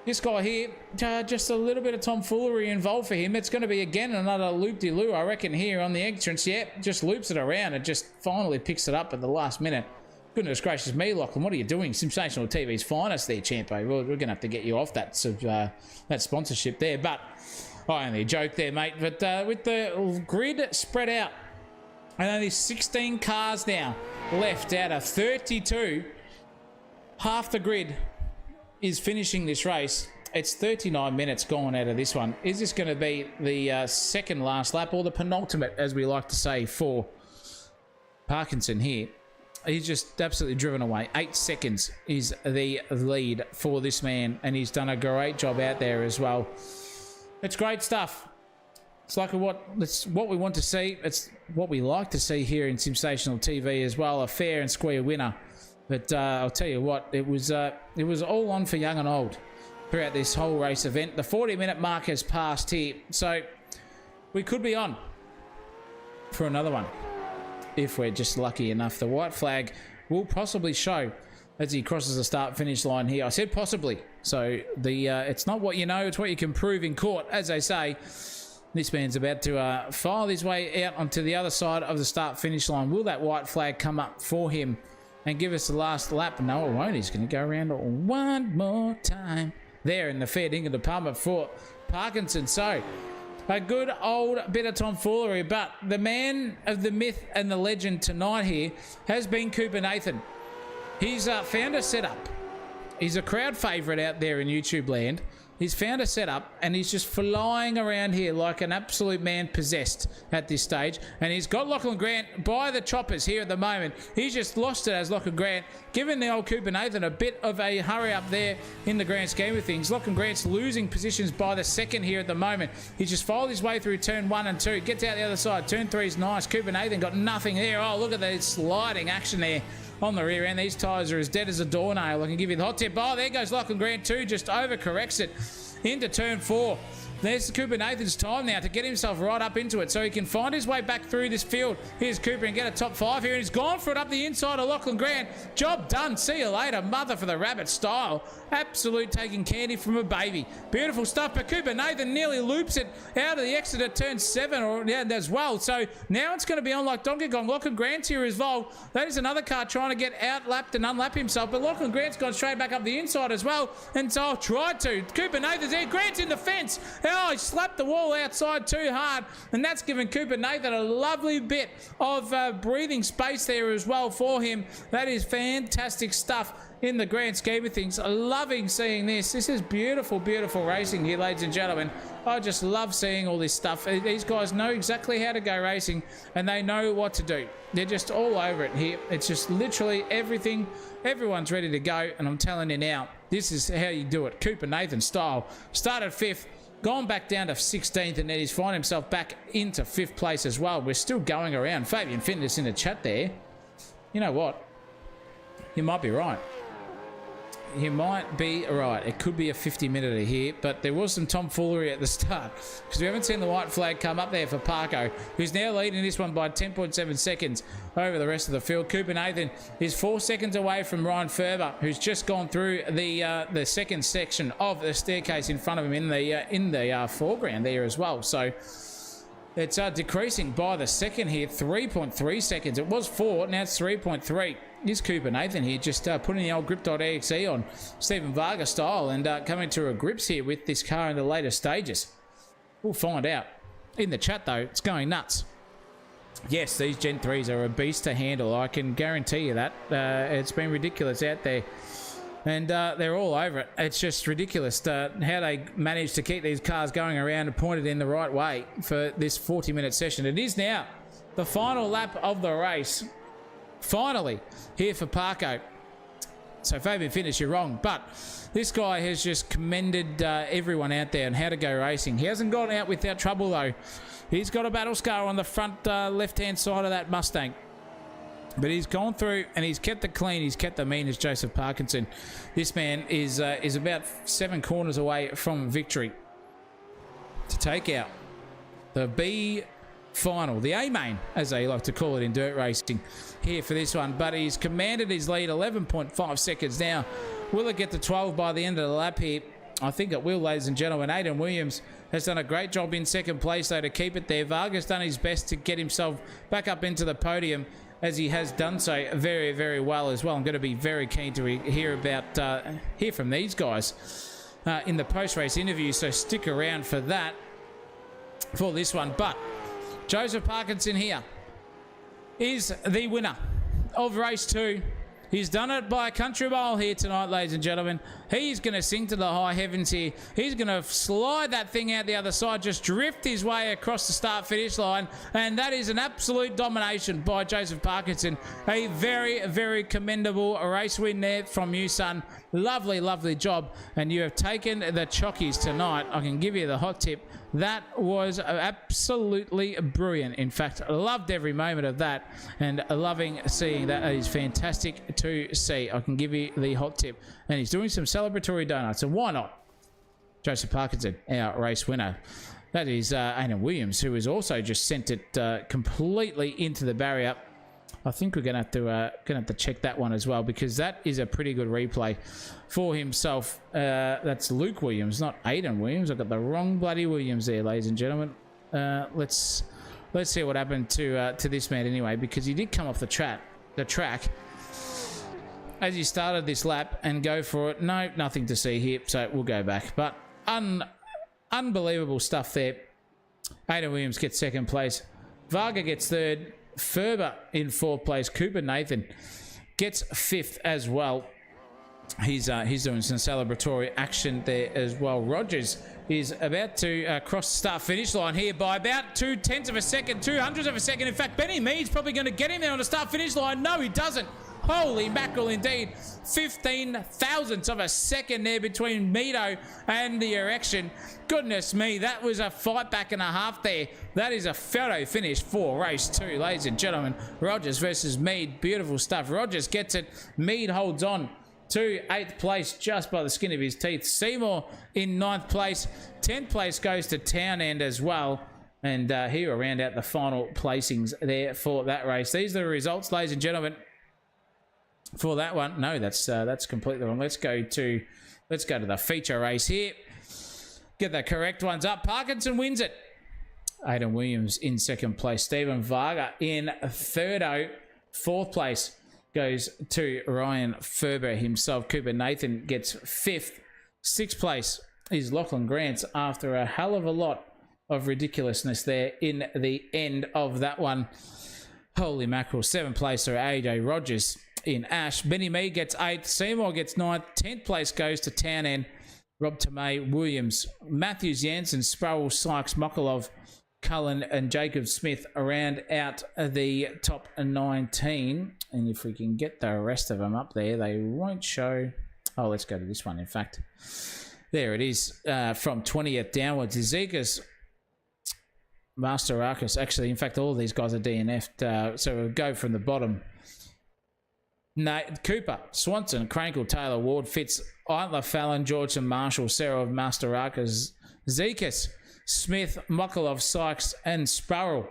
This guy here, just a little bit of tomfoolery involved for him. It's going to be, again, another loop-de-loo, I reckon, here on the entrance. Yeah, just loops it around and just finally picks it up at the last minute. Goodness gracious me, Lachlan, what are you doing? Sensational TV's finest there, Champo. We're going to have to get you off that sponsorship there. But I only joke there, mate. But with the grid spread out, and only 16 cars now left out of 32, half the grid is finishing this race. It's 39 minutes gone out of this one. Is this going to be the second last lap or the penultimate, as we like to say, for Parkinson here? He's just absolutely driven away. 8 seconds is the lead for this man, and he's done a great job out there as well. It's great stuff. It's like it's what we want to see. It's what we like to see here in Sensational TV as well. A fair and square winner. But I'll tell you what, it was all on for young and old throughout this whole race event. The 40-minute mark has passed here, so we could be on for another one if we're just lucky enough. The white flag will possibly show as he crosses the start-finish line here. I said possibly, so it's not what you know, it's what you can prove in court, as they say. This man's about to file his way out onto the other side of the start-finish line. Will that white flag come up for him and give us the last lap? No, it won't. He's going to go around one more time there in the fair dinkum department for Parkinson. So a good old bit of tomfoolery, but the man of the myth and the legend tonight here has been Cooper Nathan. He's found a setup. He's a crowd favourite out there in YouTube land. He's found a setup and he's just flying around here like an absolute man possessed at this stage. And he's got Lachlan Grant by the choppers here at the moment. He's just lost it as Lachlan Grant, giving the old Cooper Nathan a bit of a hurry up there in the grand scheme of things. Lachlan Grant's losing positions by the second here at the moment. He's just followed his way through turn 1 and 2. Gets out the other side. Turn 3 is nice. Cooper Nathan got nothing there. Oh, look at the sliding action there on the rear end. These tyres are as dead as a doornail. I can give you the hot tip. Oh, there goes Lachlan Grant too. Just overcorrects it into turn 4. There's Cooper Nathan's time now to get himself right up into it so he can find his way back through this field. Here's Cooper and get a top 5 here, and he's gone for it up the inside of Lachlan Grant. Job done. See you later. Mother for the rabbit style. Absolute taking candy from a baby. Beautiful stuff, but Cooper Nathan nearly loops it out of the exit at turn 7 as well. So now it's going to be on like Donkey Kong. Lachlan Grant's here as well. That is another car trying to get outlapped and unlap himself, but Lachlan Grant's gone straight back up the inside as well, and so tried to. Cooper Nathan's there. Grant's in the fence. Oh, he slapped the wall outside too hard, and that's given Cooper Nathan a lovely bit of breathing space there as well for him. That is fantastic stuff in the grand scheme of things. Loving seeing this. This is beautiful, beautiful racing here, ladies and gentlemen. I just love seeing all this stuff. These guys know exactly how to go racing, and they know what to do. They're just all over it here. It's just literally everything. Everyone's ready to go, and I'm telling you now, this is how you do it. Cooper Nathan style. Started 5th. Gone back down to 16th, and then he's found himself back into 5th place as well. We're still going around. Fabian Fitness in the chat there. You know what? You might be right. You might be right. It could be a 50-minute here, but there was some tomfoolery at the start because we haven't seen the white flag come up there for Parko, who's now leading this one by 10.7 seconds over the rest of the field. Cooper Nathan is 4 seconds away from Ryan Ferber, who's just gone through the second section of the staircase in front of him in the foreground there as well. So it's decreasing by the second here, 3.3 seconds. It was 4, now it's 3.3. Is Cooper Nathan here just putting the old grip.exe on Stephen Varga style and coming to a grips here with this car in the later stages? We'll find out. In the chat though, it's going nuts. Yes, these Gen 3s are a beast to handle. I can guarantee you that. It's been ridiculous out there. And they're all over it. It's just ridiculous how they managed to keep these cars going around and pointed in the right way for this 40-minute session. It is now the final lap of the race. Finally, here for Parko. So Fabian Fitness, you're wrong. But this guy has just commended everyone out there on how to go racing. He hasn't gone out without trouble, though. He's got a battle scar on the front left-hand side of that Mustang. But he's gone through and he's kept it clean. He's kept the mean as Joseph Parkinson. This man is about 7 corners away from victory to take out the B final, the A main, as they like to call it in dirt racing here for this one. But he's commanded his lead 11.5 seconds now. Will it get to 12 by the end of the lap here? I think it will, ladies and gentlemen. Aidan Williams has done a great job in second place, though, to keep it there. Varga's done his best to get himself back up into the podium, as he has done so very, very well as well. I'm going to be very keen to hear from these guys in the post-race interview, so stick around for that, for this one. But Joseph Parkinson here is the winner of race 2. He's done it by a country mile here tonight, ladies and gentlemen. He's going to sing to the high heavens here. He's going to slide that thing out the other side, just drift his way across the start-finish line. And that is an absolute domination by Joseph Parkinson. A very, very commendable race win there from you, son. Lovely, lovely job. And you have taken the chockies tonight. I can give you the hot tip. That was absolutely brilliant. In fact, I loved every moment of that and loving seeing that. It is fantastic to see. I can give you the hot tip. And he's doing some celebratory donuts. And why not? Joseph Parkinson, our race winner. That is Aidan Williams, who has also just sent it completely into the barrier. I think we're gonna have to check that one as well, because that is a pretty good replay for himself. That's Luke Williams, not Aidan Williams. I've got the wrong bloody Williams there, ladies and gentlemen. Let's see what happened to this man anyway, because he did come off the track as he started this lap and go for it. No, nothing to see here, so we'll go back. But unbelievable stuff there. Aidan Williams gets second place. Varga gets third. Ferber in fourth place. Cooper Nathan gets fifth as well. He's doing some celebratory action there as well. Rogers is about to cross the start-finish line here by about 0.2 of a second, 0.02 of a second. In fact, Benny Mead's probably going to get him there on the start-finish line. No, he doesn't. Holy mackerel indeed. 15 thousandths of a second there between Meadow and the erection. Goodness me, that was a fight back and a half there. That is a photo finish for race 2, ladies and gentlemen. Rogers versus Mead. Beautiful stuff. Rogers gets it. Mead holds on to 8th place just by the skin of his teeth. Seymour in 9th place. 10th place goes to Townend as well. And here will round out the final placings there for that race. These are the results, ladies and gentlemen, for that one. No, that's completely wrong. Let's go to the feature race here. Get the correct ones up. Parkinson wins it. Aidan Williams in 2nd place. Stephen Varga in 3rd. 4th place goes to Ryan Ferber himself. Cooper Nathan gets 5th. 6th place is Lachlan Grants after a hell of a lot of ridiculousness there in the end of that one. Holy mackerel. 7th placer AJ Rogers in Ash. Benny Mead gets 8th. Seymour gets 9th. 10th place goes to Townend. Rob Tomei, Williams, Matthews, Jansen, Sproul, Sykes, Mokolov, Cullen and Jacob Smith around out the top 19. And if we can get the rest of them up there, they won't show. Oh, let's go to this one, in fact. There it is, from 20th downwards. Ezekias, Master Arcus, actually, in fact, all of these guys are DNF'd, so we'll go from the bottom. Cooper, Swanson, Crankle, Taylor, Ward, Fitz, Eitler, Fallon, George and Marshall, Sarah of Master Arcus, Zekas, Smith, Mokolov, Sykes and Sparrow.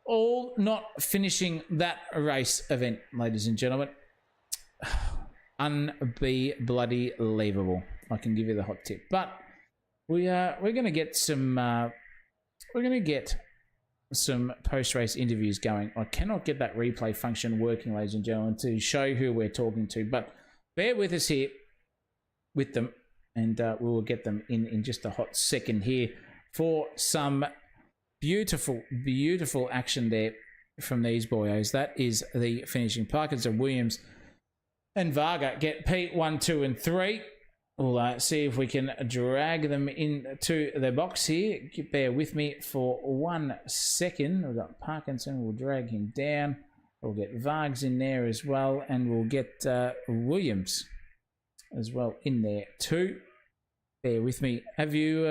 All not finishing that race event, ladies and gentlemen. Unbelievable. I can give you the hot tip. But we're going to get some post-race interviews going. I cannot get that replay function working, ladies and gentlemen, to show who we're talking to. But bear with us here with them, and we will get them in just a hot second here for some beautiful, beautiful action there from these boyos. That is the finishing. Parkinson, Williams and Varga get P1, 2 and 3. We'll see if we can drag them into the box here. Bear with me for 1 second. We've got Parkinson. We'll drag him down. We'll get Vargs in there as well. And we'll get Williams as well in there too. Bear with me. Have you...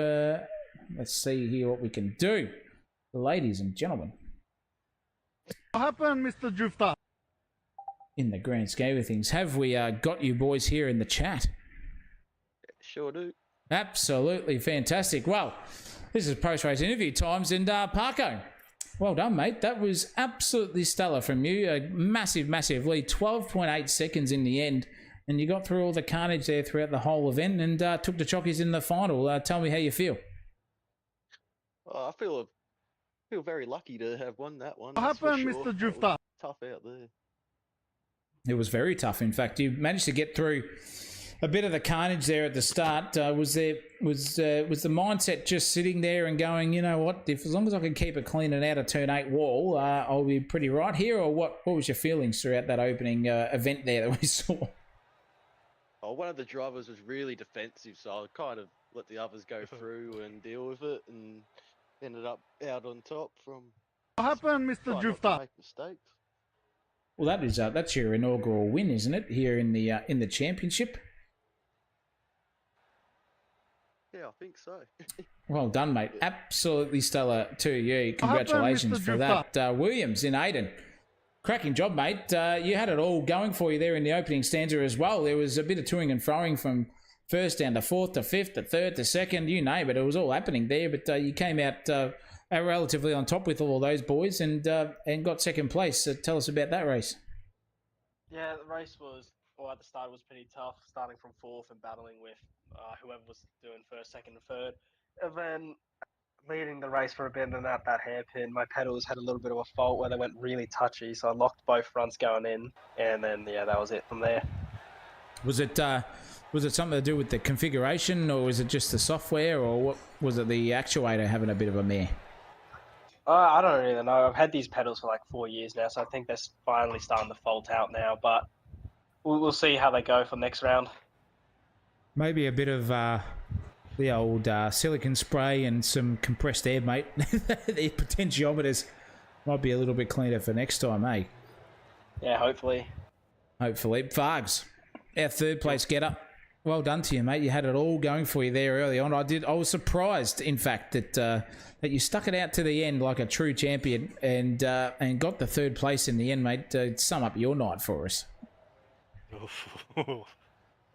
let's see here what we can do. Ladies and gentlemen. What happened, Mr. Drifter? In the grand scheme of things, have we got you boys here in the chat? Sure do. Absolutely fantastic. Well, this is post-race interview times, and Parko, well done, mate. That was absolutely stellar from you. A massive, massive lead, 12.8 seconds in the end, and you got through all the carnage there throughout the whole event and took the chockies in the final. Tell me how you feel. I feel very lucky to have won that one. What happened, Mr. Drifter? Tough out there. It was very tough. In fact, you managed to get through a bit of the carnage there at the start. Was the mindset just sitting there and going, you know what? If as long as I can keep it clean and out of turn 8 wall, I'll be pretty right here. Or what? What was your feelings throughout that opening event there that we saw? Oh, one of the drivers was really defensive, so I kind of let the others go through and deal with it, and ended up out on top from. What happened, Mr. Drifter? Make mistakes. Well, that is that's your inaugural win, isn't it? Here in the championship. Yeah, I think so. Well done, mate. Absolutely stellar to you. Congratulations for that. Williams in Aiden. Cracking job, mate. You had it all going for you there in the opening stanza as well. There was a bit of toing and froing from first down to fourth to fifth to third to second. You name it. It was all happening there, but you came out relatively on top with all those boys and got second place. So tell us about that race. Yeah, the race was, well, at the start it was pretty tough, starting from fourth and battling with whoever was doing first, second, and third. And then leading the race for a bit, and at that hairpin, my pedals had a little bit of a fault where they went really touchy, so I locked both fronts going in, and then, yeah, that was it from there. Was it something to do with the configuration, or was it just the software, or what was it, the actuator having a bit of a mare? I don't really know. I've had these pedals for like 4 years now, so I think they're finally starting to fault out now, but we'll see how they go for next round. Maybe a bit of the old silicon spray and some compressed air, mate. The potentiometers might be a little bit cleaner for next time, eh? Yeah, hopefully. Hopefully. Vargs, our third place getter. Well done to you, mate. You had it all going for you there early on. I was surprised, in fact, that you stuck it out to the end like a true champion and got the third place in the end, mate. Sum up your night for us. Where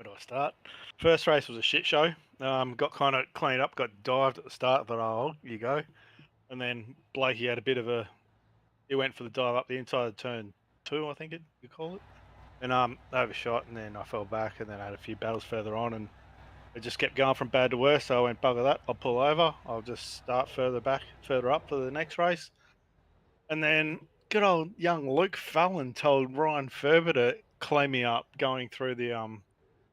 do I start? First race was a shit show. Got kind of cleaned up, got dived at the start, but oh, you go. And then Blakey had a bit of a... He went for the dive up the inside of turn 2, I think you call it. And overshot, and then I fell back, and then I had a few battles further on, and it just kept going from bad to worse. So I went, bugger that, I'll pull over. I'll just start further up for the next race. And then good old young Luke Fallon told Ryan Ferber to clean me up going through the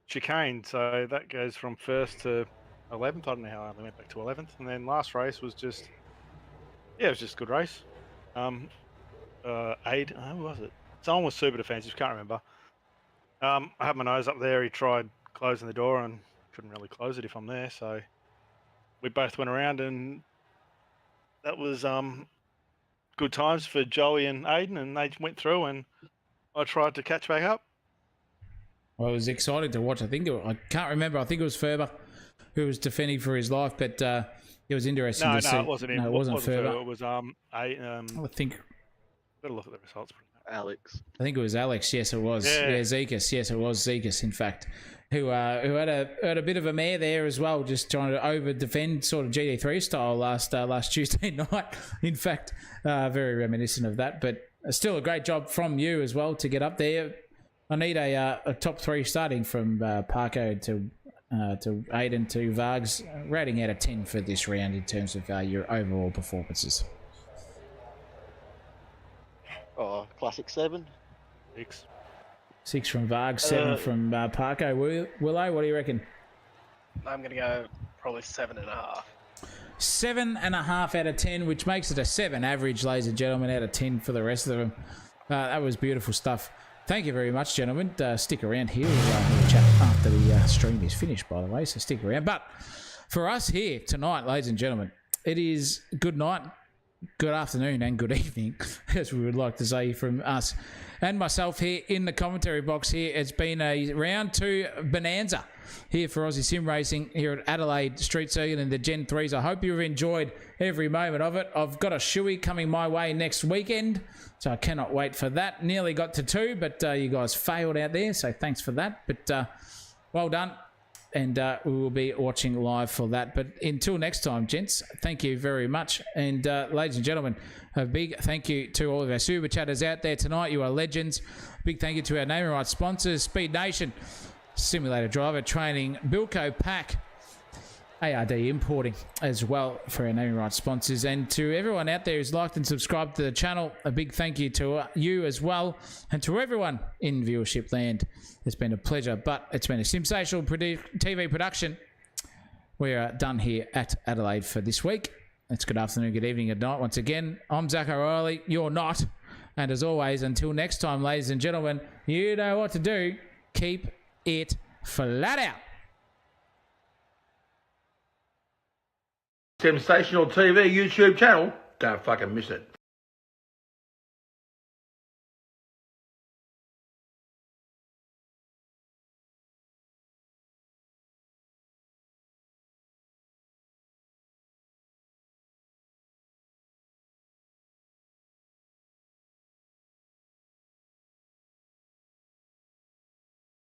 chicane. So that goes from first to 11th. I don't know how I only went back to 11th. And then last race was just, yeah, it was just a good race. Who was it? Someone was super defensive, can't remember. I had my nose up there. He tried closing the door and couldn't really close it if I'm there. So we both went around, and that was good times for Joey and Aiden, and they went through, and I tried to catch back up. Well, it was exciting to watch. I can't remember. I think it was Ferber who was defending for his life, but it was interesting No, to see. it wasn't him. No, it wasn't Ferber. It was I think better look at the results. Alex. I think it was Alex. Yes, it was. Yeah. Zekas. Yes, it was Zekas. In fact, who had a bit of a mare there as well, just trying to over defend sort of GD3 style last Tuesday night. In fact, very reminiscent of that. But still a great job from you as well to get up there. I need a top 3 starting from Parko to Aiden to Vargs. Rating out of 10 for this round in terms of your overall performances. Oh, classic 7. 6. 6 from Varg, 7 from Parko. Willow, what do you reckon? I'm going to go probably 7.5. 7.5 out of 10, which makes it a 7 average, ladies and gentlemen, out of 10 for the rest of them. That was beautiful stuff. Thank you very much, gentlemen. Stick around here. We'll have a chat after the stream is finished, by the way, so stick around. But for us here tonight, ladies and gentlemen, it is good night, good afternoon, and good evening, as we would like to say from us and myself here in the commentary box here. It's been a round 2 bonanza here for Aussie Sim Racing here at Adelaide Street Circuit in the Gen 3s. I hope you've enjoyed every moment of it. I've got a shoey coming my way next weekend, so I cannot wait for that. Nearly got to 2, but you guys failed out there, so thanks for that. But well done, and we will be watching live for that. But until next time, gents, thank you very much. And ladies and gentlemen, a big thank you to all of our super chatters out there tonight. You are legends. Big thank you to our naming rights sponsors, Speed Nation, Simulator Driver Training, Bilco Pack, ARD Importing as well for our naming rights sponsors. And to everyone out there who's liked and subscribed to the channel, a big thank you to you as well. And to everyone in viewership land, it's been a pleasure. But it's been a sensational TV production. We are done here at Adelaide for this week. It's good afternoon, good evening, good night. Once again, I'm Zach O'Reilly. You're not. And as always, until next time, ladies and gentlemen, you know what to do. Keep it flat out. Sensational TV YouTube channel. Don't fucking miss it.